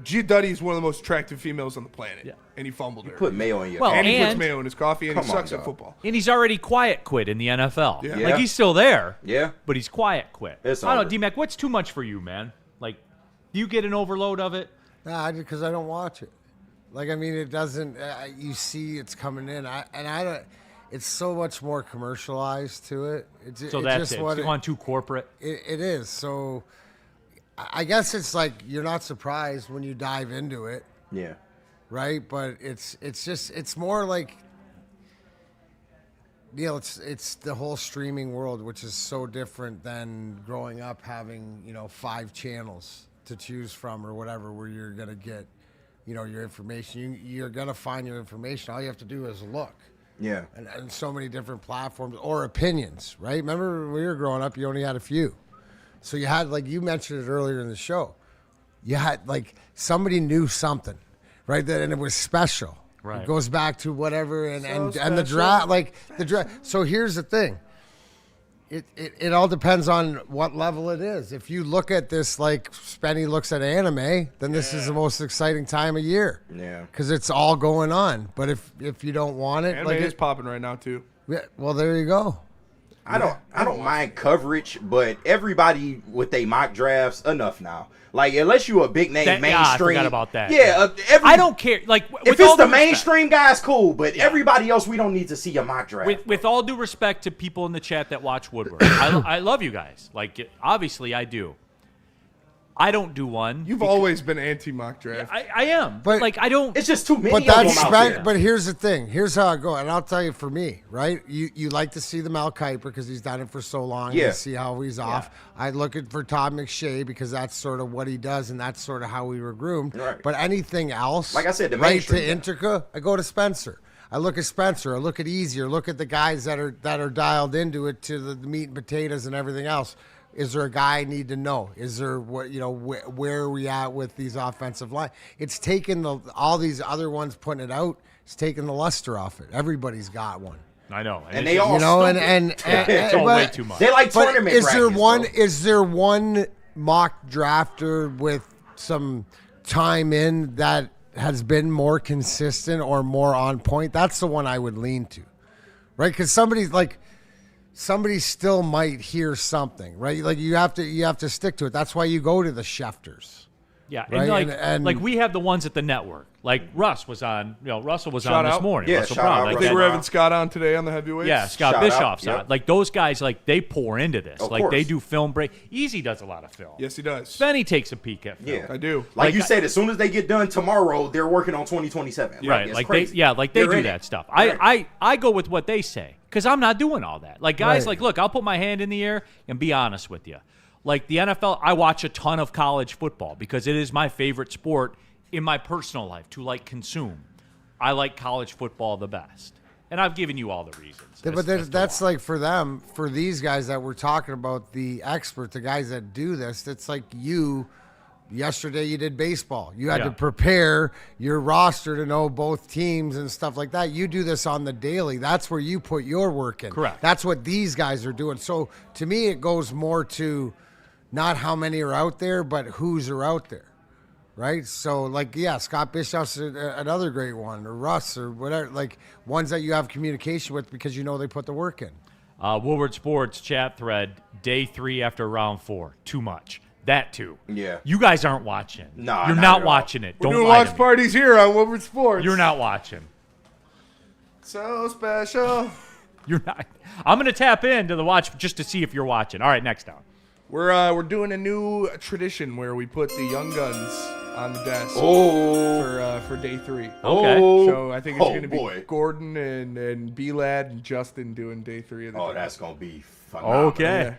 Gia Duddy is one of the most attractive females on the planet. Yeah. And he fumbled her. Put mayo in your Well, and he puts and- mayo in his coffee, and he Come on, sucks at dog. football. And he's already quiet quit in the NFL. Yeah. Like, he's still there. Yeah. But he's quiet quit. It's I don't know, over. D-Mac, what's too much for you, man? Like, do you get an overload of it? Nah, because I don't watch it. Like, I mean, it doesn't. You see, it's coming in. I don't. It's so much more commercialized to it. So that's it. It's gone too corporate. It is. So I guess it's like you're not surprised when you dive into it, Yeah. right? But it's more like, Neal, it's the whole streaming world, which is so different than growing up having 5 channels to choose from or whatever, where you're gonna get your information. You're gonna find your information. All you have to do is look. Yeah. And so many different platforms or opinions, right? Remember when we were growing up, you only had a few. So you had, like you mentioned it earlier in the show, you had like somebody knew something, right? And it was special. Right. It goes back to whatever and the special. draft, So here's the thing. It all depends on what level it is. If you look at this like Spenny looks at anime, then this is the most exciting time of year. Yeah. Because it's all going on. But if you don't want it, Anime is popping right now, too. yeah, well, there you go. I don't mind coverage, but everybody with their mock drafts, enough now. Like, unless you a big name mainstream. I forgot about that. Yeah, I don't care. Like, if it's the mainstream guys, cool. But everybody else, we don't need to see a mock draft. With all due respect to people in the chat that watch Woodward, I love you guys. Like, obviously, I do. I don't do one. You've always been anti-mock draft. I am. But- like, I don't. It's just too many But of them that's out there. but here's the thing. Here's how I go, and I'll tell you for me, right? You like to see the Mel Kiper because he's done it for so long. Yeah. You see how he's off. I look at for Todd McShay because that's sort of what he does, and that's sort of how we were groomed. Right. But anything else, Like I said, the right mainstream to Interca, I go to Spencer. I look at Spencer. I look at Easier. Look at the guys that are dialed into it, to the meat and potatoes and everything else. Is there a guy I need to know? Is there where are we at with these offensive line? It's taken all these other ones putting it out. It's taken the luster off it. Everybody's got one. I know. And they all stupid. it's all way too much. They like But tournament is there brackets, one? bro. Is there one mock drafter with some time in that has been more consistent or more on point? That's the one I would lean to, right? Because somebody still might hear something, right? Like you have to stick to it. That's why you go to the Schefters. Yeah, Right, and like we have the ones at the network. Like Russ was on, Russell was Shout on this out. morning. Yeah, Russell shout Brown. out, Like I think that- we're having Scott on today on the heavyweights. Yeah, Scott Shout Bischoff's out, on. Like those guys, like they pour into this. Of Like course. they do film break. Easy does a lot of film. Yes, he does. Spenny takes a peek at film. Yeah. I do. Like you said, as soon as they get done tomorrow, they're working on 2027. Right, it's like crazy. they They're do in that it. stuff. Right. I go with what they say because I'm not doing all that. Like guys, Right. like look, I'll put my hand in the air and be honest with you. Like the NFL, I watch a ton of college football because it is my favorite sport in my personal life to like consume. I like college football the best, and I've given you all the reasons. But that's like for them, for these guys that we're talking about, the experts, the guys that do this. That's like you. Yesterday you did baseball. You had to prepare your roster to know both teams and stuff like that. You do this on the daily. That's where you put your work in. Correct. That's what these guys are doing. So to me, it goes more to not how many are out there, but who's are out there. Right? So, like, yeah, Scott Bischoff's another great one, or Russ, or whatever, like ones that you have communication with because you know they put the work in. Woodward Sports chat thread, day 3 after round 4. Too much. That too. Yeah. You guys aren't watching. No, you're not not at all. watching it. We're Don't doing lie watch to me. parties here on Woodward Sports. You're not watching. So special. You're not. I'm gonna tap into the watch just to see if you're watching. All right, next down. We're doing a new tradition where we put the young guns on the desk for day 3. Okay. So I think it's going to be Gordon and B-Lad and Justin doing day 3 of the draft. That's going to be phenomenal. Okay.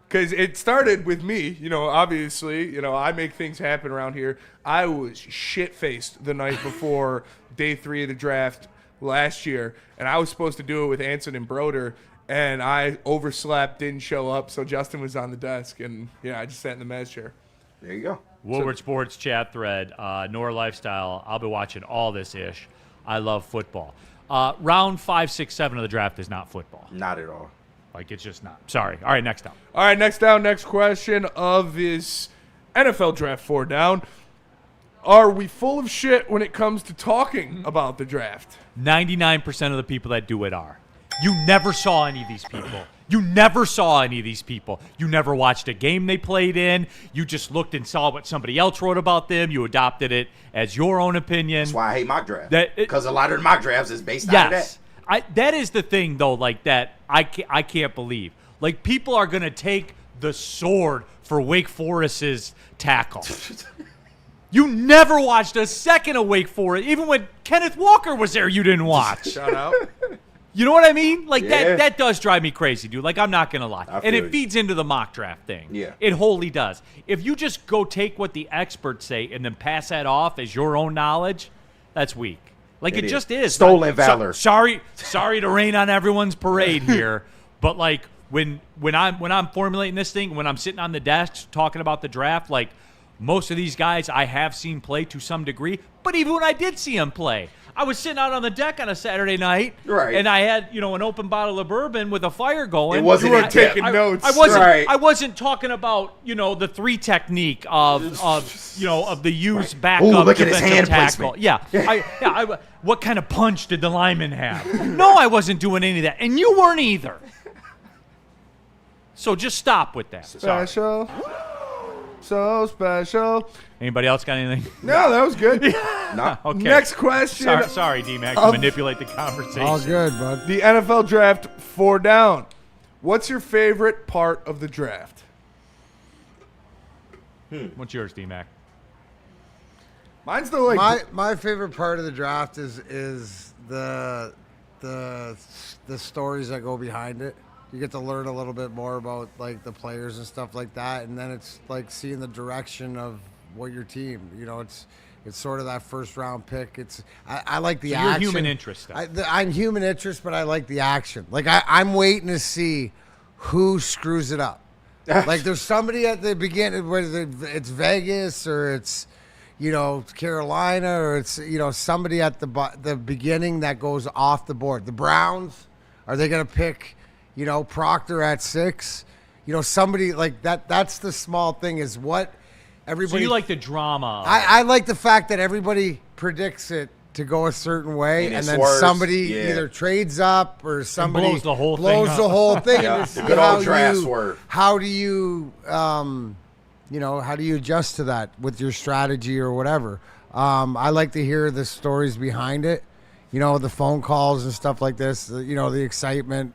Because it started with me, obviously, I make things happen around here. I was shit-faced the night before day 3 of the draft last year, and I was supposed to do it with Anson and Broder, and I overslept, didn't show up, so Justin was on the desk, and, I just sat in the Maz chair. There you go. Woodward Sports chat thread, Nora Lifestyle. I'll be watching all this ish. I love football. Round 5, 6, 7 of the draft is not football. Not at all. Like, it's just not. Sorry. All right, next down. All right, next question of this NFL draft 4 down. Are we full of shit when it comes to talking about the draft? 99% of the people that do it are. You never saw any of these people. You never saw any of these people. You never watched a game they played in. You just looked and saw what somebody else wrote about them. You adopted it as your own opinion. That's why I hate mock drafts. Because a lot of mock drafts is based on that. That is the thing, though, like that I can't believe. Like, people are going to take the sword for Wake Forest's tackle. You never watched a second of Wake Forest. Even when Kenneth Walker was there, you didn't watch. Shout out. You know what I mean? Like, that does drive me crazy, dude. Like, I'm not going to lie. And it feeds into the mock draft thing. Yeah. It wholly does. If you just go take what the experts say and then pass that off as your own knowledge, that's weak. Like, it just is. Stolen valor. Sorry to rain on everyone's parade here, but, like, when I'm formulating this thing, when I'm sitting on the desk talking about the draft, like, most of these guys I have seen play to some degree, but even when I did see them play, I was sitting out on the deck on a Saturday night, and I had an open bottle of bourbon with a fire going. It wasn't you were taking notes. I wasn't talking about the 3 technique of the use backup look at his hand tackle. placement. What kind of punch did the lineman have? No, I wasn't doing any of that, and you weren't either. So just stop with that. Special. So special. Anybody else got anything? No, that was good. No. Okay. Next question. Sorry, D-Mac, to manipulate the conversation. All good, bud. The NFL draft 4 down. What's your favorite part of the draft? What's yours, D-Mac? Mine's the like my favorite part of the draft is the stories that go behind it. You get to learn a little bit more about like the players and stuff like that, and then it's like seeing the direction of what your team. It's sort of that first round pick. I like the action. You're human interest. I'm human interest, but I like the action. Like I'm waiting to see who screws it up. Like there's somebody at the beginning, whether it's Vegas or it's Carolina or it's somebody at the beginning that goes off the board. The Browns, are they going to pick Proctor at 6? Somebody like that. That's the small thing is what everybody. So you like the drama. I like the fact that everybody predicts it to go a certain way, and then somebody either trades up or somebody blows the whole thing. Yeah. The good old draft swerve. How do you, how do you adjust to that with your strategy or whatever? I like to hear the stories behind it. The phone calls and stuff like this. The excitement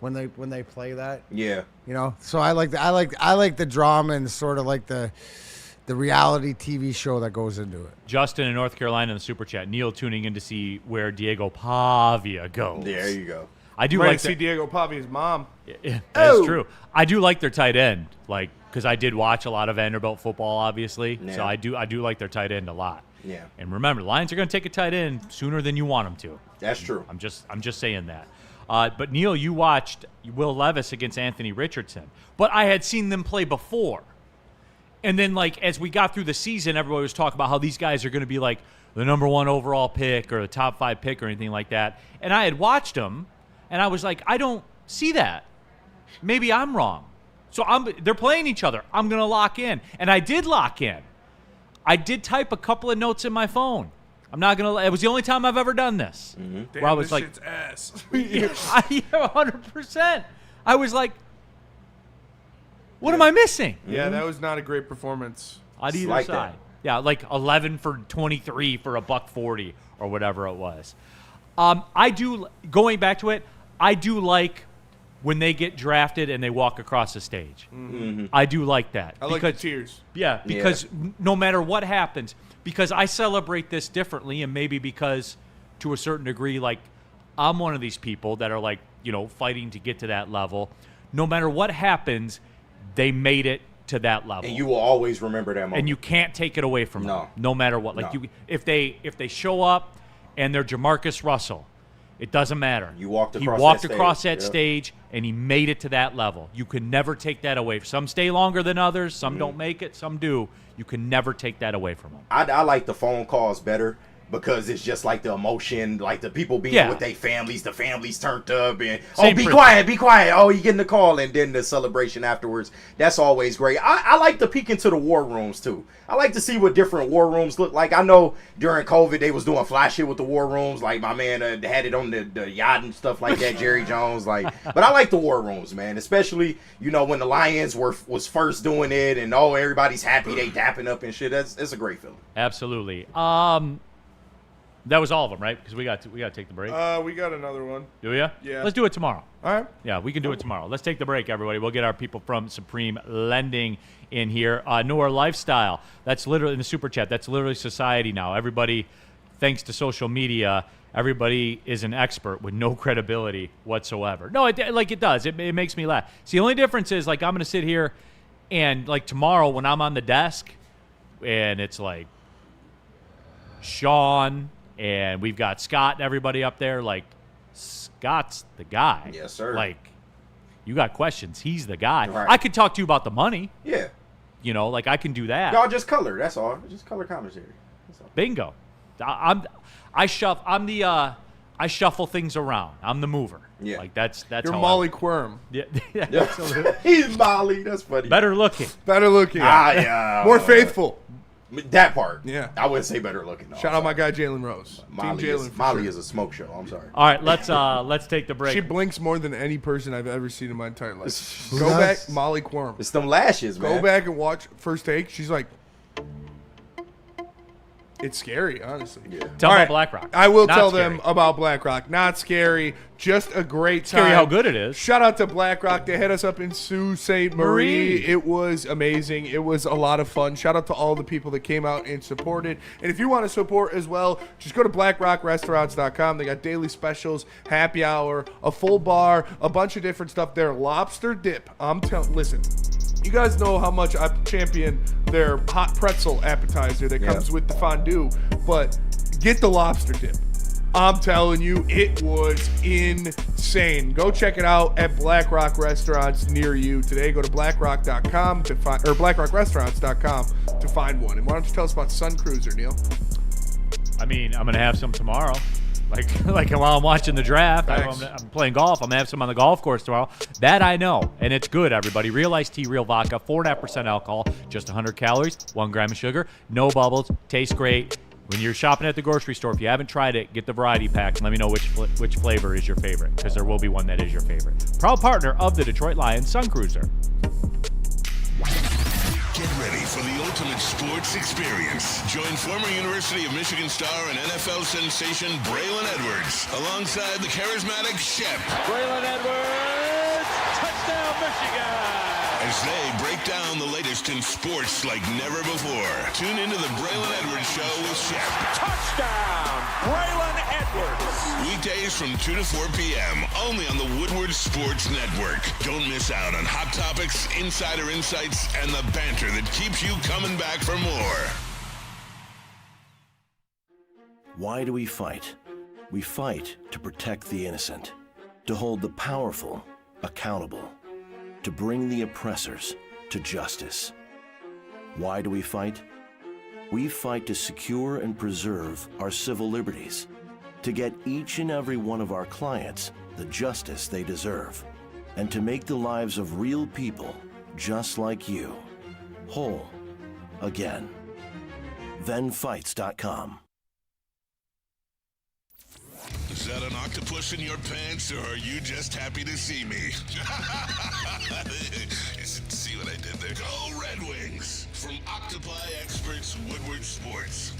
when they play that. Yeah. So I like the drama and sort of like the reality TV show that goes into it. Justin in North Carolina in the Super Chat. Neal tuning in to see where Diego Pavia goes. There you go. I do like to see Diego Pavia's mom. Yeah, that's true. I do like their tight end, because I did watch a lot of Vanderbilt football, obviously. Yeah. So I do like their tight end a lot. Yeah. And remember, the Lions are going to take a tight end sooner than you want them to. That's true. I'm just saying that. But Neal, you watched Will Levis against Anthony Richardson, but I had seen them play before. And then, as we got through the season, everybody was talking about how these guys are going to be, the number 1 overall pick or the top 5 pick or anything like that. And I had watched them, and I was like, I don't see that. Maybe I'm wrong. So they're playing each other. I'm going to lock in. And I did lock in. I did type a couple of notes in my phone. I'm not going to – it was the only time I've ever done this. Mm-hmm. Damn, where I was this shit's ass. 100%. I was like, what am I missing? Yeah, that was not a great performance. On either side. That. Yeah, 11 for 23 for $140 or whatever it was. Going back to it, I do like when they get drafted and they walk across the stage. I do like that. I like the tears. Yeah, because no matter what happens, because I celebrate this differently, and maybe because to a certain degree, like, I'm one of these people that are like, fighting to get to that level. No matter what happens, they made it to that level. And you will always remember that moment. And you can't take it away from them, no matter what. Like if they show up and they're Jamarcus Russell, it doesn't matter. You walked across that stage, and he made it to that level. You can never take that away. Some stay longer than others. Some don't make it. Some do. You can never take that away from them. I like the phone calls better, because it's just like the emotion, like the people being with their families, the families turned up, and be quiet. Oh, you getting the call, and then the celebration afterwards. That's always great. I like to peek into the war rooms too. I like to see what different war rooms look like. I know during COVID they was doing fly shit with the war rooms, like my man had it on the yacht and stuff like that, Jerry Jones. But I like the war rooms, man, especially when the Lions was first doing it, and everybody's happy, they dapping up and shit. It's a great feeling. Absolutely. That was all of them, right? Because we got to take the break. We got another one. Do we? Yeah. Let's do it tomorrow. All right. Yeah, we can do it tomorrow. Let's take the break, everybody. We'll get our people from Supreme Lending in here. Newer Lifestyle. That's literally in the super chat. That's literally society now. Everybody, thanks to social media, everybody is an expert with no credibility whatsoever. No, it does. It makes me laugh. See, the only difference is, like, I'm going to sit here and, like, tomorrow when I'm on the desk and it's like Sean and we've got Scott and everybody up there, like, Scott's the guy. Yes, sir. Like, you got questions, he's the guy. Right. I could talk to you about the money. Yeah. Like, I can do that. Y'all just color, that's all. Just color commentary. Bingo. I shuffle things around. I'm the mover. Yeah. Like, that's You're how Molly Quirm. Yeah. He's Molly. That's funny. Better looking. Yeah. More faithful. That part. Yeah. I wouldn't say better looking. No, Shout out my guy Jalen Rose. Molly is a smoke show. I'm sorry. All right, let's take the break. She blinks more than any person I've ever seen in my entire life. Go back, Molly Quirm. It's them lashes, man. Go back and watch First Take. She's like, it's scary, honestly. Yeah. Tell them about BlackRock. I will Not tell scary. them about BlackRock. Not scary, just a great time. Scary how good it is. Shout out to BlackRock. They had us up in Sault Ste. Marie. It was amazing. It was a lot of fun. Shout out to all the people that came out and supported. And if you want to support as well, just go to blackrockrestaurants.com. They got daily specials, happy hour, a full bar, a bunch of different stuff there. Lobster dip. Listen. You guys know how much I champion their hot pretzel appetizer that comes with the fondue, but get the lobster dip. I'm telling you, it was insane. Go check it out at BlackRock Restaurants near you today. Go to blackrock.com to find, or blackrockrestaurants.com to find one. And why don't you tell us about Sun Cruiser, Neal? I mean, I'm gonna have some tomorrow. Like while I'm watching the draft, I'm playing golf. I'm going to have some on the golf course tomorrow. That I know, and it's good, everybody. Real iced tea, real vodka, 4.5% alcohol, just 100 calories, 1 gram of sugar, no bubbles, tastes great. When you're shopping at the grocery store, if you haven't tried it, get the variety pack and let me know which flavor is your favorite, because there will be one that is your favorite. Proud partner of the Detroit Lions, Sun Cruiser. Get ready for the ultimate sports experience. Join former University of Michigan star and NFL sensation Braylon Edwards alongside the charismatic Shep. Braylon Edwards, touchdown Michigan! As they break down the latest in sports like never before. Tune into the Braylon Edwards Show with Shep. Touchdown, Braylon Edwards! Weekdays from 2 to 4 p.m. only on the Woodward Sports Network. Don't miss out on hot topics, insider insights, and the banter that keeps you coming back for more. Why do we fight? We fight to protect the innocent, to hold the powerful accountable, to bring the oppressors to justice. Why do we fight? We fight to secure and preserve our civil liberties, to get each and every one of our clients the justice they deserve, and to make the lives of real people just like you whole again. Thenfights.com. Is that an octopus in your pants, or are you just happy to see me? See what I did there? Go Red Wings! From Octopi Experts Woodward Sports.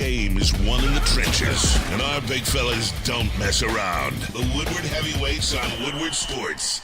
game is won in the trenches, and our big fellas don't mess around. The Woodward Heavyweights on Woodward Sports.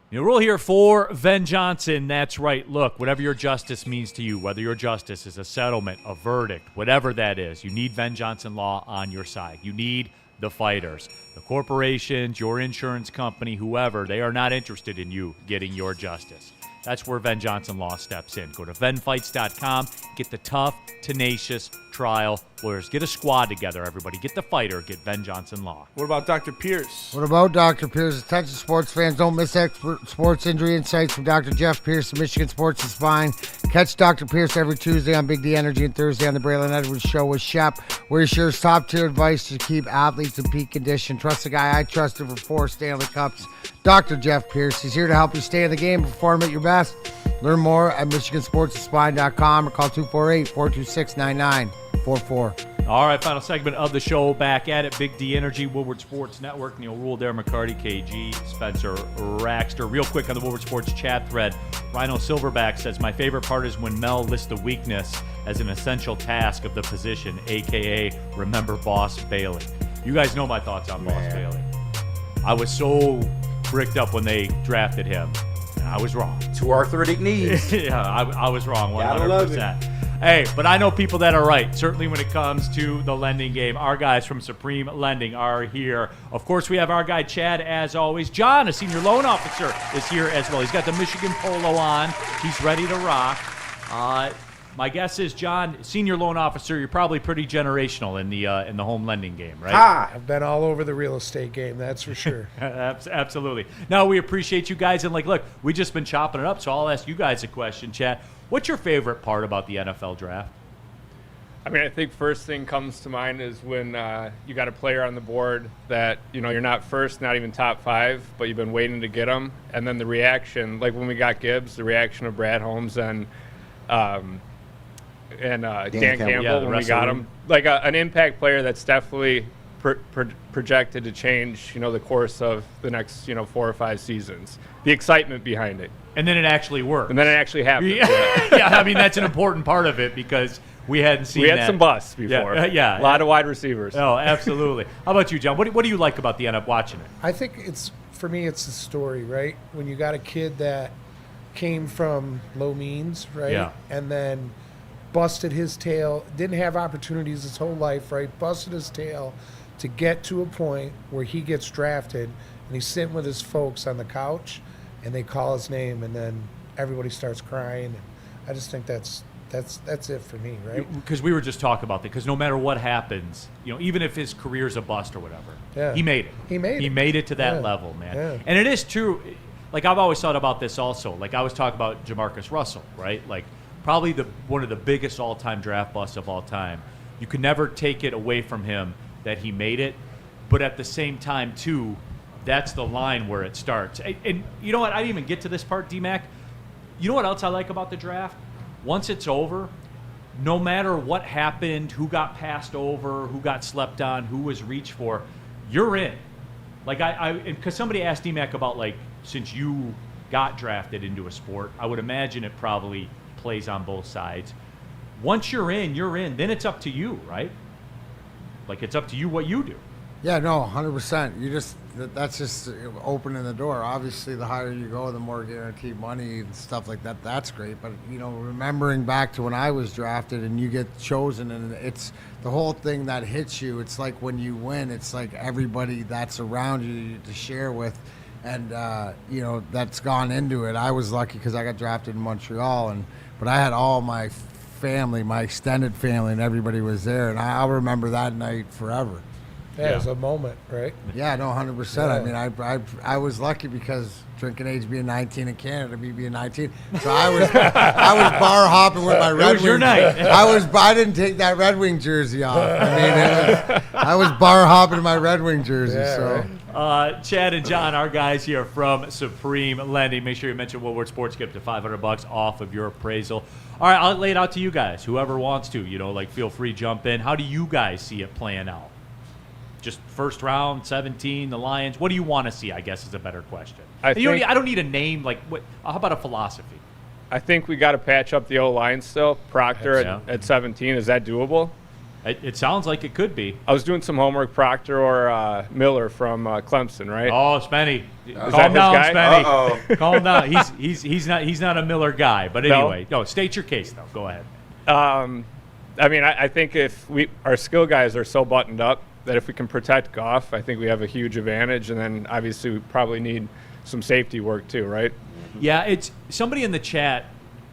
Neal Ruhl here for Ven Johnson. That's right. Look, whatever your justice means to you, whether your justice is a settlement, a verdict, whatever that is, you need Ven Johnson Law on your side. You need the fighters. The corporations, your insurance company, whoever, they are not interested in you getting your justice. That's where Ven Johnson Law steps in. Go to venfights.com. Get the tough, tenacious trial lawyers. Get a squad together, everybody. Get the fighter. Get Ven Johnson Law. What about Dr. Pierce? What about Dr. Pierce? Attention sports fans, don't miss expert sports injury insights from Dr. Jeff Pierce of Michigan Sports and Spine. Catch Dr. Pierce every Tuesday on Big D Energy and Thursday on the Braylon Edwards Show with Shep, where he shares top-tier advice to keep athletes in peak condition. Trust the guy I trusted for 4 Stanley Cups, Dr. Jeff Pierce. He's here to help you stay in the game and perform at your best. Learn more at MichiganSportsAndSpine.com or call 248-426-9944. All right, final segment of the show. Back at it. Big D Energy, Woodward Sports Network. Neal Ruhl, Darren McCarty, KG, Spencer Raxter. Real quick on the Woodward Sports chat thread, Rhino Silverback says, my favorite part is when Mel lists the weakness as an essential task of the position, a.k.a. remember Boss Bailey. You guys know my thoughts on Boss Bailey. I was so bricked up when they drafted him. I was wrong. 2 arthritic knees. Yeah, I was wrong 100%. Hey, but I know people that are right, certainly when it comes to the lending game. Our guys from Supreme Lending are here. Of course, we have our guy Chad, as always. John, a senior loan officer, is here as well. He's got the Michigan polo on. He's ready to rock. My guess is, John, senior loan officer, you're probably pretty generational in the home lending game, right? I've been all over the real estate game, that's for sure. Absolutely. No, we appreciate you guys. And, look, we've just been chopping it up, so I'll ask you guys a question, Chad. What's your favorite part about the NFL draft? I mean, I think first thing comes to mind is when you got a player on the board that, you're not first, not even top 5, but you've been waiting to get them. And then the reaction, like when we got Gibbs, the reaction of Brad Holmes and Dan Campbell when we got him. Like an impact player that's definitely projected to change, the course of the next, 4 or 5 seasons. The excitement behind it. And then it actually worked. And then it actually happened. Yeah, I mean, that's an important part of it because we hadn't seen that. We had some busts before. Yeah. A lot of wide receivers. Oh, absolutely. How about you, John? What do you like about the end up watching it? I think for me, it's the story, right? When you got a kid that came from low means, right? Yeah. And then busted his tail, didn't have opportunities his whole life, right? Busted his tail to get to a point where he gets drafted and he's sitting with his folks on the couch and they call his name and then everybody starts crying. And I just think that's it for me, right? Because we were just talking about that. Because no matter what happens, even if his career's a bust or whatever, he made it. He made it to that level, man. Yeah. And it is true. Like, I've always thought about this also. Like, I was talking about Jamarcus Russell, right? Like, probably one of the biggest all-time draft busts of all time. You could never take it away from him that he made it. But at the same time, too, that's the line where it starts. And you know what? I didn't even get to this part, D-Mac. You know what else I like about the draft? Once it's over, no matter what happened, who got passed over, who got slept on, who was reached for, you're in. Like, because somebody asked D-Mac about, like, since you got drafted into a sport, I would imagine it probably plays on both sides. Once you're in, then it's up to you, right? Like, it's up to you what you do. Yeah, no, 100%. That's just opening the door. Obviously, the higher you go, the more guaranteed money and stuff like that. That's great. But, remembering back to when I was drafted and you get chosen and it's the whole thing that hits you. It's like when you win, it's like everybody that's around you to share with. And, that's gone into it. I was lucky because I got drafted in Montreal, but I had all my family, my extended family, and everybody was there. And I'll remember that night forever. Yeah, it was a moment, right? Yeah, no, 100%. Yeah. I mean, I was lucky because drinking age being 19 in Canada, me being 19. So I was bar hopping with my Red Wing. It was your night. I didn't take that Red Wing jersey off. I mean, I was bar hopping in my Red Wing jersey. Yeah, so. Right. Chad and John, our guys here from Supreme Lending. Make sure you mention Woodward Sports. Get up to $500 off of your appraisal. All right, I'll lay it out to you guys. Whoever wants to, feel free, jump in. How do you guys see it playing out? Just first round, 17, the Lions. What do you want to see, I guess, is a better question. I don't need a name. Like, how about a philosophy? I think we got to patch up the O-line still. Proctor at 17, is that doable? It sounds like it could be. I was doing some homework. Proctor or Miller from Clemson, right? Oh, Spenny, calm down, Spenny. Calm down. He's not a Miller guy. But anyway, no. State your case though. Go ahead. I mean, I think if our skill guys are so buttoned up that if we can protect Goff, I think we have a huge advantage. And then obviously we probably need some safety work too, right? Yeah, it's somebody in the chat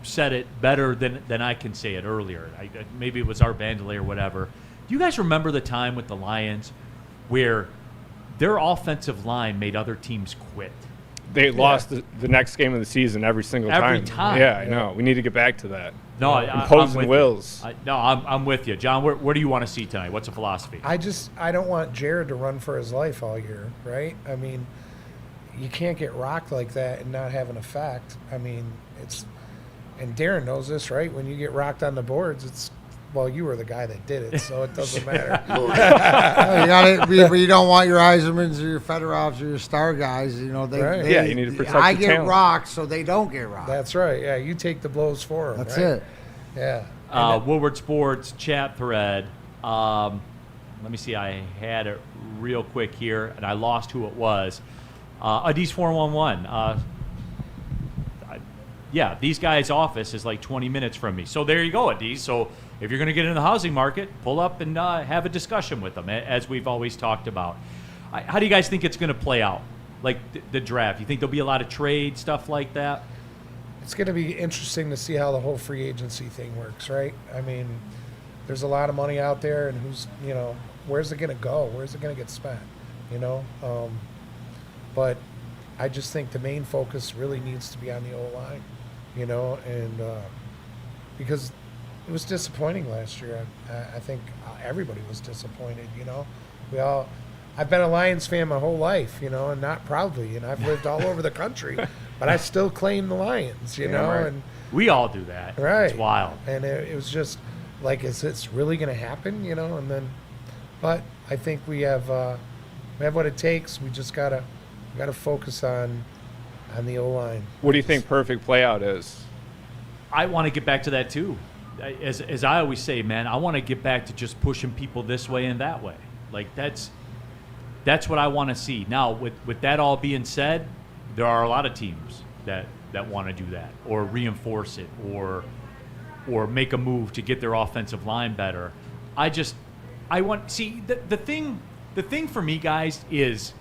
said it better than I can say it earlier. Maybe it was our Bandolay or whatever. Do you guys remember the time with the Lions where their offensive line made other teams quit? They lost the next game of the season every single time. Every time. Yeah, I know. We need to get back to that. No, imposing wills. I'm with you, John. Where do you want to see tonight? What's the philosophy? I don't want Jared to run for his life all year, right? I mean, you can't get rocked like that and not have an effect. I mean, and Darren knows this, right? When you get rocked on the boards, well, you were the guy that did it, so it doesn't matter. You don't want your Eisermans or your Fedorovs or your star guys. You know, you need to protect I the get talent. rocked, so they don't get rocked. That's right. Yeah, you take the blows for them. That's right? it. Yeah. Woodward Sports chat thread. Let me see. I had it real quick here, and I lost who it was. Adis 411. Yeah, these guys' office is like 20 minutes from me. So there you go, Adis. So if you're going to get in the housing market, pull up and have a discussion with them, as we've always talked about. How do you guys think it's going to play out, like the draft? You think there'll be a lot of trade, stuff like that? It's going to be interesting to see how the whole free agency thing works, right? I mean, there's a lot of money out there, and where's it going to go? Where's it going to get spent? But I just think the main focus really needs to be on the O-line, and because it was disappointing last year. I think everybody was disappointed, I've been a Lions fan my whole life, and not proudly, and I've lived all over the country, but I still claim the Lions, right. and we all do that. Right. It's wild. And it was just like, is this really going to happen, and then, but I think we have what it takes. We just got to focus on the O-line. What do you think perfect play out is? I want to get back to that too. As I always say, man, I want to get back to just pushing people this way and that way. Like that's what I want to see. Now, with that all being said, there are a lot of teams that want to do that or reinforce it or make a move to get their offensive line better. The thing for me, guys, is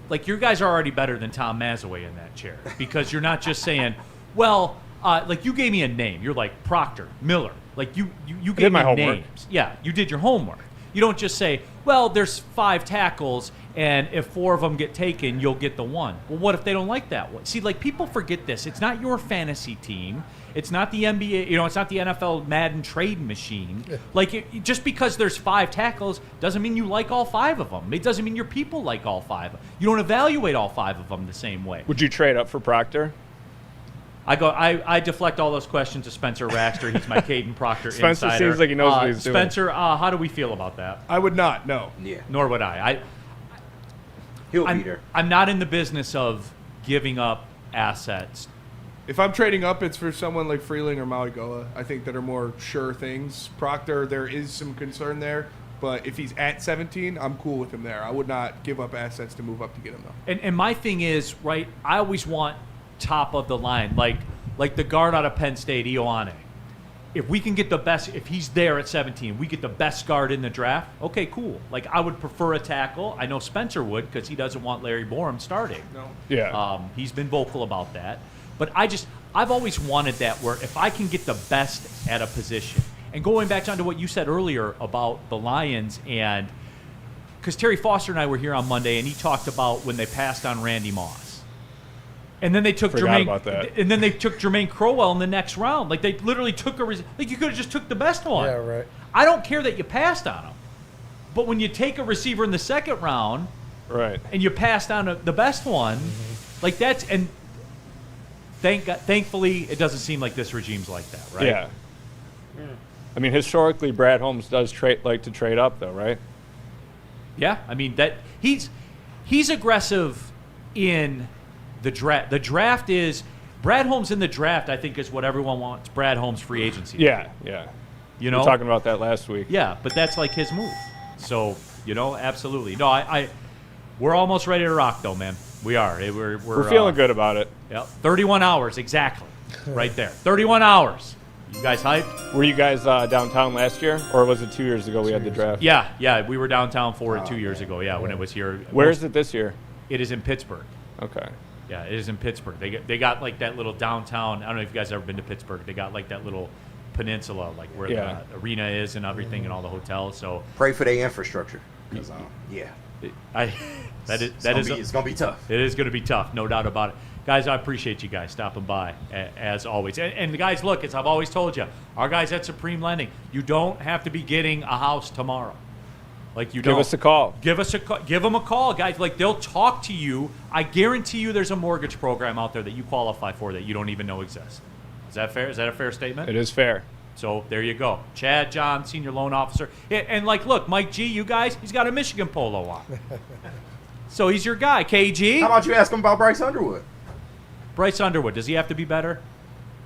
like your guys are already better than Tom Mazaway in that chair because you're not just saying, well, like you gave me a name. You're like Proctor, Miller. Like you gave me names. Yeah, you did your homework. You don't just say, well, there's 5 tackles, and if 4 of them get taken, you'll get the 1. Well, what if they don't like that one? See, like people forget this. It's not your fantasy team. It's not the NBA. It's not the NFL Madden trade machine. Like just because there's 5 tackles doesn't mean you like all 5 of them. It doesn't mean your people like all 5. You don't evaluate all 5 of them the same way. Would you trade up for Proctor? I deflect all those questions to Spencer Raxter. He's my Caden Proctor Spencer insider. seems like he knows what he's doing. Spencer, how do we feel about that? I would not, no. Yeah. Nor would I. He'll beat her. I'm not in the business of giving up assets. If I'm trading up, it's for someone like Freeling or Maligoa, I think, that are more sure things. Proctor, there is some concern there, but if he's at 17, I'm cool with him there. I would not give up assets to move up to get him, though. And my thing is, right, I always want top of the line, like the guard out of Penn State, Ioane. If we can get the best, if he's there at 17, we get the best guard in the draft, okay, cool. Like, I would prefer a tackle. I know Spencer would because he doesn't want Larry Borum starting. No. Yeah. He's been vocal about that. But I've always wanted that where if I can get the best at a position. And going back down to what you said earlier about the Lions, and because Terry Foster and I were here on Monday, and he talked about when they passed on Randy Moss. And then they took Jermaine Crowell in the next round. Like, they literally took like, you could have just took the best one. Yeah, right. I don't care that you passed on him. But when you take a receiver in the second round, right, and you passed on the best one, like that's, and thankfully, it doesn't seem like this regime's like that, right? Yeah. I mean, historically, Brad Holmes does like to trade up, though, right? Yeah, I mean that he's aggressive in the draft. The draft is Brad Holmes in the draft, I think, is what everyone wants. Brad Holmes free agency. Yeah. You We know, were talking about that last week. Yeah, but that's like his move. So, absolutely. No, we're almost ready to rock, though, man. We are. We're feeling good about it. Yep. 31 hours, exactly. Right there. 31 hours. You guys hyped? Were you guys downtown last year, or was it 2 years ago we had the draft? Yeah. We were downtown for it 2 years ago, when it was here. Where is it this year? It is in Pittsburgh. Okay. Yeah, it is in Pittsburgh. They got like that little downtown. I don't know if you guys have ever been to Pittsburgh. They got like that little peninsula, like where the arena is and everything and all the hotels. So Pray for their infrastructure. It's gonna be tough. It is going to be tough, no doubt about it. Guys, I appreciate you guys stopping by, as always. And the guys, look, as I've always told you, our guys at Supreme Lending, you don't have to be getting a house tomorrow. Like you don't. Give us a call. Give them a call, guys. Like they'll talk to you. I guarantee you there's a mortgage program out there that you qualify for that you don't even know exists. Is that fair? Is that a fair statement? It is fair. So there you go. Chad John, senior loan officer. And like, look, Mike G, you guys, he's got a Michigan polo on. So he's your guy. KG. How about you ask him about Bryce Underwood? Bryce Underwood, does he have to be better?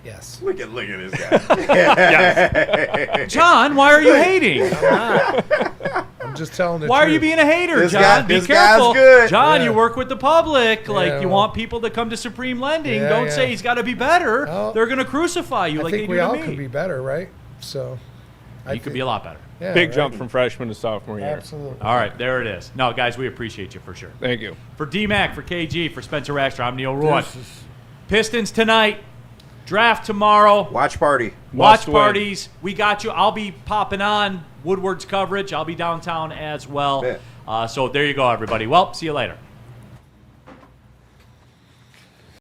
Yes. Look at this guy. Yes. John, why are you hating? I'm just telling the Why truth. are you being a hater, This John? guy- Be this careful. guy's good. John, Yeah. you work with the public. Like, Yeah, you well. want people to come to Supreme Lending. Yeah, Don't yeah. say he's got to be better. No. They're going to crucify you I like think they we do all to me. could be better, right? So. You could be a lot better. Yeah, Big right. jump from freshman to sophomore year. Absolutely. All right, there it is. No, guys, we appreciate you for sure. Thank you. For D-Mac, for KG, for Spencer Raster, I'm Neal Ruhl. Pistons tonight. Draft tomorrow. Watch party. Watch Must win. parties. We got you. I'll be popping on Woodward's coverage. I'll be downtown as well. Bet. So there you go, everybody. Well, see you later.